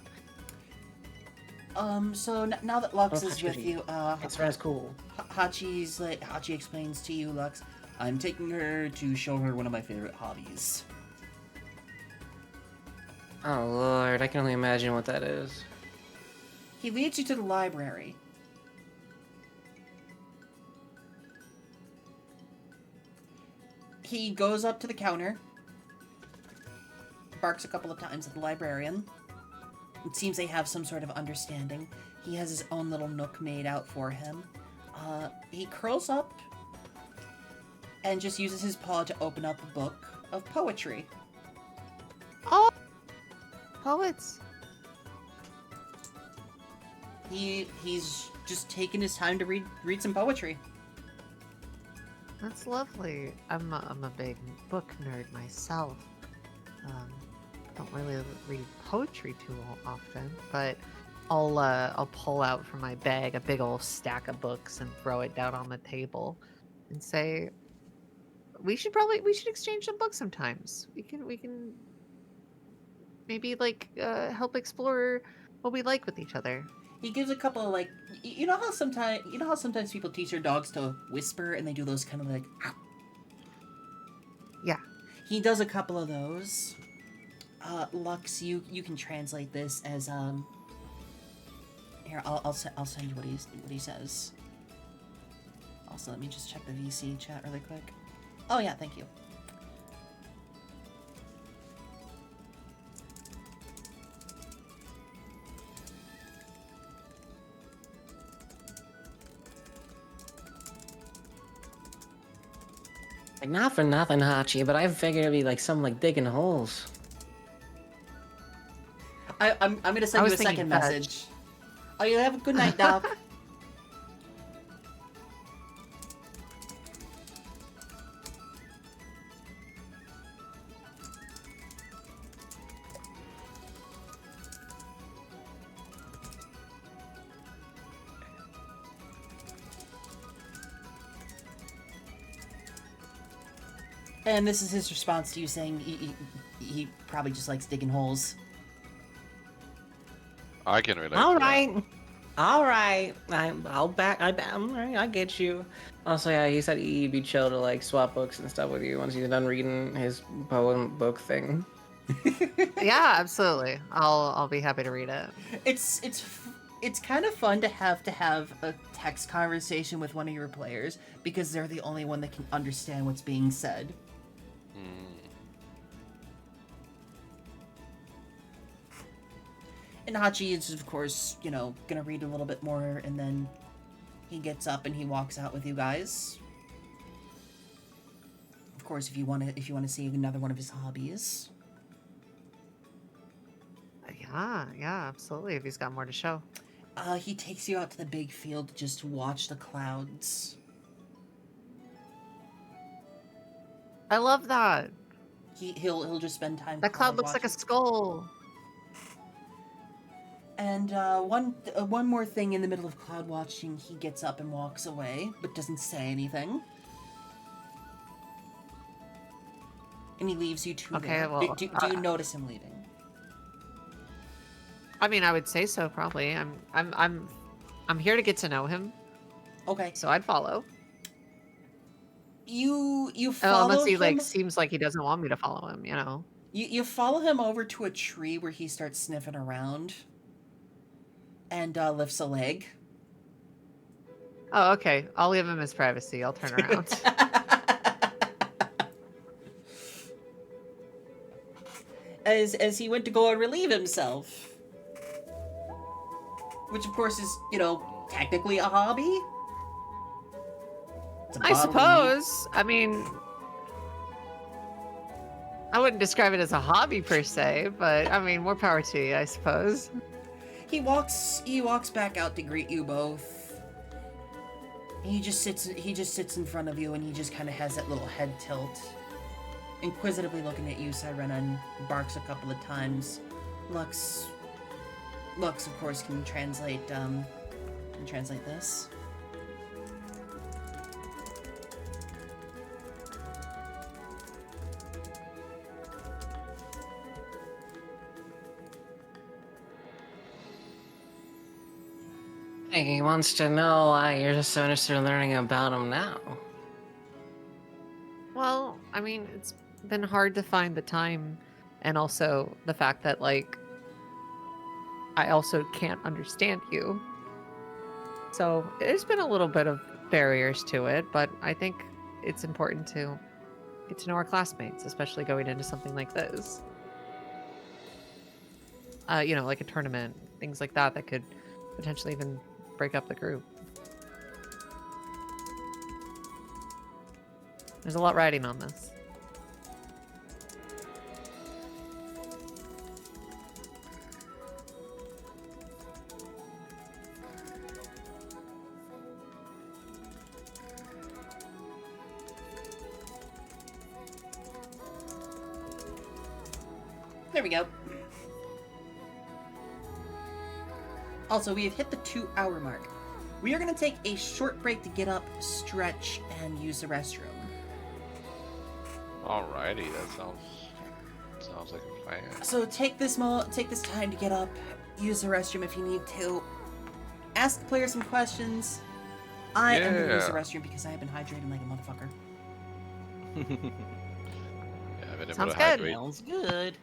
So now that Lux Oh, is with Hachi. you, It's Raz cool. Hachi explains to you, Lux, I'm taking her to show her one of my favorite hobbies. Oh lord, I can only imagine what that is. He leads you to the library. He goes up to the counter, barks a couple of times at the librarian. It seems they have some sort of understanding. He has his own little nook made out for him. He curls up and just uses his paw to open up a book of poetry. Oh, poets. He's just taking his time to read some poetry. That's lovely. I'm a big book nerd myself. Don't really read poetry too often, but I'll pull out from my bag a big old stack of books and throw it down on the table, and say, we should exchange some books sometimes. We can maybe help explore what we like with each other. He gives a couple of, like, you know how sometimes people teach their dogs to whisper and they do those kind of like, ah. Yeah. He does a couple of those. Lux, you can translate this as here, I'll send you what he says. Also, let me just check the VC chat really quick. Oh yeah, thank you. Like, not for nothing, Hachi, but I figured it'd be like something like digging holes. I'm gonna send you a second message. Oh, you have a good night, Doc. And this is his response to you saying he probably just likes digging holes. I can relate. All to that. right, all right. I get you. Also, yeah, he said he'd be chill to like swap books and stuff with you once he's done reading his poem book thing. Yeah, absolutely. I'll be happy to read it. It's kind of fun to have a text conversation with one of your players because they're the only one that can understand what's being said. And Hachi is, of course, gonna read a little bit more, and then he gets up and he walks out with you guys. Of course, if you want to see another one of his hobbies. Yeah, absolutely. If he's got more to show. He takes you out to the big field to just watch the clouds. I love that. He'll just spend time. That cloud looks like a skull. And one more thing in the middle of cloud watching, he gets up and walks away, but doesn't say anything. And he leaves you two there. Well, do you notice him leaving? I mean, I would say so. Probably. I'm here to get to know him. Okay. So I'd follow. You follow unless he him? seems like he doesn't want me to follow him. You follow him over to a tree where he starts sniffing around. And lifts a leg. Oh, okay. I'll leave him his privacy. I'll turn around. As he went to go and relieve himself. Which, of course, is, technically a hobby. I suppose. I mean, I wouldn't describe it as a hobby per se, but I mean, more power to you, I suppose. He walks back out to greet you both. He just sits in front of you, and he just kind of has that little head tilt, inquisitively looking at you. Sirena barks a couple of times. Lux, of course, can translate this. He wants to know why you're just so interested in learning about him now. Well, I mean, it's been hard to find the time, and also the fact that, like, I also can't understand you. So there's been a little bit of barriers to it, but I think it's important to get to know our classmates, especially going into something like this. You know, like a tournament, things like that that could potentially even break up the group. There's a lot riding on this. There we go. Also, we have hit the 2-hour mark. We are going to take a short break to get up, stretch, and use the restroom. Alrighty, that sounds like a plan. So take this time to get up, use the restroom if you need to, ask the player some questions. I am going to use the restroom because I have been hydrating like a motherfucker. Yeah, I've been able Sounds to good. hydrate. Sounds good.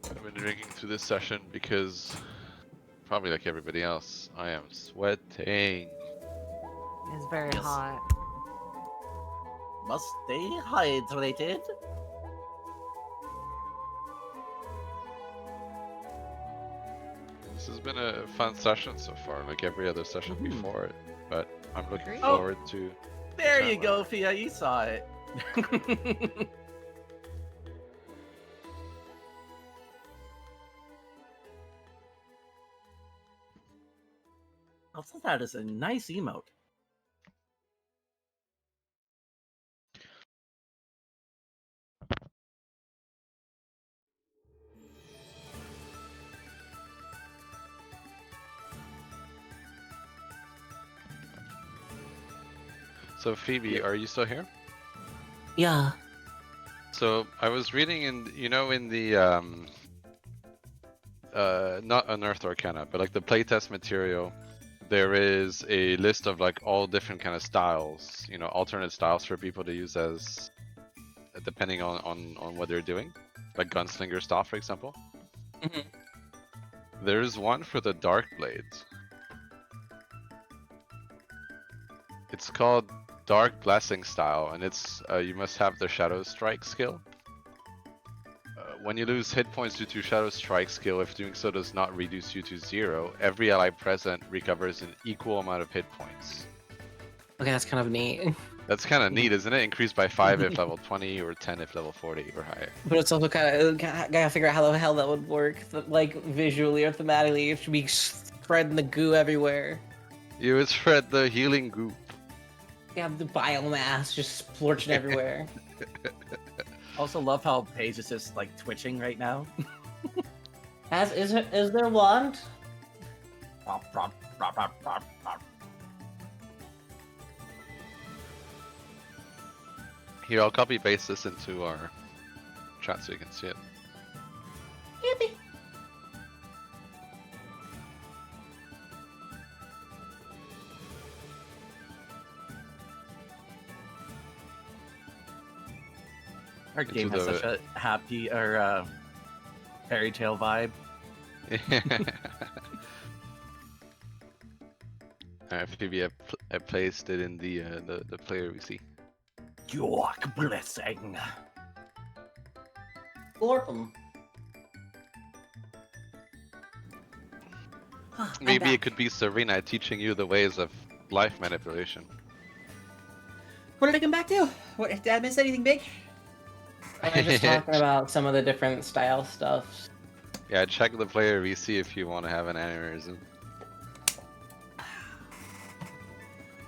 I've been drinking through this session because, probably like everybody else, I am sweating. It's very Yes. hot. Must stay hydrated. This has been a fun session so far, like every other session Mhm. before it. But I'm looking Agreed. Oh. forward to. There Chat you go, room. Fia. You saw it. Also, that is a nice emote. So Phoebe, Yeah. are you still here? Yeah. So I was reading in the not Unearthed Arcana, but like the playtest material, there is a list of like all different kind of styles, alternate styles for people to use as depending on what they're doing, like gunslinger style, for example. Mhm. There's one for the Dark Blades. It's called Dark Blessing style, and it's you must have the Shadow Strike skill. When you lose hit points due to Shadow Strike skill, if doing so does not reduce you to 0, every ally present recovers an equal amount of hit points. Okay, that's kind of neat. That's kind of neat, isn't it? Increased by 5 if level 20, or 10 if level 40 or higher. But it's also kind of gotta figure out how the hell that would work, like visually or thematically. It should be spreading the goo everywhere. You would spread the healing goop. You have the biomass just splorching everywhere. Also love how Paige is just like twitching right now. Is there wand? Pop, pop, pop, pop, pop, pop. Here, I'll copy paste this into our chat so you can see it. Yippee! Our game has the- such a happy or fairy tale vibe. Alright, Phoebe, I placed it in the player we see. Dark blessing. Glorp 'em. I'm Maybe back. it could be Serena teaching you the ways of life manipulation. What did I come back to? What, did I miss anything big? I'm just talking about some of the different style stuff. Yeah, check the player VC if you want to have an aneurysm.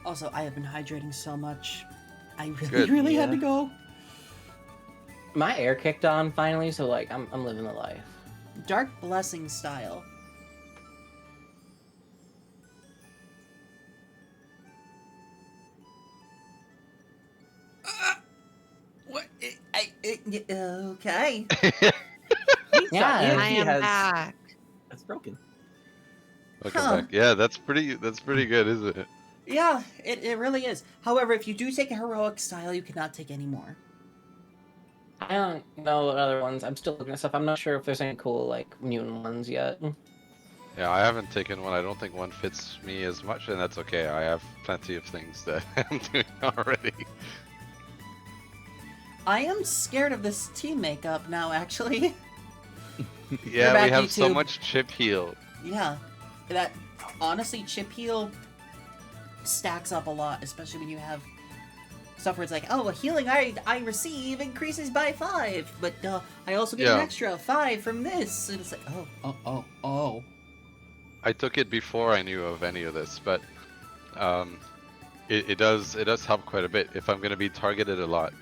Also, I have been hydrating so much. I really, Good. really had Yeah. to go. My air kicked on finally, so like I'm living the life. Dark Blessing style. What? Okay. Yeah, I am back. That's broken. Welcome Huh. back. Yeah, that's pretty good, isn't it? Yeah, it really is. However, if you do take a heroic style, you cannot take any more. I don't know what other ones. I'm still looking at stuff. I'm not sure if there's any cool like mutant ones yet. Yeah, I haven't taken one. I don't think one fits me as much, and that's okay. I have plenty of things that I'm doing already. I am scared of this team makeup now, actually. Yeah, back, we have so YouTube. much chip heal. Yeah, that honestly, chip heal stacks up a lot, especially when you have stuff where it's like, oh, a healing I receive increases by 5, but I also get an Yeah. extra 5 from this, and it's like, oh. I took it before I knew of any of this, but it does help quite a bit. If I'm gonna be targeted a lot,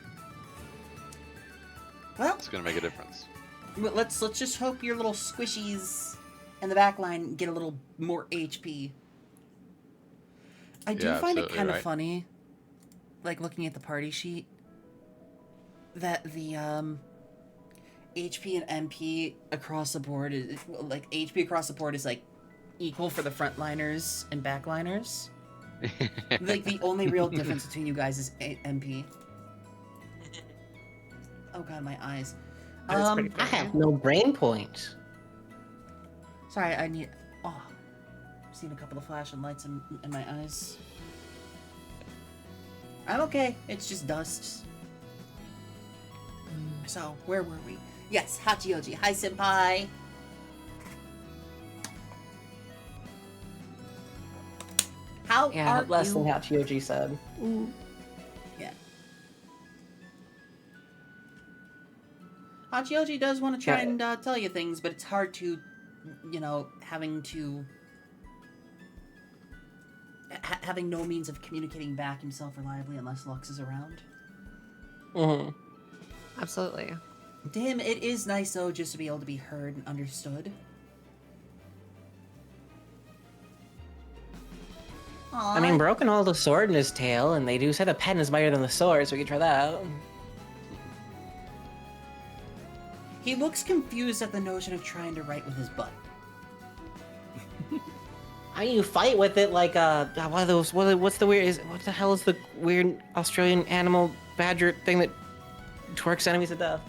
Well, it's gonna make a difference. let's just hope your little squishies in the back line get a little more HP. I do Yeah, find it absolutely kind of right. funny, like looking at the party sheet, that the HP and MP across the board is like HP across the board is like equal for the frontliners and backliners. Like the only real difference between you guys is MP. Oh god, my eyes. That's pretty I funny. have no brain points. Sorry, I need. Oh, I've seen a couple of flashing lights in my eyes. I'm okay. It's just dust. So, where were we? Yes, Hachioji. Hi, senpai. How Yeah, are less you? than how Chioji said. Yeah. Hachioji does want to try Yeah. and tell you things, but it's hard to, having to. Having no means of communicating back himself reliably unless Lux is around. Mm-hmm. Absolutely. To him, it is nice, though, just to be able to be heard and understood. I mean, Broken held a sword in his tail, and they do say the pen is mightier than the sword, so we can try that out. He looks confused at the notion of trying to write with his butt. How you fight with it like one of those? What's the weird? What the hell is the weird Australian animal badger thing that twerks enemies to death?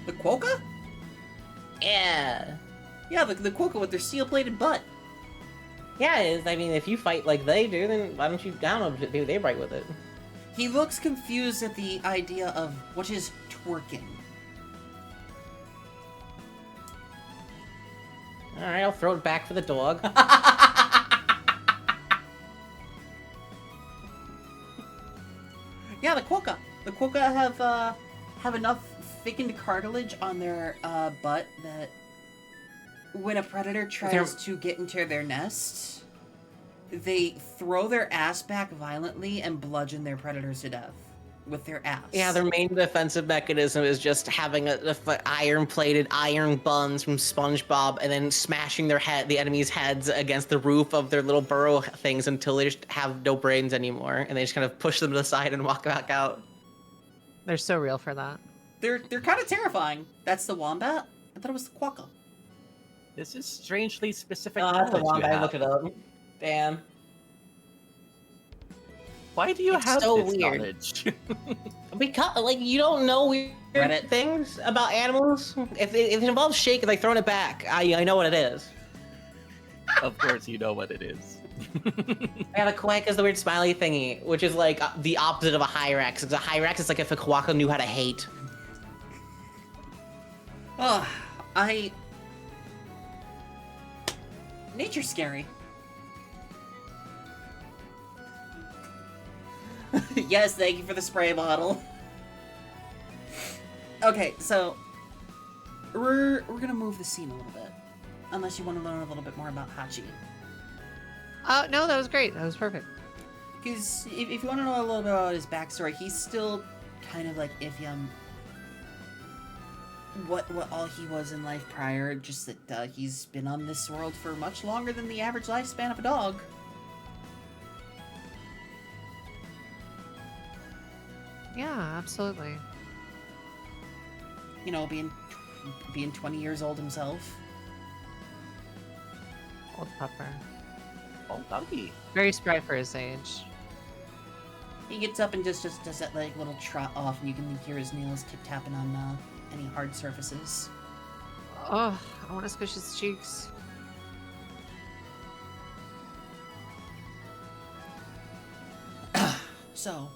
The Quokka? Yeah, Yeah, the Quokka with their steel-plated butt. yeah. It is. I mean, if you fight like they do, then why don't you download it? They write with it. He looks confused at the idea of what is twerking. All right, I'll throw it back for the dog. Yeah, the Quokka. The Quokka have enough thickened cartilage on their butt that when a predator tries to get into their nest, they throw their ass back violently and bludgeon their predators to death with their ass. Yeah, their main defensive mechanism is just having iron-plated iron buns from SpongeBob, and then smashing the enemy's heads against the roof of their little burrow things until they just have no brains anymore, and they just kind of push them to the side and walk back out. They're so real for that. They're kind of terrifying. That's the wombat? I thought it was the Quokka. This is strangely specific. Oh, that's the knowledge one you I have. looked it up. Damn. Why do you It's have so this weird. knowledge? Because, like, you don't know weird Reddit. things about animals. If it involves shaking, like throwing it back, I know what it is. Of course, you know what it is. Yeah, the quack is the weird smiley thingy, which is like the opposite of a Hyrax. It's a Hyrax. It's like if a quokka knew how to hate. Oh, Nature's scary. Yes, thank you for the spray bottle. Okay, so we're gonna move the scene a little bit, unless you want to learn a little bit more about Hachi. No, that was great. That was perfect. Because if you want to know a little bit about his backstory, he's still kind of like iffy on what all he was in life prior. Just that he's been on this world for much longer than the average lifespan of a dog. Yeah, absolutely. You know, being 20 years old himself. Old pupper. Oh, doggy. Very spry for his age. He gets up and just does that like little trot off, and you can hear his nails tip tapping on any hard surfaces. Oh, I want to squish his cheeks. So,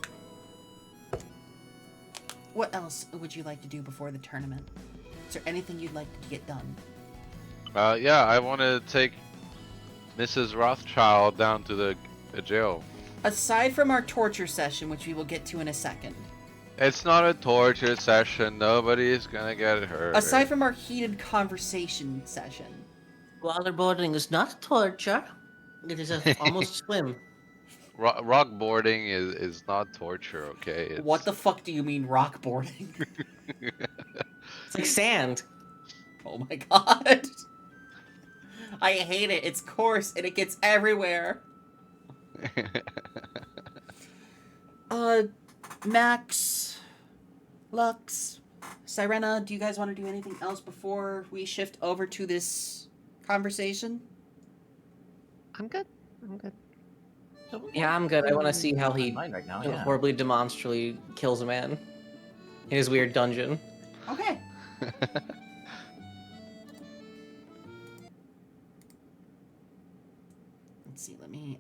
what else would you like to do before the tournament? Is there anything you'd like to get done? Yeah, I want to take Mrs. Rothschild down to the jail. Aside from our torture session, which we will get to in a second. It's not a torture session. Nobody's gonna get hurt. Aside from our heated conversation session. Waterboarding is not torture. It is a almost swim. Rock boarding is not torture, okay? It's... What the fuck do you mean rock boarding? It's like sand. Oh my god. I hate it. It's coarse and it gets everywhere. Max, Lux, Sirena, do you guys want to do anything else before we shift over to this conversation? I'm good. I'm good. Yeah, I'm good. I want to see how he Mine right now, yeah. horribly demonstrably kills a man in his weird dungeon. Okay. Let's see, let me,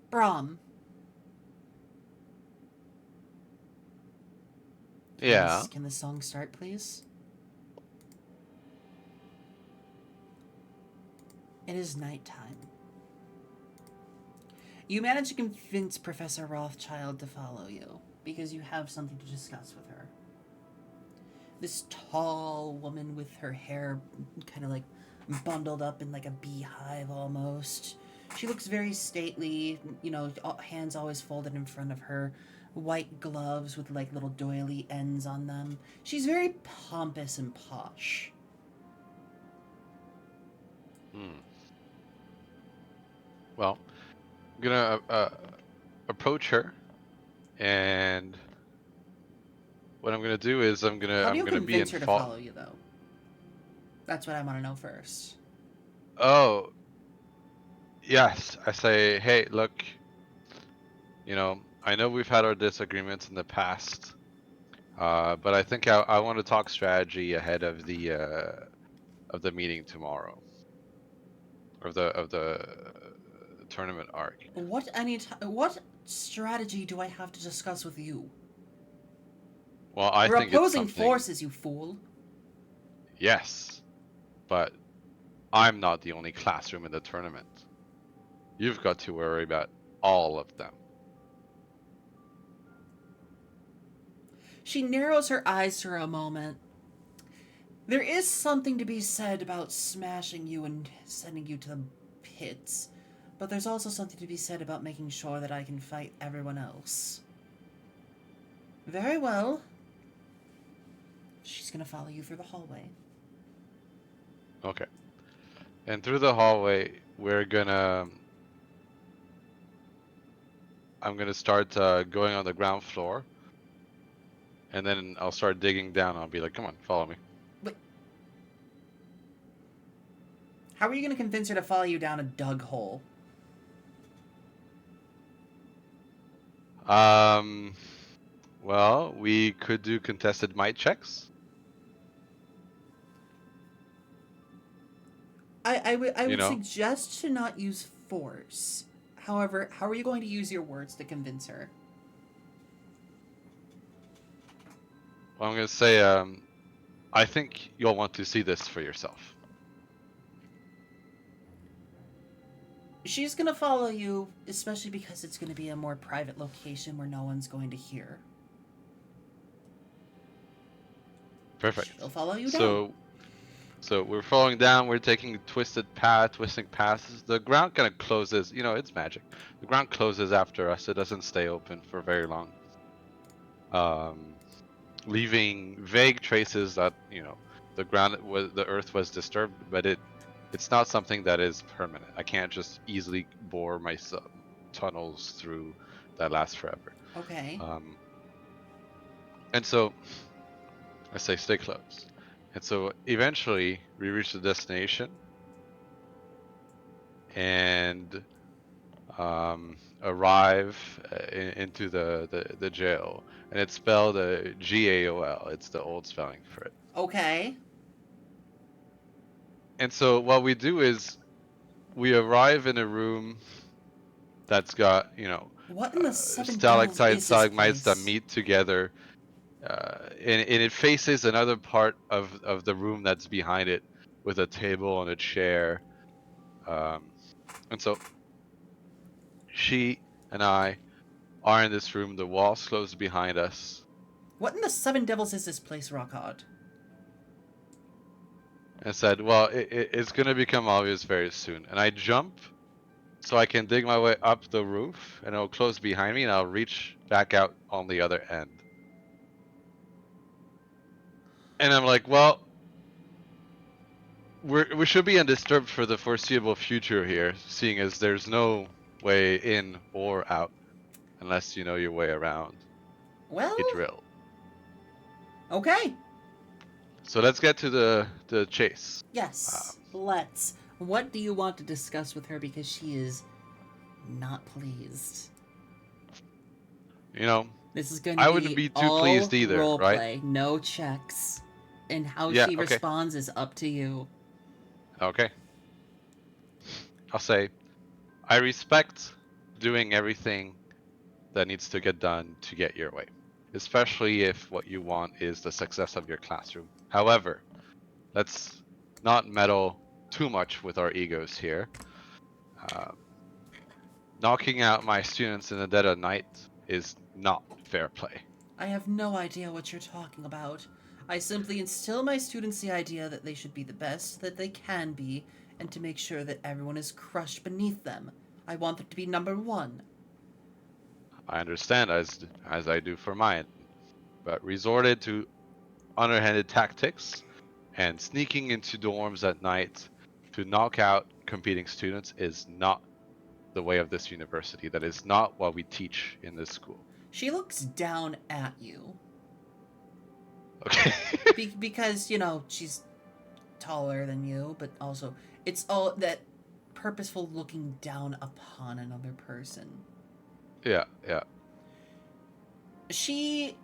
Brahm. Yeah. Can the song start, please? It is nighttime. You manage to convince Professor Rothschild to follow you, because you have something to discuss with her. This tall woman with her hair kind of like bundled up in like a beehive almost. She looks very stately, you know, hands always folded in front of her, white gloves with like little doily ends on them. She's very pompous and posh. Well, I'm gonna approach her, and what I'm gonna do is I'm How do you gonna be convince in her to follow you, though? That's what I want to know first. Oh, yes. I say, hey, look, you know, I know we've had our disagreements in the past, but I think I want to talk strategy ahead of the meeting tomorrow, of the tournament arc. What strategy do I have to discuss with you? Well, I We're think it's opposing something... forces, you fool. Yes, but I'm not the only classroom in the tournament. You've got to worry about all of them. She narrows her eyes for a moment. There is something to be said about smashing you and sending you to the pits, but there's also something to be said about making sure that I can fight everyone else. Very well. She's gonna follow you through the hallway. Okay. And through the hallway, I'm gonna start going on the ground floor, and then I'll start digging down. I'll be like, come on, follow me. Wait. How are you gonna convince her to follow you down a dug hole? Well, we could do contested might checks. I would suggest to not use force. However, how are you going to use your words to convince her? Well, I'm gonna say, I think you'll want to see this for yourself. She's gonna follow you, especially because it's gonna be a more private location where no one's going to hear. Perfect. She'll follow you down. So we're falling down, we're taking twisting paths. The ground kind of closes, you know, it's magic. The ground closes after us, it doesn't stay open for very long. Leaving vague traces that, you know, the earth was disturbed, but it's not something that is permanent. I can't just easily bore my tunnels through that last forever. Okay. And so I say stay close. And so eventually we reach the destination and arrive into the jail. And it's spelled GAOL. It's the old spelling for it. Okay. And so what we do is we arrive in a room that's got, you know, What in the seven devils stalactites, is this stalagmites that place? meet together. And it faces another part of the room that's behind it with a table and a chair. And so she and I are in this room. The walls close behind us. What in the seven devils is this place, Rockhard? And said, well, it's going to become obvious very soon. And I jump so I can dig my way up the roof, and it'll close behind me, and I'll reach back out on the other end. And I'm like, well, we should be undisturbed for the foreseeable future here, seeing as there's no way in or out unless you know your way around Well, a drill. okay. So let's get to the chase. Yes, let's. What do you want to discuss with her, because she is not pleased? You know, This is going to I be wouldn't be too all pleased either, role right? play, no checks. And how Yeah, she okay. responds is up to you. Okay. I'll say, I respect doing everything that needs to get done to get your way, especially if what you want is the success of your classroom. However, let's not meddle too much with our egos here. Knocking out my students in the dead of night is not fair play. I have no idea what you're talking about. I simply instill my students the idea that they should be the best that they can be, and to make sure that everyone is crushed beneath them. I want them to be number one. I understand, as I do for mine, but resorted to underhanded tactics and sneaking into dorms at night to knock out competing students is not the way of this university. That is not what we teach in this school. She looks down at you. Okay. Because, you know, she's taller than you, but also it's all that purposeful looking down upon another person. Yeah. She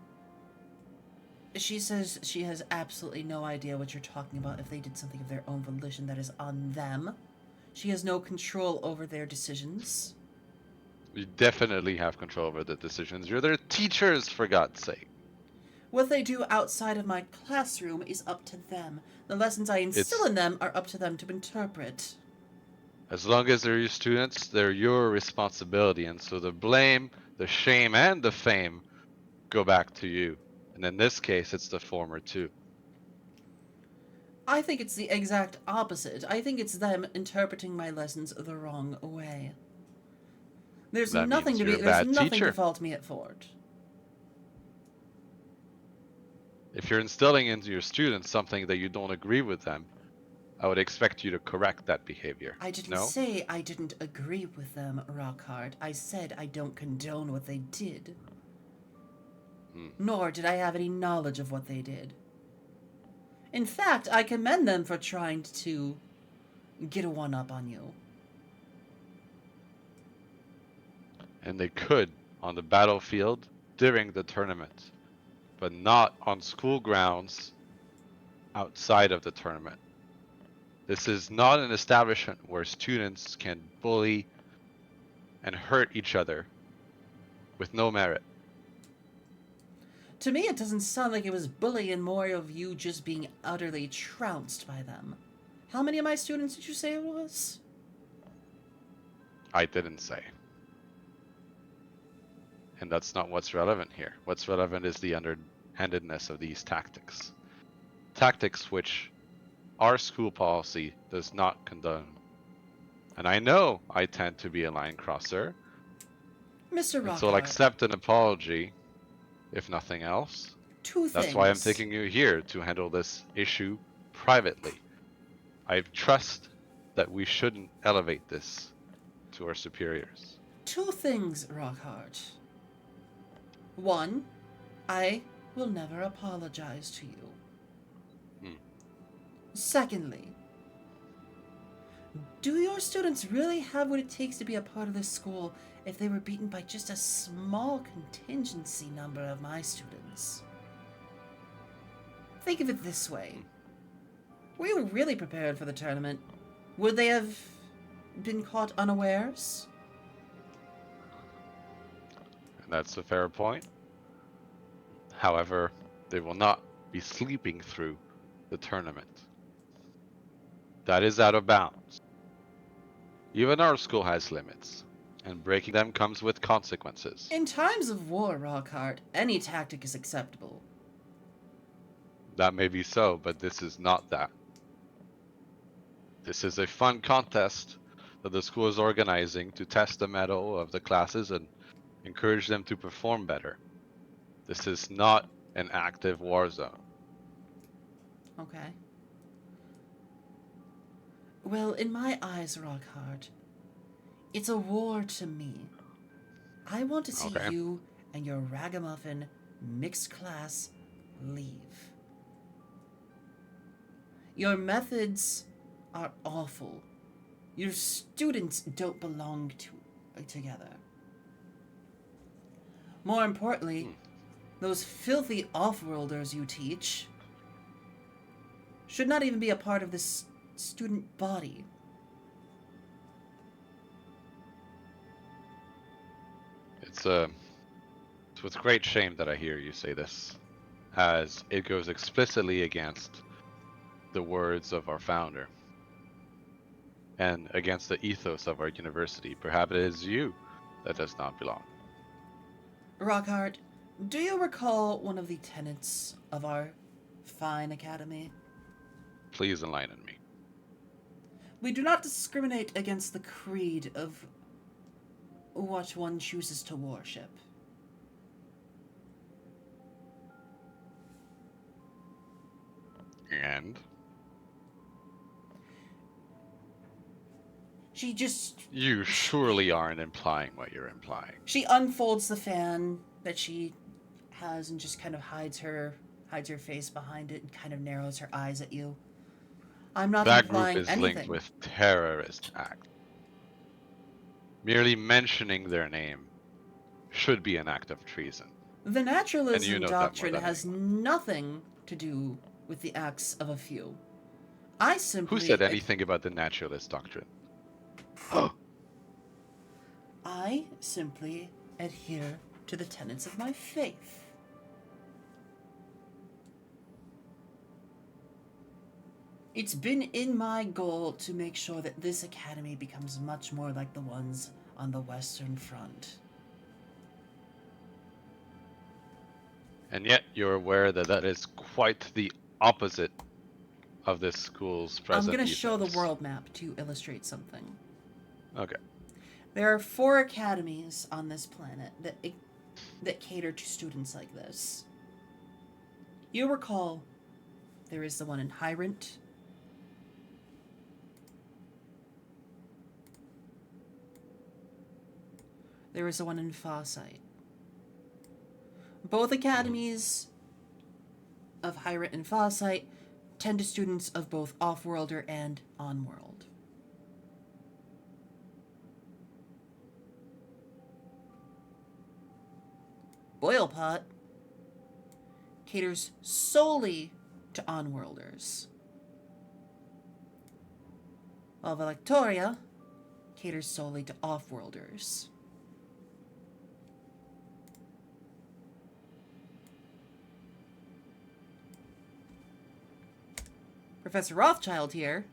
says she has absolutely no idea what you're talking about. If they did something of their own volition, that is on them. She has no control over their decisions. You definitely have control over the decisions. You're their teachers, for God's sake. What they do outside of my classroom is up to them. The lessons I instill in them are up to them to interpret. As long as they're your students, they're your responsibility. And so the blame, the shame, and the fame go back to you. And in this case, it's the former too. I think it's the exact opposite. I think it's them interpreting my lessons the wrong way. There's That nothing means to be. you're a There's bad nothing teacher. to fault me at for it. If you're instilling into your students something that you don't agree with them, I would expect you to correct that behavior. I didn't No? say I didn't agree with them, Rockhard. I said I don't condone what they did. Nor did I have any knowledge of what they did. In fact, I commend them for trying to get a one-up on you. And they could on the battlefield during the tournament, but not on school grounds outside of the tournament. This is not an establishment where students can bully and hurt each other with no merit. To me, it doesn't sound like it was bullying, more of you just being utterly trounced by them. How many of my students did you say it was? I didn't say. And that's not what's relevant here. What's relevant is the underhandedness of these tactics. Tactics which our school policy does not condone. And I know I tend to be a line crosser, Mr. and Rockhart, so I'll accept an apology, if nothing else. two things. That's why I'm taking you here to handle this issue privately. I trust that we shouldn't elevate this to our superiors. Two things, Rockhart. One, I will never apologize to you. Secondly, do your students really have what it takes to be a part of this school if they were beaten by just a small contingency number of my students? Think of it this way. Were you really prepared for the tournament? Would they have been caught unawares? And that's a fair point. However, they will not be sleeping through the tournament. That is out of bounds. Even our school has limits, and breaking them comes with consequences. In times of war, Rockhart, any tactic is acceptable. That may be so, but this is not that. This is a fun contest that the school is organizing to test the mettle of the classes and encourage them to perform better. This is not an active war zone. Okay. Well, in my eyes, Rockhart, it's a war to me. I want to see Okay. you and your ragamuffin mixed class leave. Your methods are awful. Your students don't belong together. More importantly, those filthy off-worlders you teach should not even be a part of this student body. It's with great shame that I hear you say this, as it goes explicitly against the words of our founder and against the ethos of our university. Perhaps it is you that does not belong. Rockhart, do you recall one of the tenets of our fine academy? Please enlighten me. We do not discriminate against the creed of what one chooses to worship. And You surely aren't implying what you're implying. She unfolds the fan that she has and just kind of hides her face behind it and kind of narrows her eyes at you. I'm not That implying group is anything. linked with terrorist act. Merely mentioning their name should be an act of treason. The naturalism you know that more doctrine than has nothing to do with the acts of a few. I simply... Who said anything about the naturalist doctrine? I simply adhere to the tenets of my faith. It's been in my goal to make sure that this academy becomes much more like the ones on the Western Front. And yet you're aware that that is quite the opposite of this school's present I'm going to show the ethos. world map to illustrate something. Okay. There are 4 academies on this planet that cater to students like this. You recall, there is the one in Hyrant. There is the one in Farsight. Both academies of Hyrant and Farsight tend to students of both off-worlder and on-world. Boilpot caters solely to on-worlders, while Valectoria caters solely to off-worlders. Professor Rothschild here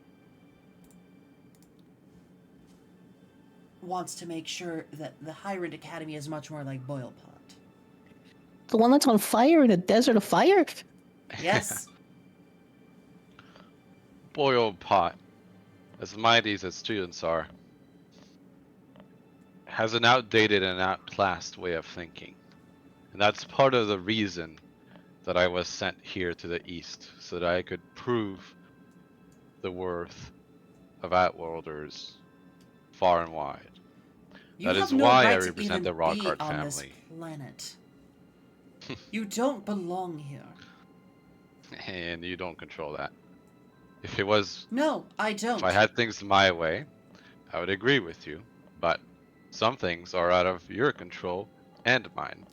wants to make sure that the Hyrant Academy is much more like Boilpot. The one that's on fire in a desert of fire? Yes. spoiled pot, as mighty as its students are, has an outdated and outclassed way of thinking. And that's part of the reason that I was sent here to the east, so that I could prove the worth of Outworlders far and wide. You That have is no why I right to represent even the be Rockhart on this family. planet. You don't belong here. And you don't control that. If it was, No, I don't. if I had things my way, I would agree with you. But some things are out of your control and mine.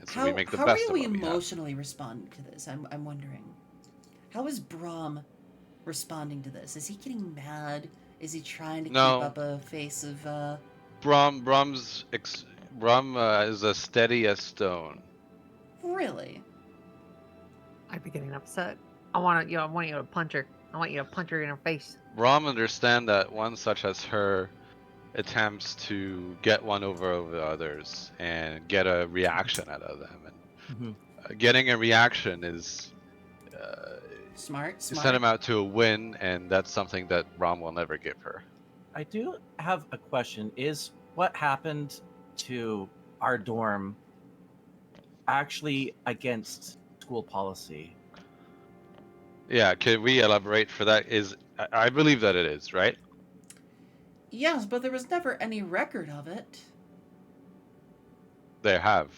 And so we make the how best are of you what we have. emotionally responding to this? I'm wondering. How is Brahm responding to this? Is he getting mad? Is he trying to No. keep up a face of Brum is as steady as stone. Really? I'd be getting upset. I want you to punch her. I want you to punch her in her face. Brum understand that one such as her attempts to get one over others and get a reaction out of them. And getting a reaction is Smart. send him out to a win, and that's something that Brum will never give her. I do have a question. Is what happened to our dorm actually against school policy? Yeah, can we elaborate for that? I believe that it is, right? Yes, but there was never any record of it. There has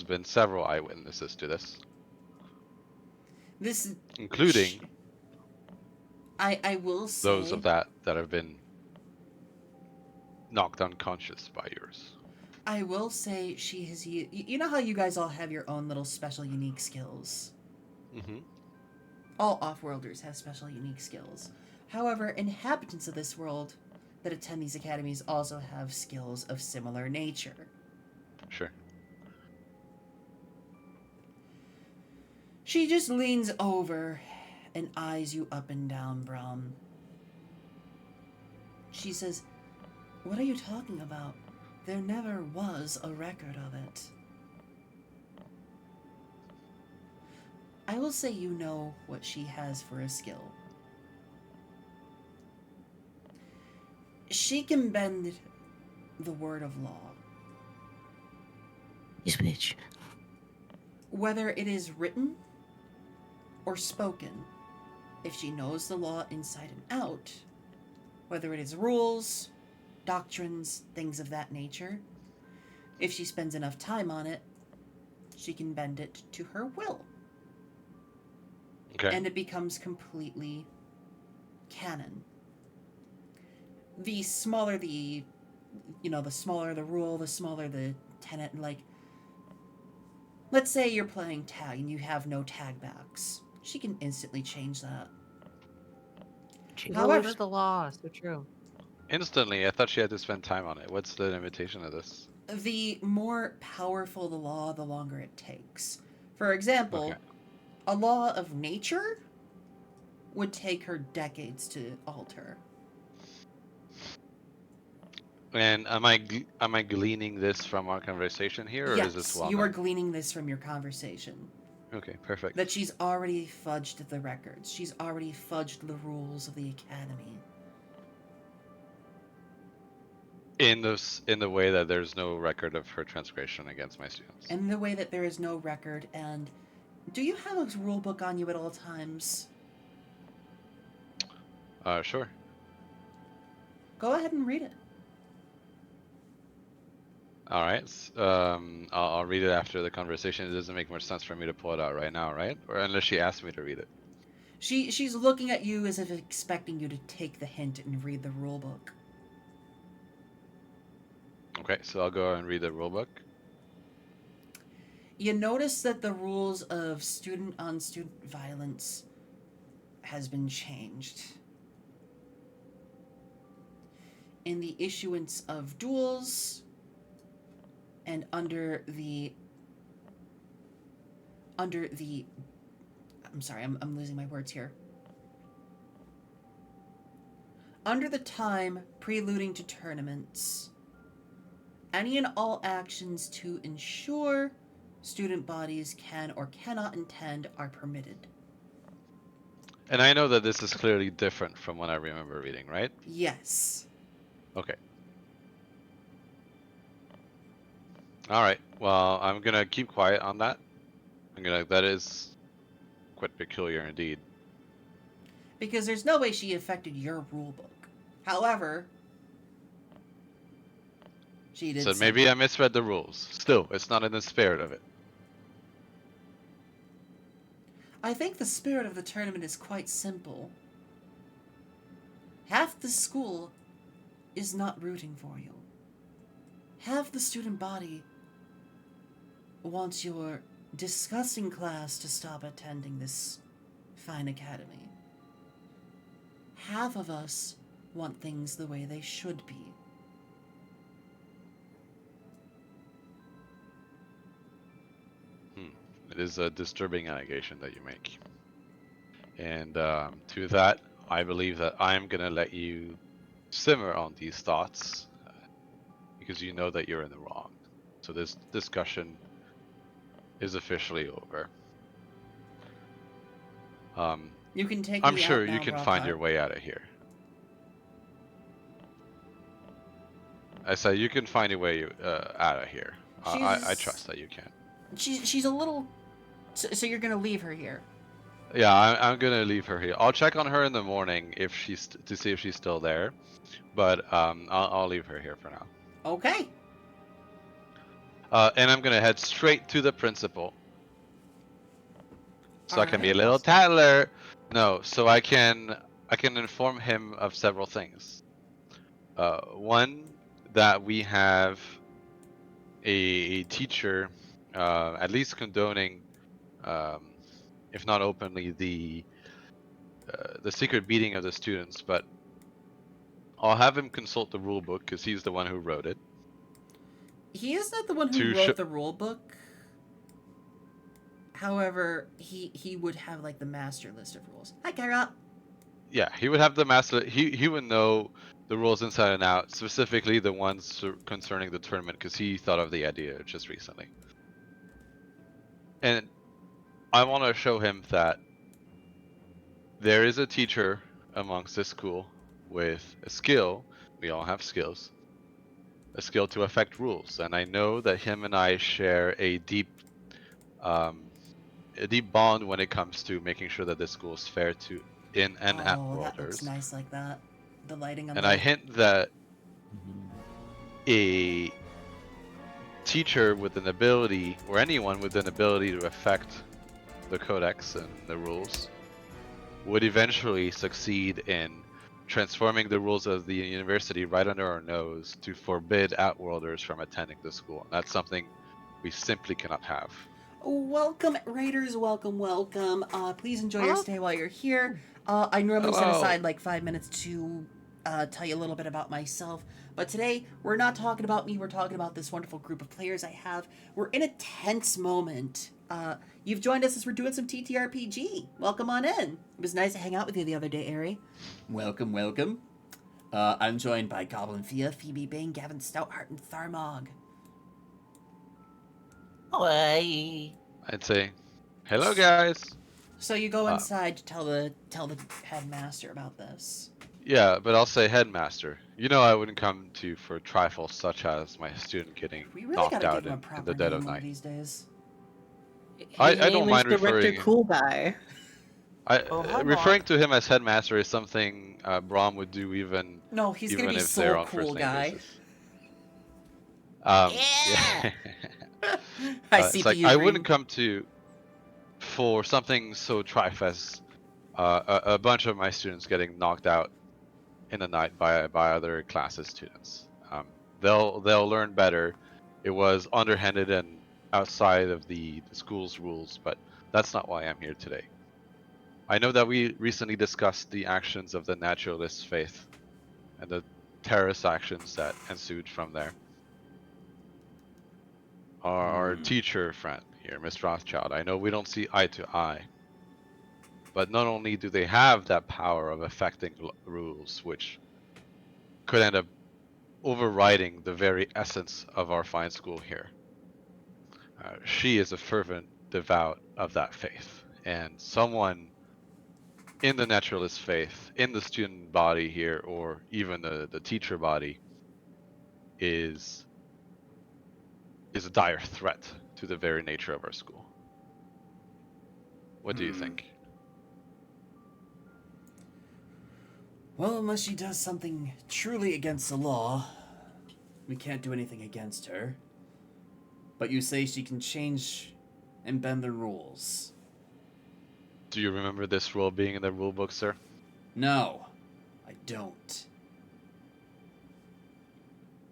been several eyewitnesses to this, This including I will say those of that have been knocked unconscious by yours. I will say she has you know how you guys all have your own little special unique skills? Mm-hmm. All off-worlders have special unique skills. However, inhabitants of this world that attend these academies also have skills of similar nature. Sure. She just leans over and eyes you up and down, Brum. She says, "What are you talking about? There never was a record of it." I will say you know what she has for a skill. She can bend the word of law. This bitch. Whether it is written or spoken, if she knows the law inside and out, whether it is rules, doctrines, things of that nature, if she spends enough time on it, she can bend it to her will. Okay. And it becomes completely canon. The smaller the smaller the rule, the smaller the tenet. Like, let's say you're playing tag and you have no tag backs. She can instantly change that. She However- knows the law. So true. Instantly, I thought she had to spend time on it. What's the limitation of this? The more powerful the law, the longer it takes. For example, Okay. a law of nature would take her decades to alter. And am I gleaning this from our conversation here, or is this Yes, well you are known? gleaning this from your conversation. Okay, perfect. That she's already fudged the records. She's already fudged the rules of the academy. In the way that there's no record of her transgression against my students. In the way that there is no record. And do you have a rule book on you at all times? Sure. Go ahead and read it. All right. I'll read it after the conversation. It doesn't make much sense for me to pull it out right now, right? Or unless she asks me to read it. She's looking at you as if expecting you to take the hint and read the rule book. Okay, so I'll go and read the rulebook. You notice that the rules of student-on-student violence has been changed. In the issuance of duels and under the I'm sorry, I'm losing my words here. Under the time preluding to tournaments, any and all actions to ensure student bodies can or cannot attend are permitted. And I know that this is clearly different from what I remember reading, right? Yes. Okay. All right. Well, I'm gonna keep quiet on that. That is quite peculiar indeed. Because there's no way she affected your rule book. However, she did So maybe something. I misread the rules. Still, it's not in the spirit of it. I think the spirit of the tournament is quite simple. Half the school is not rooting for you. Half the student body wants your disgusting class to stop attending this fine academy. Half of us want things the way they should be. It is a disturbing allegation that you make. And to that, I believe that I'm gonna let you simmer on these thoughts because you know that you're in the wrong. So this discussion is officially over. You can take I'm me sure out now, you can find Rothar. your way out of here. I said you can find your way out of here. I She's- trust that you can. She's a little... So you're gonna leave her here? Yeah, I'm gonna leave her here. I'll check on her in the morning if she's to see if she's still there, but I'll leave her here for now. Okay. And I'm gonna head straight to the principal, so I can be a Alright. little tattler. No, so I can inform him of several things. One, that we have a teacher, at least condoning, if not openly, the secret beating of the students, but I'll have him consult the rule book because he's the one who wrote it. He is not the one who wrote the rule book. However, he would have like the master list of rules. Hi, Kyra. Yeah, he would have the master. He would know the rules inside and out, specifically the ones concerning the tournament, because he thought of the idea just recently. And I want to show him that there is a teacher amongst this school with a skill. We all have skills. A skill to affect rules, and I know that him and I share a deep bond when it comes to making sure that this school is fair to in and at Oh, that looks Worlders. nice like that. The lighting on And the... I hint that a teacher with an ability, or anyone with an ability to affect the codex and the rules, would eventually succeed in transforming the rules of the university right under our nose to forbid Outworlders from attending the school. And that's something we simply cannot have. Welcome, Raiders. Welcome, welcome. Please enjoy your Hello? stay while you're here. I normally set Hello. aside like 5 minutes to tell you a little bit about myself. But today, we're not talking about me. We're talking about this wonderful group of players I have. We're in a tense moment. You've joined us as we're doing some TTRPG. Welcome on in. It was nice to hang out with you the other day, Ari. Welcome, welcome. I'm joined by Goblin Fia, Phoebe Bane, Gavin Stoutheart, and Tharmog. Oi. I'd say, hello guys. So you go inside to tell the headmaster about this. Yeah, but I'll say headmaster. You know I wouldn't come to you for trifles such as my student getting We really knocked gotta out give him a in proper the dead name of one night. these days. I His don't name mind is Director referring. Cool Guy. hi, Referring Mark. to him as headmaster is something Braum would do even No, he's gonna be if they're so on cool, first name guy. basis. Yeah. I It's see like you I green. wouldn't come to for something so trite as a bunch of my students getting knocked out in the night by other classes students. They'll learn better. It was underhanded and outside of the school's rules, but that's not why I'm here today. I know that we recently discussed the actions of the naturalist faith and the terrorist actions that ensued from there. Our teacher friend here, Miss Rothschild, I know we don't see eye to eye, but not only do they have that power of affecting rules, which could end up overriding the very essence of our fine school here, she is a fervent devout of that faith, and someone in the naturalist faith, in the student body here, or even the teacher body, is a dire threat to the very nature of our school. What do you think? Well, unless she does something truly against the law, we can't do anything against her. But you say she can change and bend the rules. Do you remember this rule being in the rule book, sir? No, I don't.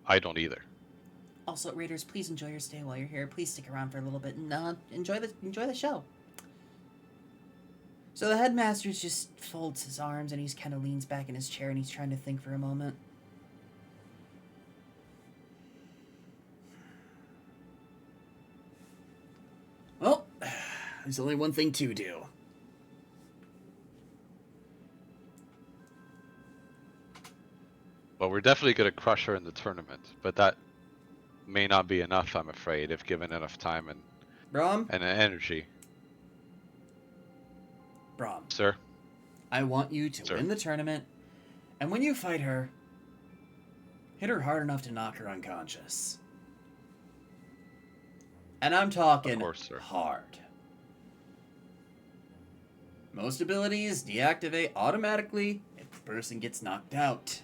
I don't either. Also, Raiders, please enjoy your stay while you're here. Please stick around for a little bit and enjoy the show. So the headmaster just folds his arms and he's kind of leans back in his chair and he's trying to think for a moment. Well, there's only one thing to do. Well, we're definitely going to crush her in the tournament, but that may not be enough, I'm afraid, if given enough time and Brahm? energy. Brahm, Sir? I want you to Sir. win the tournament, and when you fight her, hit her hard enough to knock her unconscious. And I'm talking Of course, sir. hard. Most abilities deactivate automatically if the person gets knocked out.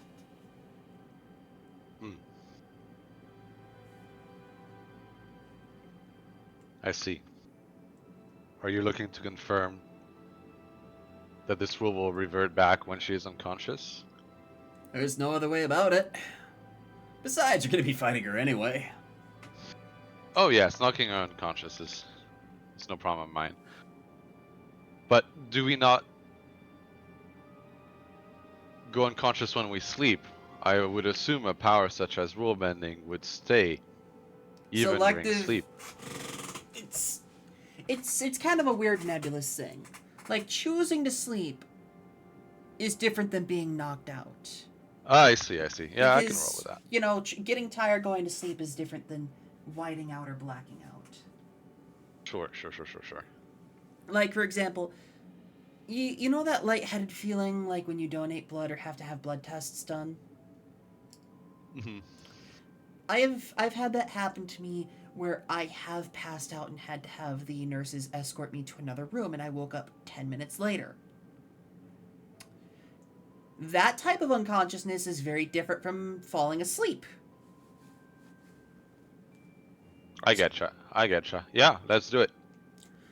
I see. Are you looking to confirm that this rule will revert back when she is unconscious? There's no other way about it. Besides, you're going to be fighting her anyway. Oh yes, knocking her unconscious is no problem of mine. But do we not go unconscious when we sleep? I would assume a power such as rule bending would stay even during sleep. It's kind of a weird nebulous thing. Like, choosing to sleep is different than being knocked out. I see. Yeah, I can roll Because, with that. you know, getting tired going to sleep is different than whiting out or blacking out. Sure. Like, for example, you know that lightheaded feeling like when you donate blood or have to have blood tests done? Mm-hmm. I've had that happen to me where I have passed out and had to have the nurses escort me to another room and I woke up 10 minutes later. That type of unconsciousness is very different from falling asleep. I getcha. Yeah, let's do it.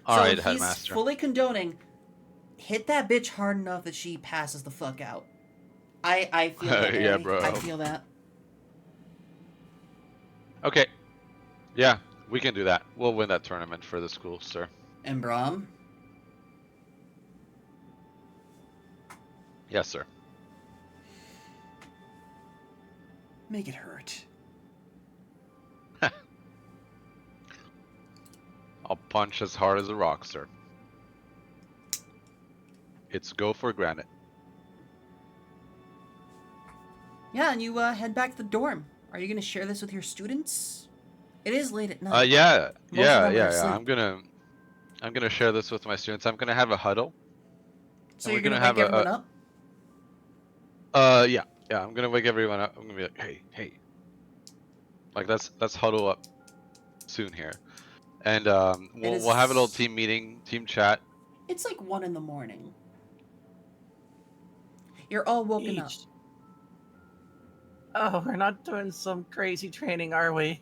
So Alright, he's Headmaster. fully condoning, hit that bitch hard enough that she passes the fuck out. I feel that. Yeah, Larry. bro. I feel that. Okay. Yeah, we can do that. We'll win that tournament for the school, sir. And Brahm? Yes, sir. Make it hurt. I'll punch as hard as a rock, sir. It's go for granite. Yeah, and you head back to the dorm. Are you going to share this with your students? It is late at night. Yeah. Most of them are asleep. I'm gonna share this with my students. I'm gonna have a huddle. So and you're we're going to gonna wake have everyone up? Yeah. I'm gonna wake everyone up. I'm gonna be like, hey. Like let's huddle up soon here, and we'll have a little team meeting, team chat. It's like 1 in the morning. You're all woken up. Oh, we're not doing some crazy training, are we?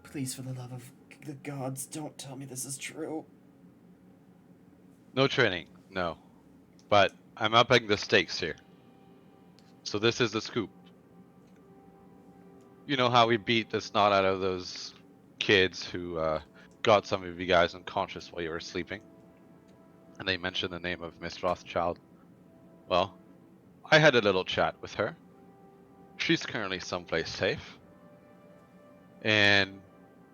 Please, for the love of the gods, don't tell me this is true. No training, no. But I'm upping the stakes here. So this is the scoop. You know how we beat the snot out of those kids who got some of you guys unconscious while you were sleeping? And they mentioned the name of Miss Rothschild. Well, I had a little chat with her. She's currently someplace safe. And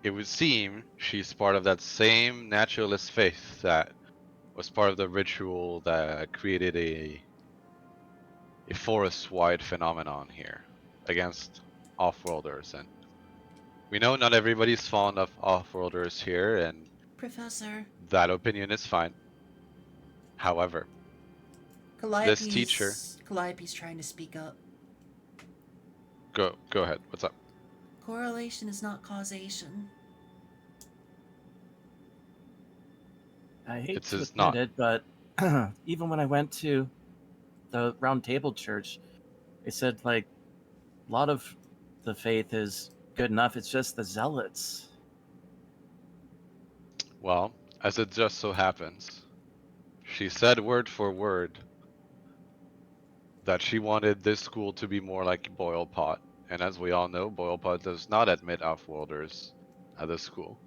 it would seem she's part of that same naturalist faith that was part of the ritual that created a forest-wide phenomenon here against off-worlders. And we know not everybody's fond of off-worlders here, and Professor, that opinion is fine. However, This teacher. Calliope's trying to speak up. Go ahead. What's up? Correlation is not causation. I hate It's to just admit not. it, but even when I went to the Round Table Church, they said like a lot of the faith is good enough. It's just the zealots. Well, as it just so happens, she said word for word that she wanted this school to be more like Boyle Pot. And as we all know, Boyle Pot does not admit off-worlders at the school.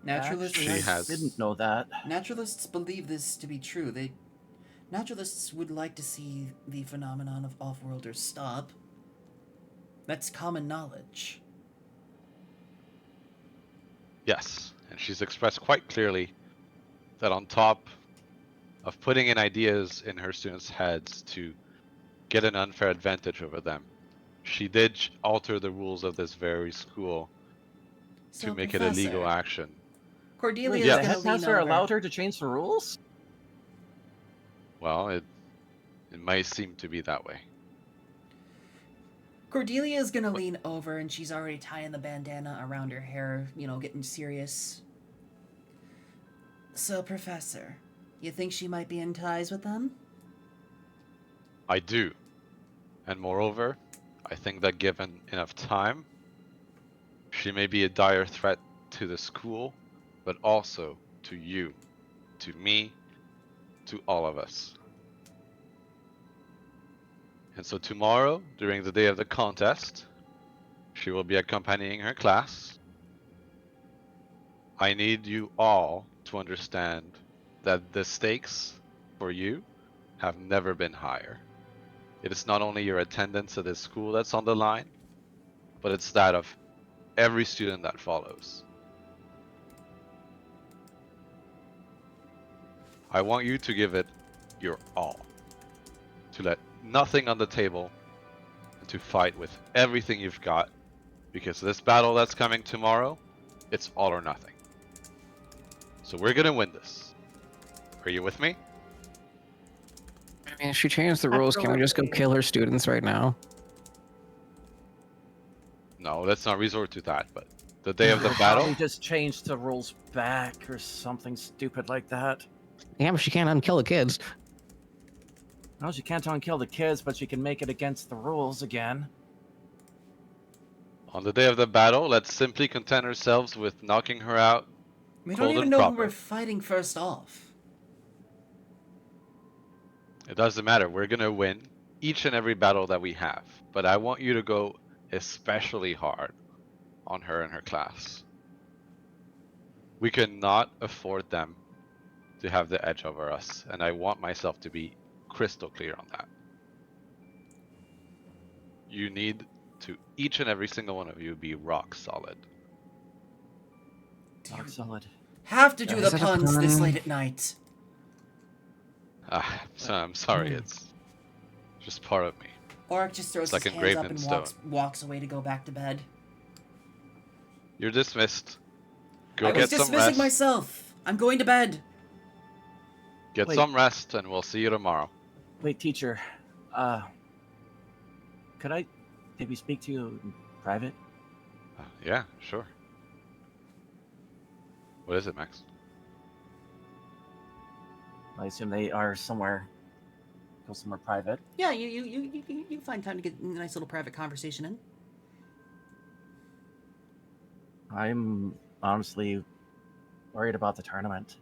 Naturalists, Actually, She I has- didn't know that. naturalists believe this to be true. Naturalists would like to see the phenomenon of off-worlders stop. That's common knowledge. Yes, and she's expressed quite clearly that on top of putting in ideas in her students' heads to get an unfair advantage over them, she did alter the rules of this very school So, to make it a legal Professor, action. Cordelia Wait, is the going to lean headmaster over. allowed her to change the rules? Well, it might seem to be that way. Cordelia is going to lean over, and she's already tying the bandana around her hair, getting serious. So, Professor, you think she might be in ties with them? I do. And moreover, I think that given enough time, she may be a dire threat to the school, but also to you, to me, to all of us. And so tomorrow, during the day of the contest, she will be accompanying her class. I need you all to understand that the stakes for you have never been higher. It is not only your attendance at this school that's on the line, but it's that of every student that follows. I want you to give it your all, to let nothing on the table, and to fight with everything you've got, because this battle that's coming tomorrow, it's all or nothing. So we're gonna win this. Are you with me? I mean, if she changed the rules, can we just go kill her students right now? No, let's not resort to that, but the day of the We'll battle, probably just change the rules back or something stupid like that. Yeah, but she can't unkill the kids. No, she can't unkill the kids, but she can make it against the rules again. on the day of the battle, let's simply content ourselves with knocking her out. We don't Cold even and know proper. who we're fighting first off. It doesn't matter, we're gonna win each and every battle that we have, but I want you to go especially hard on her and her class. We cannot afford them to have the edge over us, and I want myself to be crystal clear on that. You need to, each and every single one of you, be rock solid. Rock solid. Have to do Is the it a puns this pun? late at night. So I'm sorry, it's just part of me. Oric just throws It's like his hands engraved up in and stone. walks away to go back to bed. You're dismissed. Go I was get some dismissing rest. myself. I'm going to bed. Get Wait. some rest, and we'll see you tomorrow. Wait, teacher. Could I maybe speak to you in private? Yeah, sure. What is it, Max? I assume they are somewhere. Go somewhere private. Yeah, you find time to get a nice little private conversation in. I'm honestly worried about the tournament.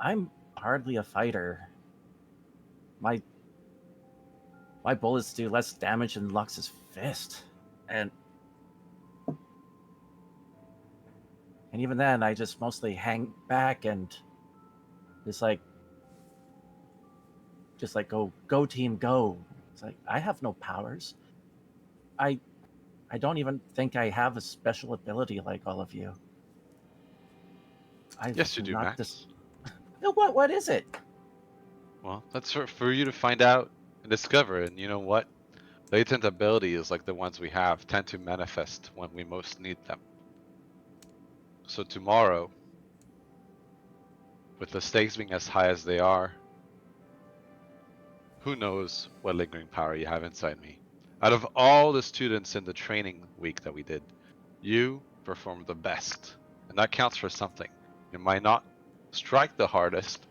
I'm hardly a fighter. My bullets do less damage than Lux's fist. And even then, I just mostly hang back and just like go team go. It's like I have no powers. I don't even think I have a special ability like all of you. Yes, you do, not Max. dis- No, what is it? Well, that's for you to find out and discover. And you know what? Latent abilities like the ones we have tend to manifest when we most need them. So tomorrow, with the stakes being as high as they are, who knows what lingering power you have inside me. Out of all the students in the training week that we did, you performed the best. And that counts for something. You might not strike the hardest,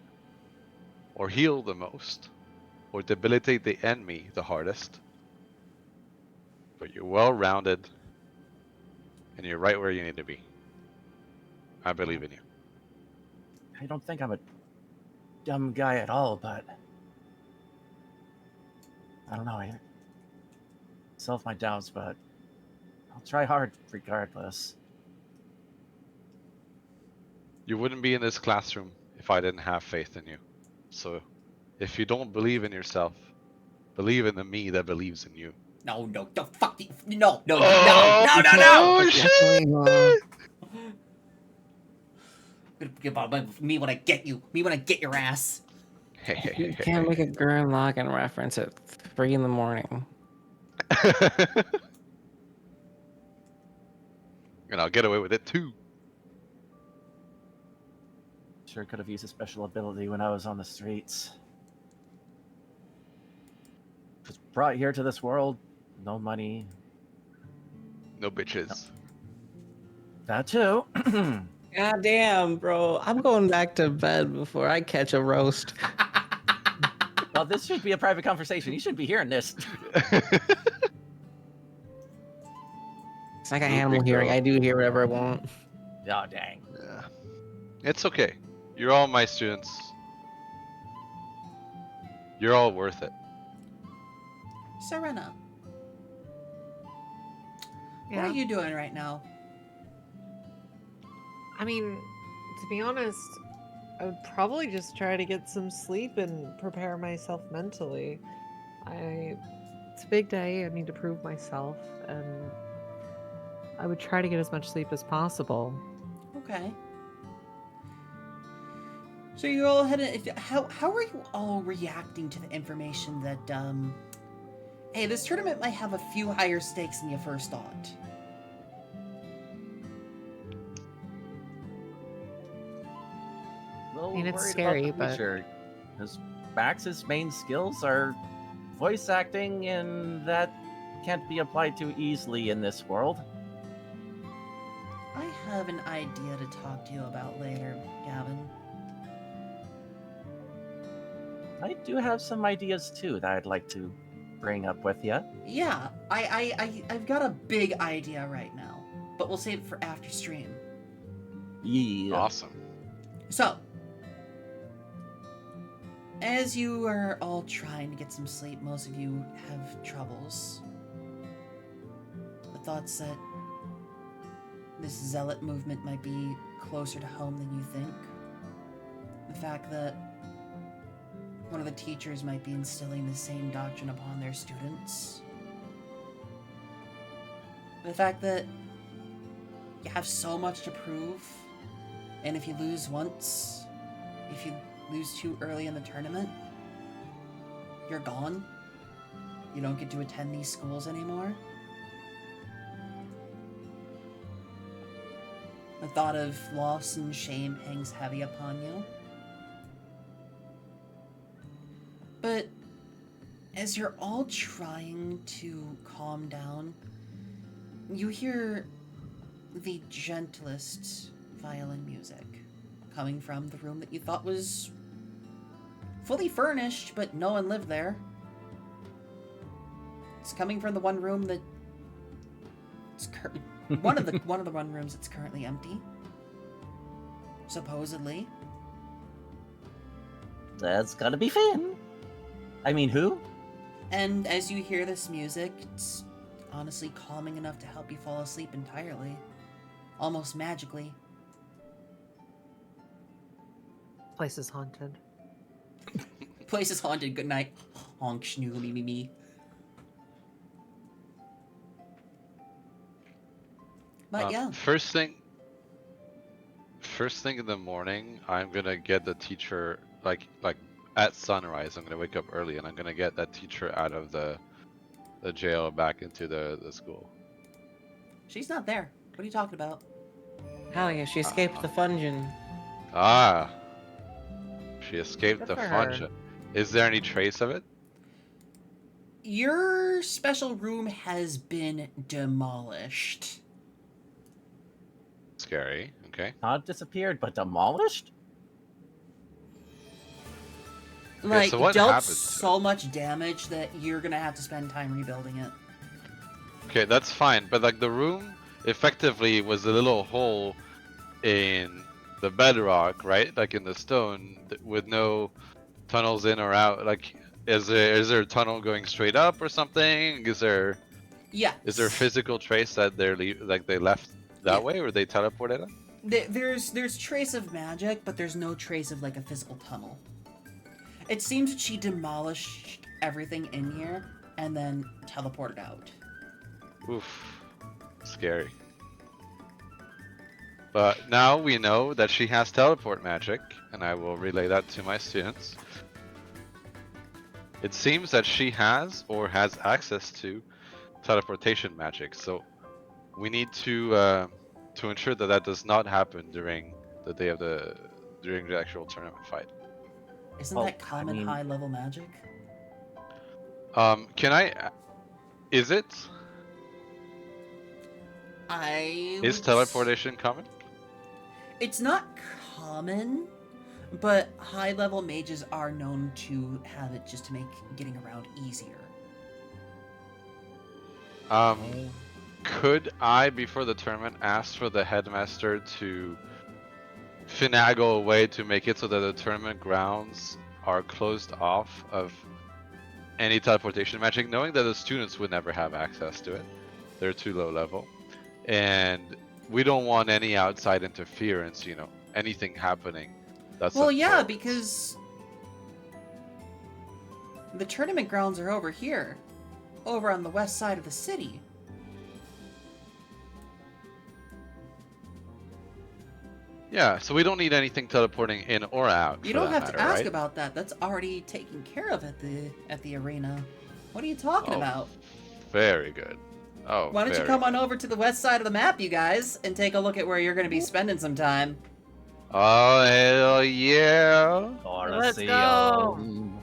or heal the most, or debilitate the enemy the hardest. But you're well-rounded, and you're right where you need to be. I believe in you. I don't think I'm a dumb guy at all, but I don't know. I still have my doubts, but I'll try hard regardless. You wouldn't be in this classroom if I didn't have faith in you. So, if you don't believe in yourself, believe in the me that believes in you. No, the fuck you. No, Oh, no. shit! Me when I get you. Me when I get your ass. You can't make a Gurren Lagann reference at 3 in the morning. And I'll get away with it too. Sure could have used a special ability when I was on the streets. Just brought here to this world, no money. No bitches. That too. God damn, bro. I'm going back to bed before I catch a roast. Well, this should be a private conversation. You should be hearing this. It's like an animal hearing. I do hear whatever I want. Oh, dang. Yeah. It's okay. You're all my students. You're all worth it. Serena, what Yeah. are you doing right now? I mean, to be honest, I would probably just try to get some sleep and prepare myself mentally. It's a big day. I need to prove myself, and I would try to get as much sleep as possible. Okay. So you're all headed. How are you all reacting to the information that hey, this tournament might have a few higher stakes than you first thought? I mean, it's scary, but- Because Max's main skills are voice acting, and that can't be applied too easily in this world. I have an idea to talk to you about later, Gavin. I do have some ideas too that I'd like to bring up with you. Yeah, I've got a big idea right now, but we'll save it for after stream. Yeah. Awesome. So, as you are all trying to get some sleep, most of you have troubles. The thoughts that this zealot movement might be closer to home than you think. The fact that one of the teachers might be instilling the same doctrine upon their students. The fact that you have so much to prove, and if you lose once, if you lose too early in the tournament, you're gone. You don't get to attend these schools anymore. The thought of loss and shame hangs heavy upon you. But as you're all trying to calm down, you hear the gentlest violin music coming from the room that you thought was fully furnished, but no one lived there. It's coming from the one room that one of the one rooms that's currently empty. Supposedly. That's gotta be Finn. I mean, who? And as you hear this music, it's honestly calming enough to help you fall asleep entirely. Almost magically. Place is haunted. Place is haunted. Good night. Honk schnoo me me me. But yeah. First thing in the morning, I'm gonna get the teacher like at sunrise. I'm gonna wake up early and I'm gonna get that teacher out of the jail back into the school. She's not there. What are you talking about? Hell yeah, she escaped the fungeon. Ah, she escaped Good the for her. function. Is there any trace of it? Your special room has been demolished. Scary. Okay. Not disappeared, but demolished? Like, so what dealt happened to so much damage that you're gonna have to spend time rebuilding it. Okay, that's fine. But like the room effectively was a little hole in the bedrock, right? Like in the stone with no tunnels in or out. Like, is there a tunnel going straight up or something? Is there Yeah. physical trace that they left that Yeah. way, or they teleported it? There's trace of magic, but there's no trace of like a physical tunnel. It seems that she demolished everything in here and then teleported out. Oof, scary. But now we know that she has teleport magic, and I will relay that to my students. It seems that she has or has access to teleportation magic, so we need to ensure that that does not happen during the actual tournament fight. Isn't Well, that common I mean- high-level magic? Can I? Is it? I Is would teleportation common? It's not common, but high-level mages are known to have it just to make getting around easier. Could I, before the tournament, ask for the headmaster to finagle a way to make it so that the tournament grounds are closed off of any teleportation magic, knowing that the students would never have access to it? They're too low level. And we don't want any outside interference, anything happening. That's Well, yeah, untoward. because the tournament grounds are over here, over on the west side of the city. Yeah, so we don't need anything teleporting in or out. You for don't that have to matter, ask right? about that. That's already taken care of at the arena. What are you talking Oh, about? Very good. Oh, Why don't you very come good. on over to the west side of the map, you guys, and take a look at where you're going to be spending some time? Oh, hell yeah. Let's go. Colosseum.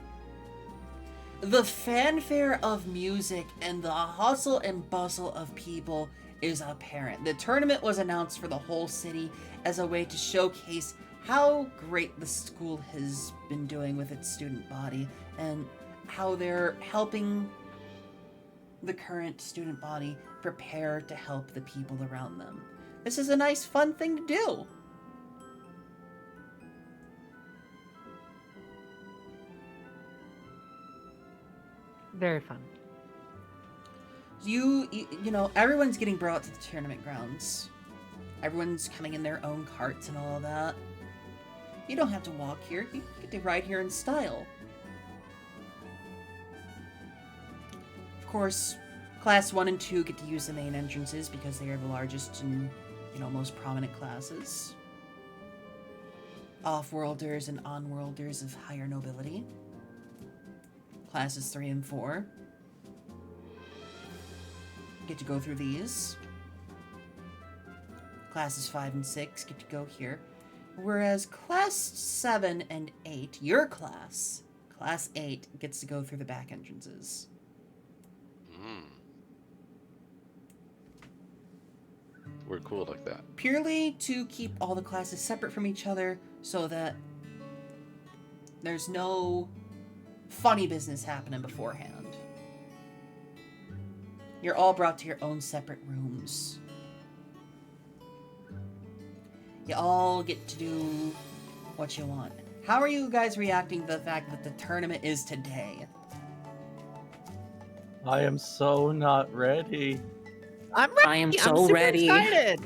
The fanfare of music and the hustle and bustle of people is apparent. The tournament was announced for the whole city as a way to showcase how great the school has been doing with its student body and how they're helping the current student body prepare to help the people around them. This is a nice, fun thing to do. Very fun. You know, everyone's getting brought to the tournament grounds. Everyone's coming in their own carts and all of that. You don't have to walk here. You get to ride here in style. Of course, Class 1 and 2 get to use the main entrances because they are the largest and, most prominent classes. Off-worlders and on-worlders of higher nobility. Classes 3 and 4 get to go through these. Classes 5 and 6 get to go here. Whereas Class 7 and 8, your class, Class 8, gets to go through the back entrances. We're cool like that. Purely to keep all the classes separate from each other so that there's no funny business happening beforehand. You're all brought to your own separate rooms. You all get to do what you want. How are you guys reacting to the fact that the tournament is today? I am so not ready. I'm ready. I am I'm so super ready. excited.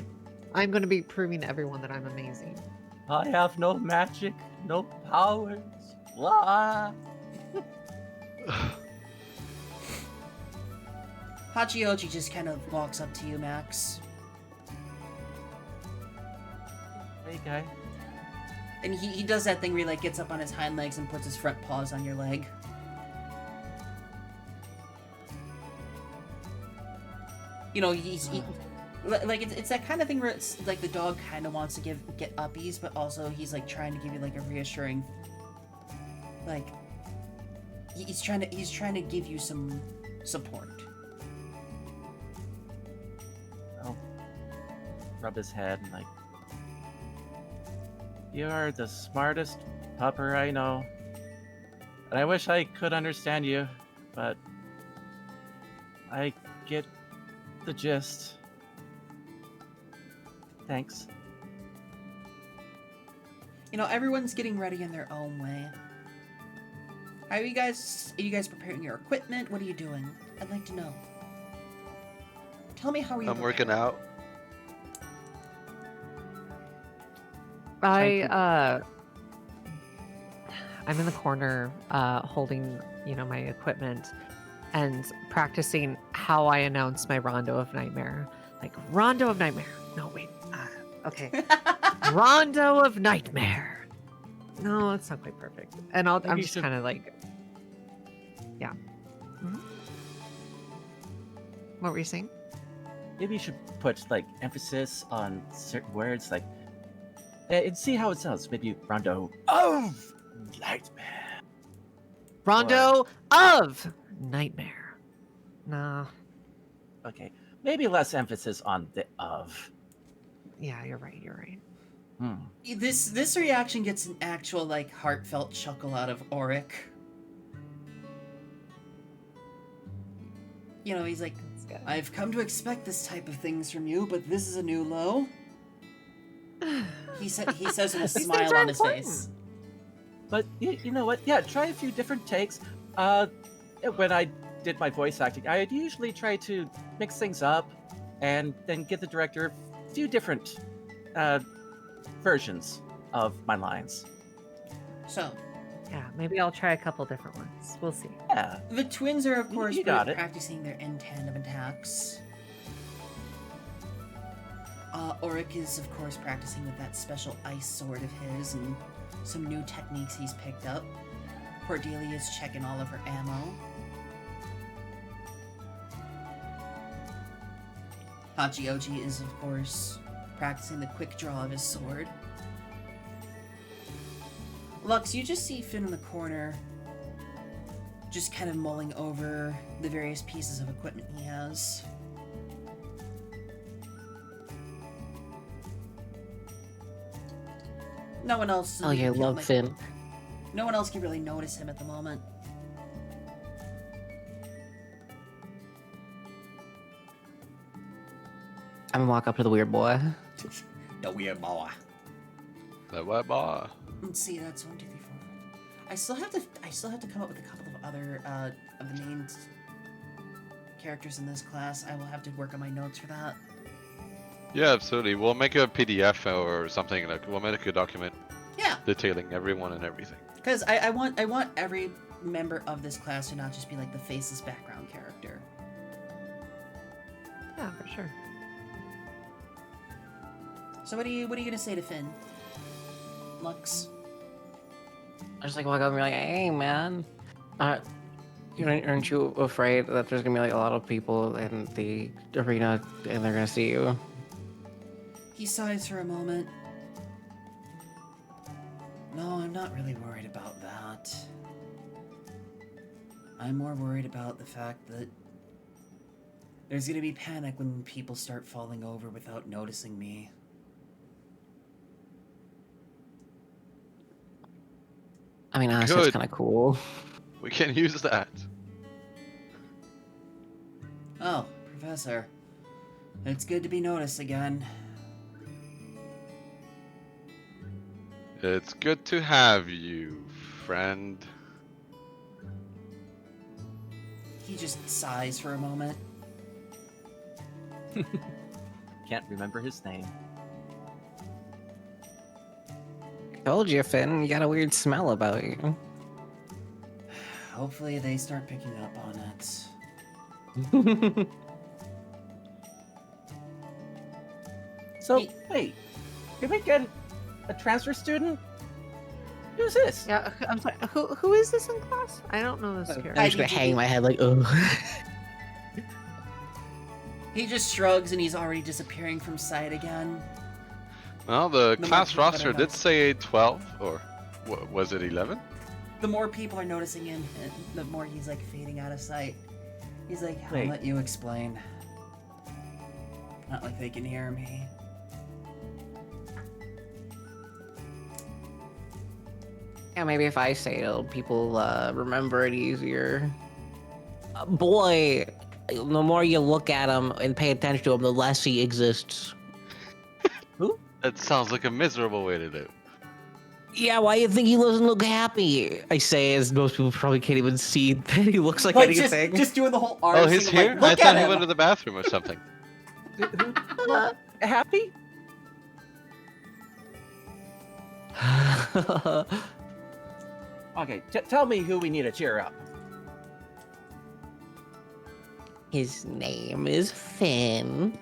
I'm going to be proving to everyone that I'm amazing. I have no magic, no powers. Blah. Hachiochi just kind of walks up to you, Max. Hey, guy. And he does that thing where he like gets up on his hind legs and puts his front paws on your leg. Like it's that kind of thing where it's like the dog kind of wants to get uppies, but also he's like trying to give you like a reassuring, like he's trying to give you some support. I'll rub his head and like, you are the smartest pupper I know. And I wish I could understand you, but I get the gist. Thanks. You know, everyone's getting ready in their own way. Are you guys preparing your equipment? What are you doing? I'd like to know. Tell me how are you I'm working out. I'm in the corner, holding, my equipment and practicing how I announce my Rondo of Nightmare. Like, Rondo of Nightmare. No, wait. Okay. Rondo of Nightmare. No, it's not quite perfect. And I'm Maybe you just should- kind of like, yeah. Mhm. What were you saying? Maybe you should put like emphasis on certain words, like, and see how it sounds. Maybe Rondo of Nightmare. Rondo of Nightmare. No. Okay, maybe less emphasis on the of. Yeah, you're right. You're right. This reaction gets an actual like heartfelt chuckle out of Auric. You know, he's like, I've come to expect this type of things from you, but this is a new low. He says with a These smile things are on his important. face. But you know what? Yeah, try a few different takes. When I did my voice acting, I usually try to mix things up, and then give the director a few different versions of my lines. So, Yeah, maybe I'll try a couple different ones. We'll see. Yeah, the twins are, of course, You got it. practicing their in tandem attacks. Auric is, of course, practicing with that special ice sword of his and some new techniques he's picked up. Cordelia is checking all of her ammo. Hachioji is, of course, practicing the quick draw of his sword. Lux, you just see Finn in the corner, just kind of mulling over the various pieces of equipment he has. No one else. Oh yeah, I love Finn. No one else can really notice him at the moment. I'm gonna walk up to the weird boy. The weird boy. The what bar? Let's see, that's 1, 2, 3, 4. I still have to come up with a couple of other of the named characters in this class. I will have to work on my notes for that. Yeah, absolutely. We'll make a PDF or something like we'll make a document Yeah, detailing everyone and everything. because I want every member of this class to not just be like the faceless background character. Yeah, for sure. So what are you gonna say to Finn? Lux? I just like walk up and be like, "Hey, man, aren't you afraid that there's gonna be like a lot of people in the arena and they're gonna see you?" He sighs for a moment. No, I'm not really worried about that. I'm more worried about the fact that there's gonna be panic when people start falling over without noticing me. I mean, honestly, it's Good. kind of cool. We can use that. Oh, Professor. It's good to be noticed again. It's good to have you, friend. He just sighs for a moment. can't remember his name. Told you, Finn. You got a weird smell about you. Hopefully they start picking up on it. So, Hey. wait, did we get a transfer student? Who's this? Yeah, I'm sorry. Who is this in class? I don't know this character. I'm just gonna hang my head like, oh. He just shrugs and he's already disappearing from sight again. Well, the No class matter what roster it did has. say 12, or was it 11? the more people are noticing him, and the more he's like fading out of sight. He's like, I'll Wait. let you explain. Not like they can hear me. Yeah, maybe if I say it, people remember it easier. Boy, the more you look at him and pay attention to him, the less he exists. That sounds like a miserable way to live. Yeah, why do you think he doesn't look happy? I say, as most people probably can't even see that he looks like Like anything. just doing the whole arm Oh, thing he's of, here? like, I look thought at he him. went to the bathroom or something. Happy? Okay, tell me who we need to cheer up. His name is Finn.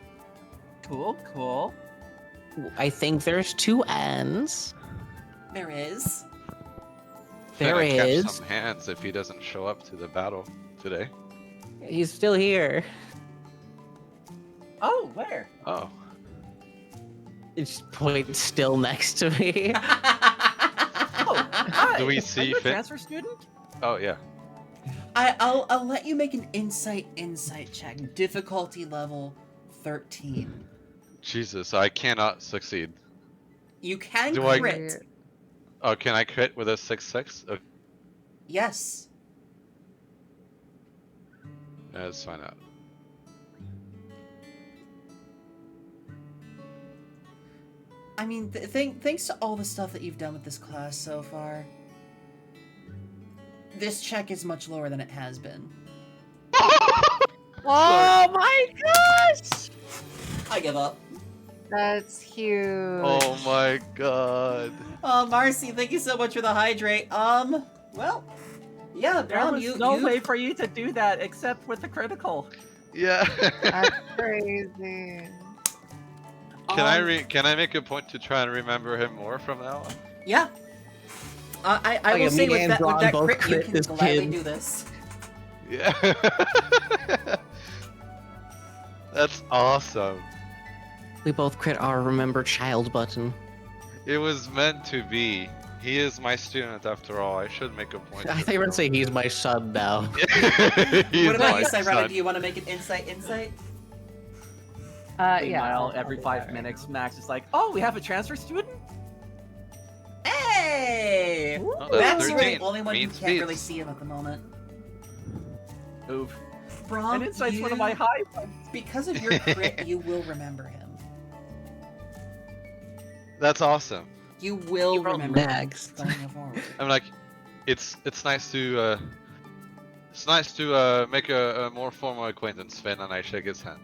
Cool, cool. I think there's 2 N's. There is. There Gonna catch is. some hands if he doesn't show up to the battle today. He's still here. Oh, where? Oh. It's point still next to me. Oh, hi. Do we Are see you a Finn? transfer student? Oh, yeah. I'll let you make an insight check. Difficulty level 13. Jesus, I cannot succeed. You can Do I- crit. Oh, can I crit with a 6/6? Okay, Yes. let's find out. I mean, thanks to all the stuff that you've done with this class so far, this check is much lower than it has been. Oh my gosh! I give up. That's huge. Oh my god. Oh, Marcy, thank you so much for the hydrate. Well, yeah, There Brom, was you no way for you to do that except with the critical. Yeah. That's crazy. Can I make a point to try and remember him more from now on? Yeah. I Oh, will yeah, say me with and that Bron both crit, you crit can this gladly kid. do this. Yeah. That's awesome. We both crit our remember child button. It was meant to be. He is my student after all. I should make a point. I thought you were gonna say he's my son now. He's What about my you, Cyrena? son. Do you want to make an insight? Yeah. Meanwhile, I'll every do 5 that. minutes, Max is like, "Oh, we have a transfer student." Hey! Oh, Max, that's you're the 13. only one who Means can't really beats. see him at the moment. Oof. Brom, And insight's one of you- my high ones. Because of your crit, you will remember him. That's awesome. You will rolled remember him Max. going forward. I'm like, it's nice to make a more formal acquaintance, Finn, and I shake his hand.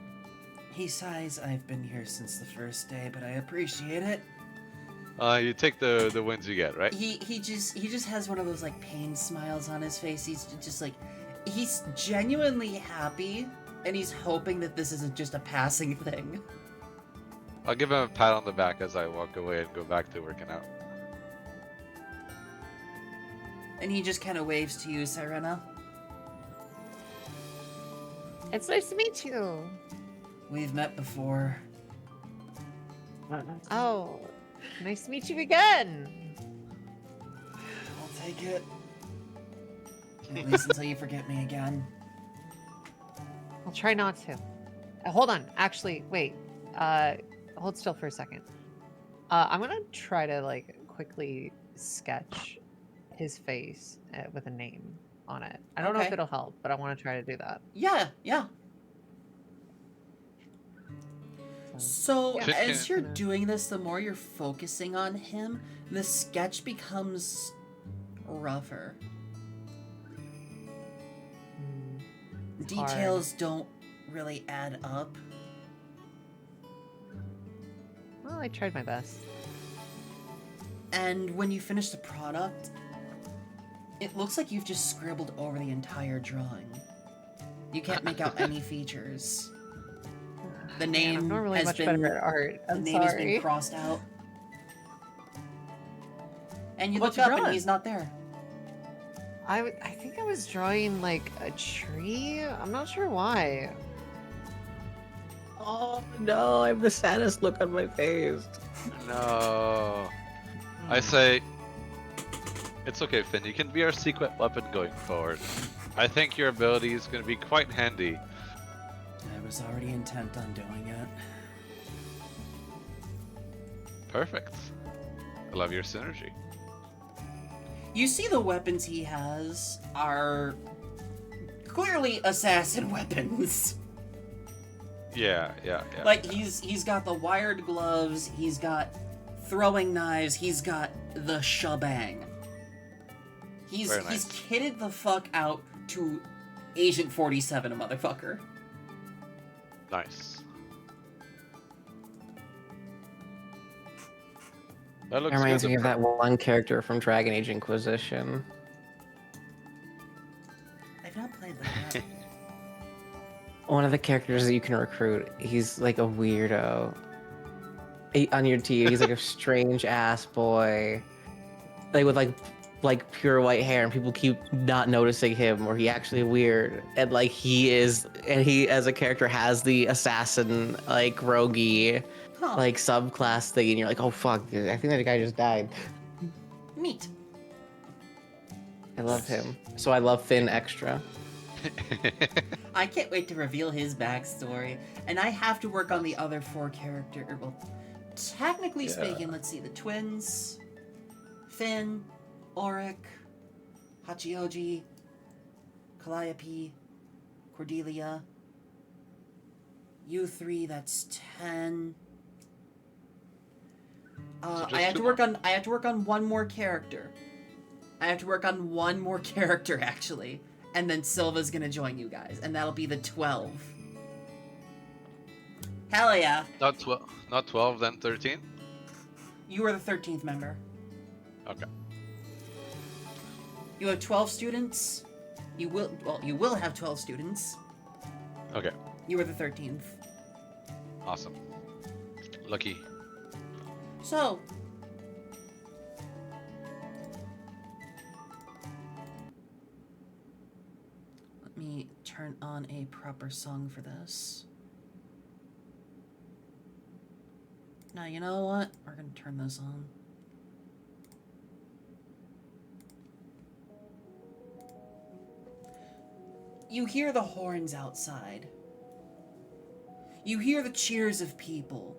He sighs, I've been here since the first day, but I appreciate it. You take the wins you get, right? He just has one of those like pain smiles on his face. He's just like he's genuinely happy and he's hoping that this isn't just a passing thing. I'll give him a pat on the back as I walk away and go back to working out. And he just kind of waves to you, Cyrena. It's nice to meet you. We've met before. Oh, nice to meet you again. I'll take it. At least until you forget me again. I'll try not to. Hold on. Actually, wait. Hold still for a second. I'm gonna try to like quickly sketch his face with a name on it. I don't know if Okay. it'll help, but I want to try to do that. Yeah. So Yeah. as you're Gonna- doing this, the more you're focusing on him, the sketch becomes rougher. It's hard. Details don't really add up. Well, I tried my best. And when you finish the product, it looks like you've just scribbled over the entire drawing. You can't make out any features. The Man, name I'm normally has much been better at art. the I'm name has sorry. been crossed out. And you What look you up and drawing? he's not there. I think I was drawing like a tree. I'm not sure why. Oh no, I have the saddest look on my face. No. I say, It's okay, Finn. You can be our secret weapon going forward. I think your ability is going to be quite handy. I was already intent on doing it. Perfect. I love your synergy. You see the weapons he has are clearly assassin weapons. Yeah. Like he's got the wired gloves, he's got throwing knives, he's got the shebang. He's Very nice. kitted the fuck out to Agent 47, a motherfucker. Nice. That looks That reminds good. me of that one character from Dragon Age Inquisition. I've not played that. One of the characters that you can recruit, he's like a weirdo. On your team, he's like a strange ass boy, like with like pure white hair, and people keep not noticing him, or he actually weird, and like he as a character has the assassin like roguey Huh. like subclass thing, and you're like, oh fuck, dude, I think that guy just died. Neat. I love him, so I love Finn extra. I can't wait to reveal his backstory, and I have to work on the other 4 characters. Well, technically speaking, let's see, the twins, Finn, Auric, Hachioji, Calliope, Cordelia, you 3, that's 10. just I have to 2 work on one more character. Actually. And then Silva's gonna join you guys, and that'll be the 12. Hell yeah. Not 12, then 13? You are the 13th member. Okay. You have 12 students. You will have 12 students. Okay. You are the 13th. Awesome. Lucky. So, let me turn on a proper song for this. Now, you know what? We're gonna turn this on. You hear the horns outside. You hear the cheers of people.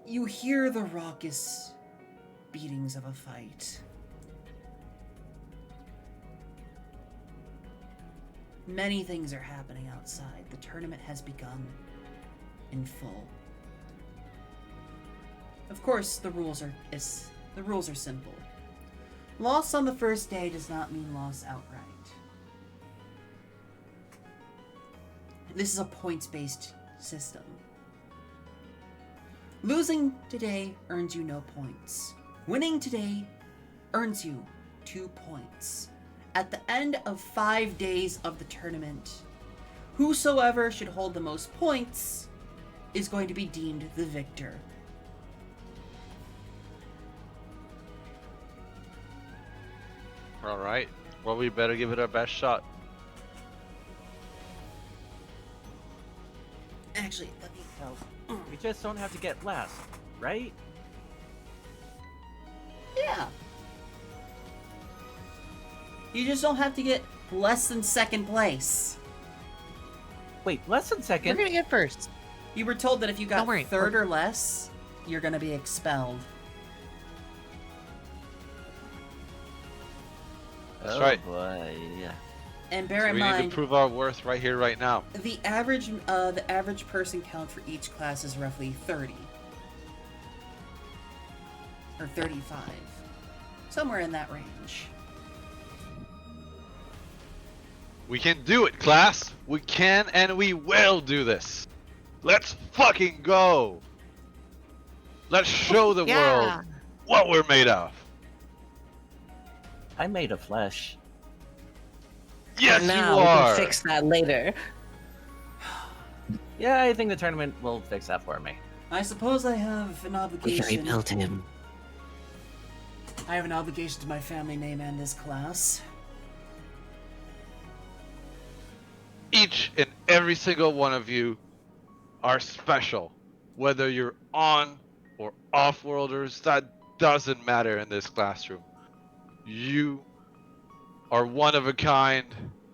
You hear the raucous beatings of a fight. Many things are happening outside. The tournament has begun in full. Of course, the rules are simple. Loss on the first day does not mean loss outright. This is a points-based system. Losing today earns you no points. Winning today earns you 2 points. At the end of 5 days of the tournament, whosoever should hold the most points is going to be deemed the victor. Alright. Well, we better give it our best shot. Actually, let me... We just don't have to get last, right? Yeah. You just don't have to get less than second place. Wait, less than You're second. gonna get first. You were told that if you got Don't worry, third or less, you're gonna be expelled. That's oh right. boy. And bear So in we need mind, to prove our worth right here, right now. the average person count for each class is roughly 30. Or 35. Somewhere in that range. We can do it, class! We can and we will do this! Let's fucking go! Let's show the Yeah. world what we're made of! I'm made of flesh. Yes, And now you we are! can fix that later. Yeah, I think the tournament will fix that for me. I suppose I have an obligation. him. I have an obligation to my family name and this class. Each and every single one of you are special, whether you're on or off-worlders, that doesn't matter in this classroom. You are one of a kind,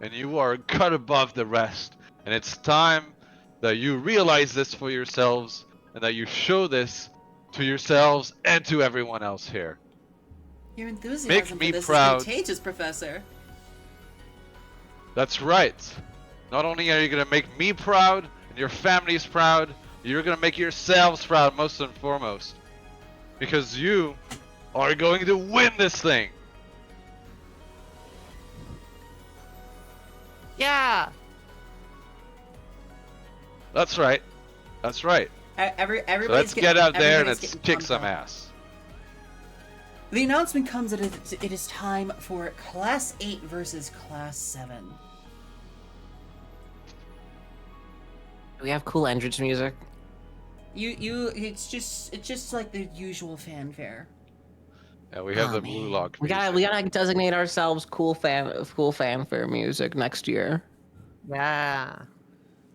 and you are cut above the rest. And it's time that you realize this for yourselves, and that you show this to yourselves and to everyone else here. Your enthusiasm Make for me this proud. is contagious, Professor. That's right. Not only are you gonna make me proud, and your families proud, you're gonna make yourselves proud most and foremost. Because you are going to win this thing. Yeah. That's right. That's right. Everybody's So let's get out there and everybody's let's getting kick pumped some up. ass. The announcement comes that it is time for Class 8 versus Class 7. Do we have cool entrance music? It's just like the usual fanfare. Yeah, we have Aw, the blue man. lock. We gotta designate ourselves cool fanfare music next year. Yeah.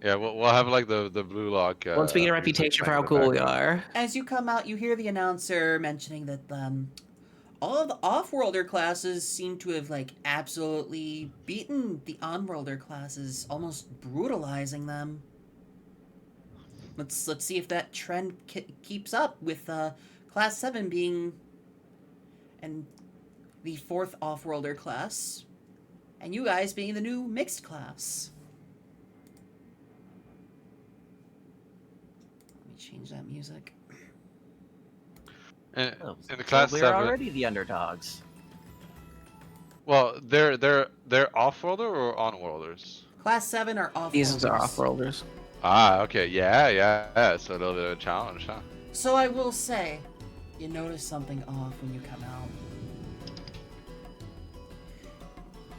Yeah, we'll have like the blue lock. Once we get a music reputation for playing how in the cool we background. are. As you come out, you hear the announcer mentioning that all of the off-worlder classes seem to have like absolutely beaten the on-worlder classes, almost brutalizing them. Let's see if that trend keeps up with Class 7 being and the 4th off-worlder class, and you guys being the new mixed class. Let me change that music. In Oh, the so class we're 7. already the underdogs. Well, they're off-worlder or on-worlders? Class 7 are off-worlders. These are off-worlders. Ah, okay. Yeah. It's a little bit of a challenge, huh? So I will say, you notice something off when you come out.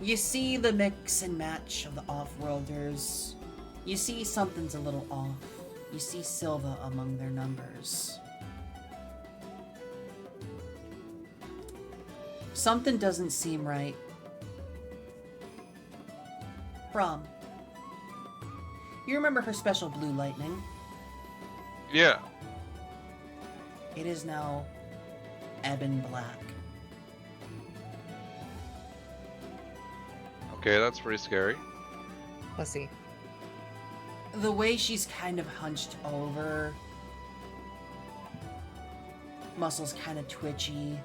You see the mix and match of the off-worlders. You see something's a little off. You see Silva among their numbers. Something doesn't seem right. Brom, you remember her special blue lightning? Yeah. It is now ebon black. Okay, that's pretty scary. Pussy. The way she's kind of hunched over, muscles kind of twitchy.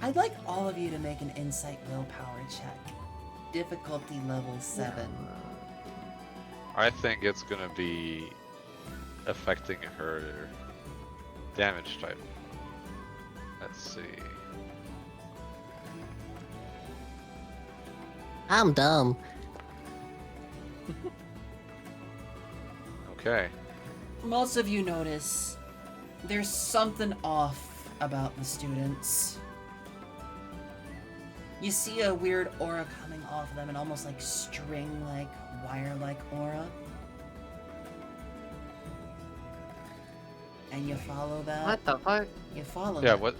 I'd like all of you to make an insight willpower check. Difficulty level 7. I think it's gonna be affecting her damage type. Let's see. I'm dumb. Okay. Most of you notice there's something off about the students. You see a weird aura coming off of them, an almost like string-like, wire-like aura. And you follow that. What the fuck? You follow Yeah. it. What?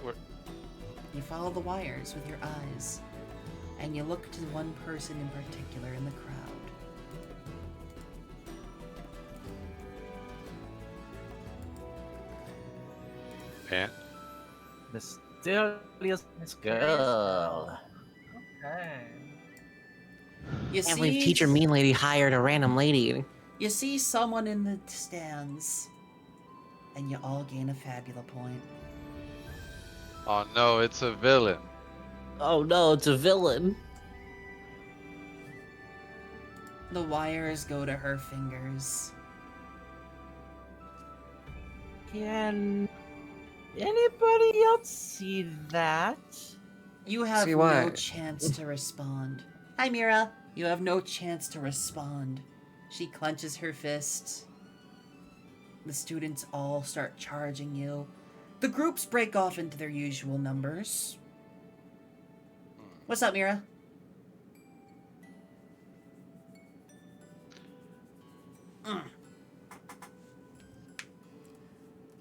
You follow the wires with your eyes. And you look to one person in particular in the crowd. And Mysterious girl. Okay. You Can't believe see, Teacher Mean Lady hired a random lady. you see someone in the stands, and you all gain a fabula point. oh no, it's a villain. Oh no, it's a villain. The wires go to her fingers. Can anybody else see that? You have See no what? chance to respond. Hi, Mira. You have no chance to respond. She clenches her fist. The students all start charging you. The groups break off into their usual numbers. What's up, Mira?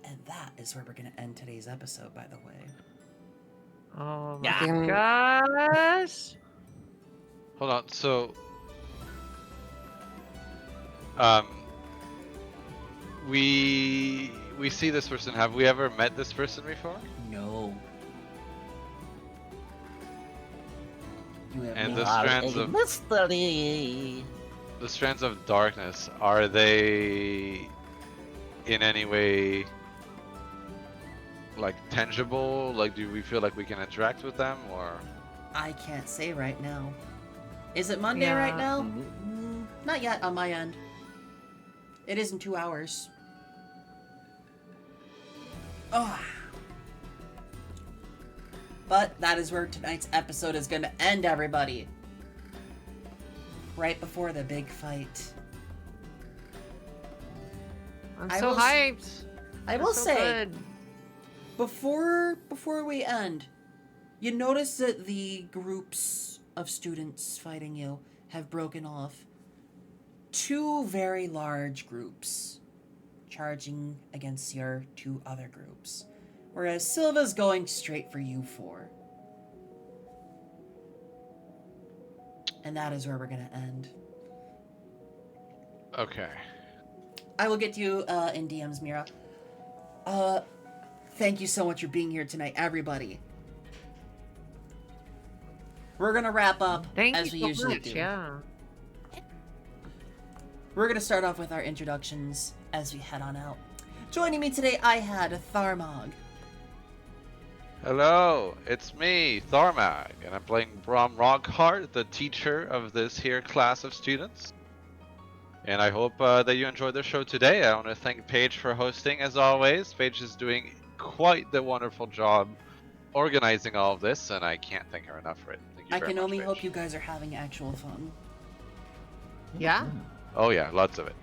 And that is where we're going to end today's episode, by the way. Oh my Yeah. gosh. Hold on. So, um, we we see this person. Have we ever met this person before? No. You have And not. the Are strands a of mystery. the strands of darkness, are they in any way like tangible? Like, do we feel like we can interact with them, or? I can't say right now. Is it Monday right Yeah. now? Mhm. Not yet on my end. It is in 2 hours. Oh. But that is where tonight's episode is going to end, everybody. Right before the big fight. I'm I so will hyped. I They're will so say, good. before we end, you notice that the groups of students fighting you have broken off. 2 very large groups charging against your 2 other groups. Whereas Silva's going straight for you 4. And that is where we're going to end. Okay. I will get to you in DMs, Mira. Thank you so much for being here tonight, everybody. We're going to wrap up Thank as we you so usually much. do. Yeah. We're going to start off with our introductions as we head on out. Joining me today, I had Tharmog. Hello, it's me, Tharmag, and I'm playing Brom Rockhart, the teacher of this here class of students. And I hope that you enjoyed the show today. I want to thank Paige for hosting, as always. Paige is doing quite the wonderful job organizing all of this, and I can't thank her enough for it. Thank you I very can much, only Paige. hope you guys are having actual fun. Yeah. Oh yeah, lots of it.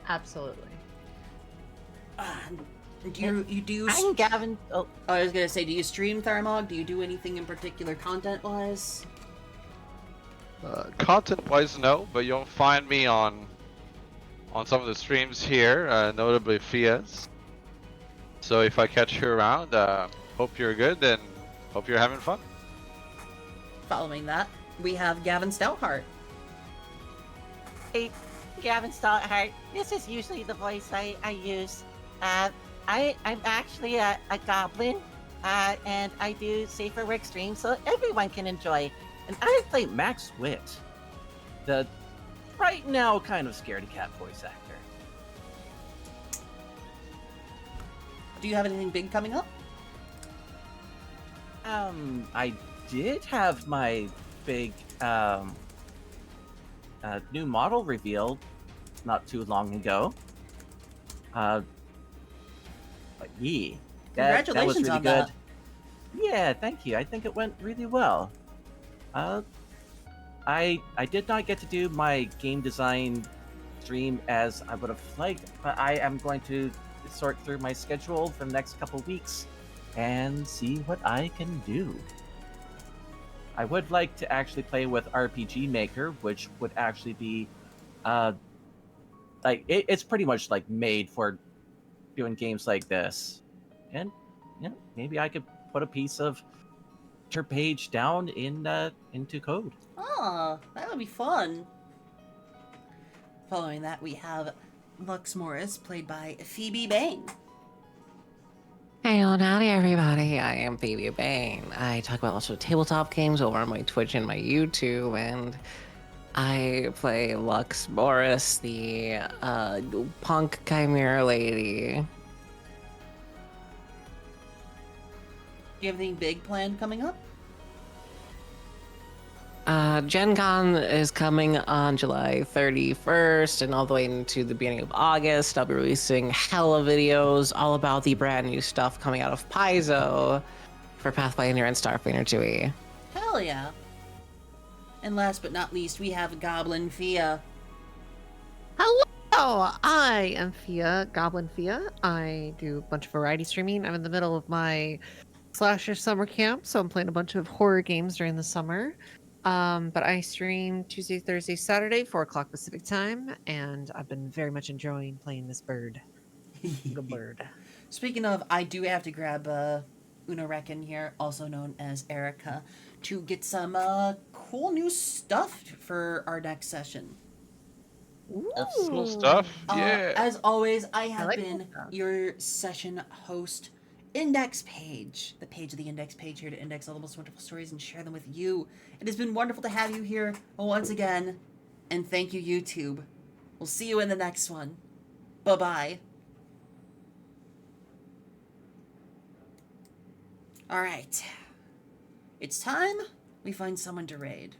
Absolutely. You do... I'm Gavin. Oh, I was gonna say, do you stream Tharmog? Do you do anything in particular content-wise? Content-wise, no, but you'll find me on some of the streams here, notably Fia's. So if I catch you around, hope you're good and hope you're having fun. Following that, we have Gavin Stoutheart. hey, Gavin Stoutheart. This is usually the voice I use. I'm actually a goblin, and I do safer work streams so everyone can enjoy. And I play Max Witt, the right now kind of scaredy cat voice actor. Do you have anything big coming up? I did have my big new model revealed not too long ago. But yeah, that was Congratulations really on good. that. Yeah, thank you. I think it went really well. I did not get to do my game design stream as I would have liked, but I am going to sort through my schedule for the next couple weeks and see what I can do. I would like to actually play with rpgmaker, which would actually be it's pretty much like made for doing games like this. And maybe I could put a piece of your page down into code. Oh, that would be fun. Following that, we have Lux Morris, played by Phoebe Bain. Hey, howdy everybody, I am Phoebe Bain. I talk about lots of tabletop games over on my Twitch and my YouTube, and I play Lux Morris, the punk chimera lady. Do you have anything big planned coming up? Gen Con is coming on July 31st, and all the way into the beginning of August, I'll be releasing hella videos all about the brand new stuff coming out of Paizo for Pathfinder and Starfinder 2e. Hell yeah. And last but not least, we have Goblin Fia. Hello, I am Fia, Goblin Fia. I do a bunch of variety streaming. I'm in the middle of my slasher summer camp, so I'm playing a bunch of horror games during the summer. But I stream Tuesday, Thursday, Saturday, 4 o'clock Pacific time, and I've been very much enjoying playing this bird. The bird. Speaking of, I do have to grab Una Reckon here, also known as Erica, to get some cool new stuff for our next session. Cool stuff. Ooh. Yeah. As always, I have like been that stuff. your session host, Index Page, the page of the Index Page, here to index all the most wonderful stories and share them with you. It has been wonderful to have you here once again, and thank you, YouTube. We'll see you in the next one. Bye-bye. All right. It's time we find someone to raid.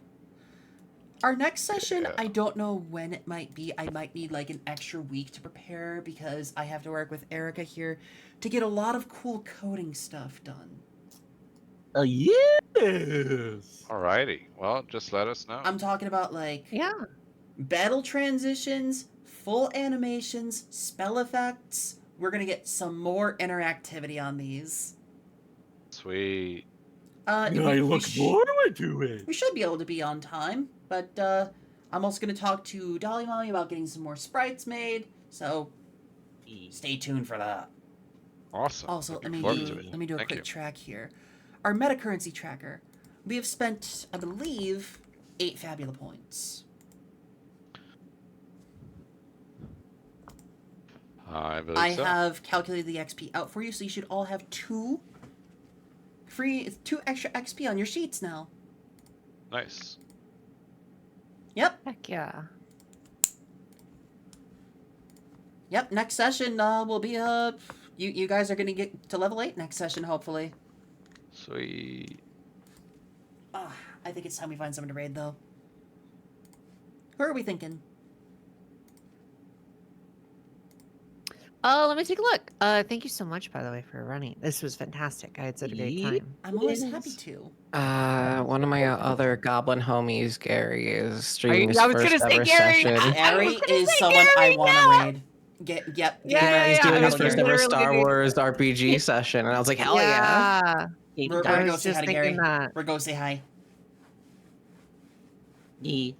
Our next session, Yeah. I don't know when it might be. I might need like an extra week to prepare because I have to work with Erica here to get a lot of cool coding stuff done. Yes. Alrighty. Well, just let us know. I'm talking about like Yeah. battle transitions, full animations, spell effects. We're going to get some more interactivity on these. Sweet. I we look forward to it. We should be able to be on time, but I'm also going to talk to dollymommy about getting some more sprites made, so stay tuned for that. Awesome. Also, Looking forward to it. let me do a Thank quick you. track here. Our metacurrency tracker. We have spent, I believe, 8 Fabula points. I believe I so. have calculated the XP out for you, so you should all have 2 extra XP on your sheets now. Nice. Yep. Heck yeah. Yep. Next session will be you guys are gonna get to level 8 next session, hopefully. Sweet. I think it's time we find someone to raid though. Who are we thinking? Oh, let me take a look. Thank you so much, by the way, for running. This was fantastic. I had such a great time. I'm always happy to. One of my other goblin homies, Gary, is streaming his I was first gonna say ever Gary. session. Gary gonna is say someone I Gary, want to yeah. raid. Yep. Yeah, He's doing I his was first Gary. ever literally- Star Wars RPG session, and I was like, hell yeah. We're I gonna go was say just hi to Gary. thinking that. We're gonna say hi. Yeah.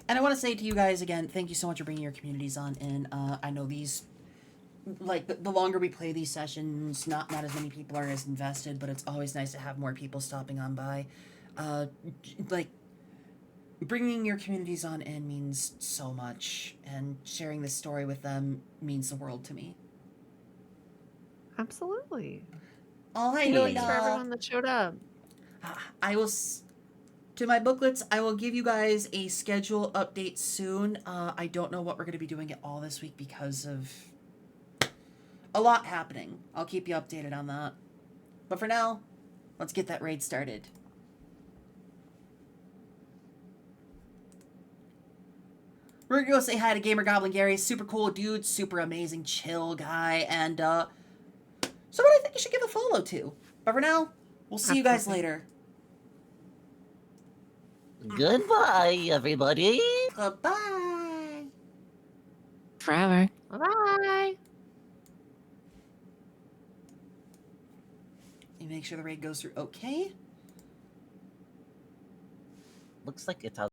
And I want to say to you guys again, thank you so much for bringing your communities on in. I know these, like, the longer we play these sessions, not as many people are as invested, but it's always nice to have more people stopping on by. Like, bringing your communities on in means so much, and sharing this story with them means the world to me. Absolutely. Oh, hi, Thanks Thanks for everyone that showed up. I will, to my booklets, I will give you guys a schedule update soon. I don't know what we're going to be doing at all this week because of a lot happening. I'll keep you updated on that. But for now, let's get that raid started. We're going to go say hi to Gamer Goblin Gary. Super cool dude, super amazing, chill guy, and someone I think you should give a follow to. But for now, we'll see you guys later. Goodbye, everybody. Goodbye. Forever. Bye. You make sure the raid goes through okay. Looks like it's out.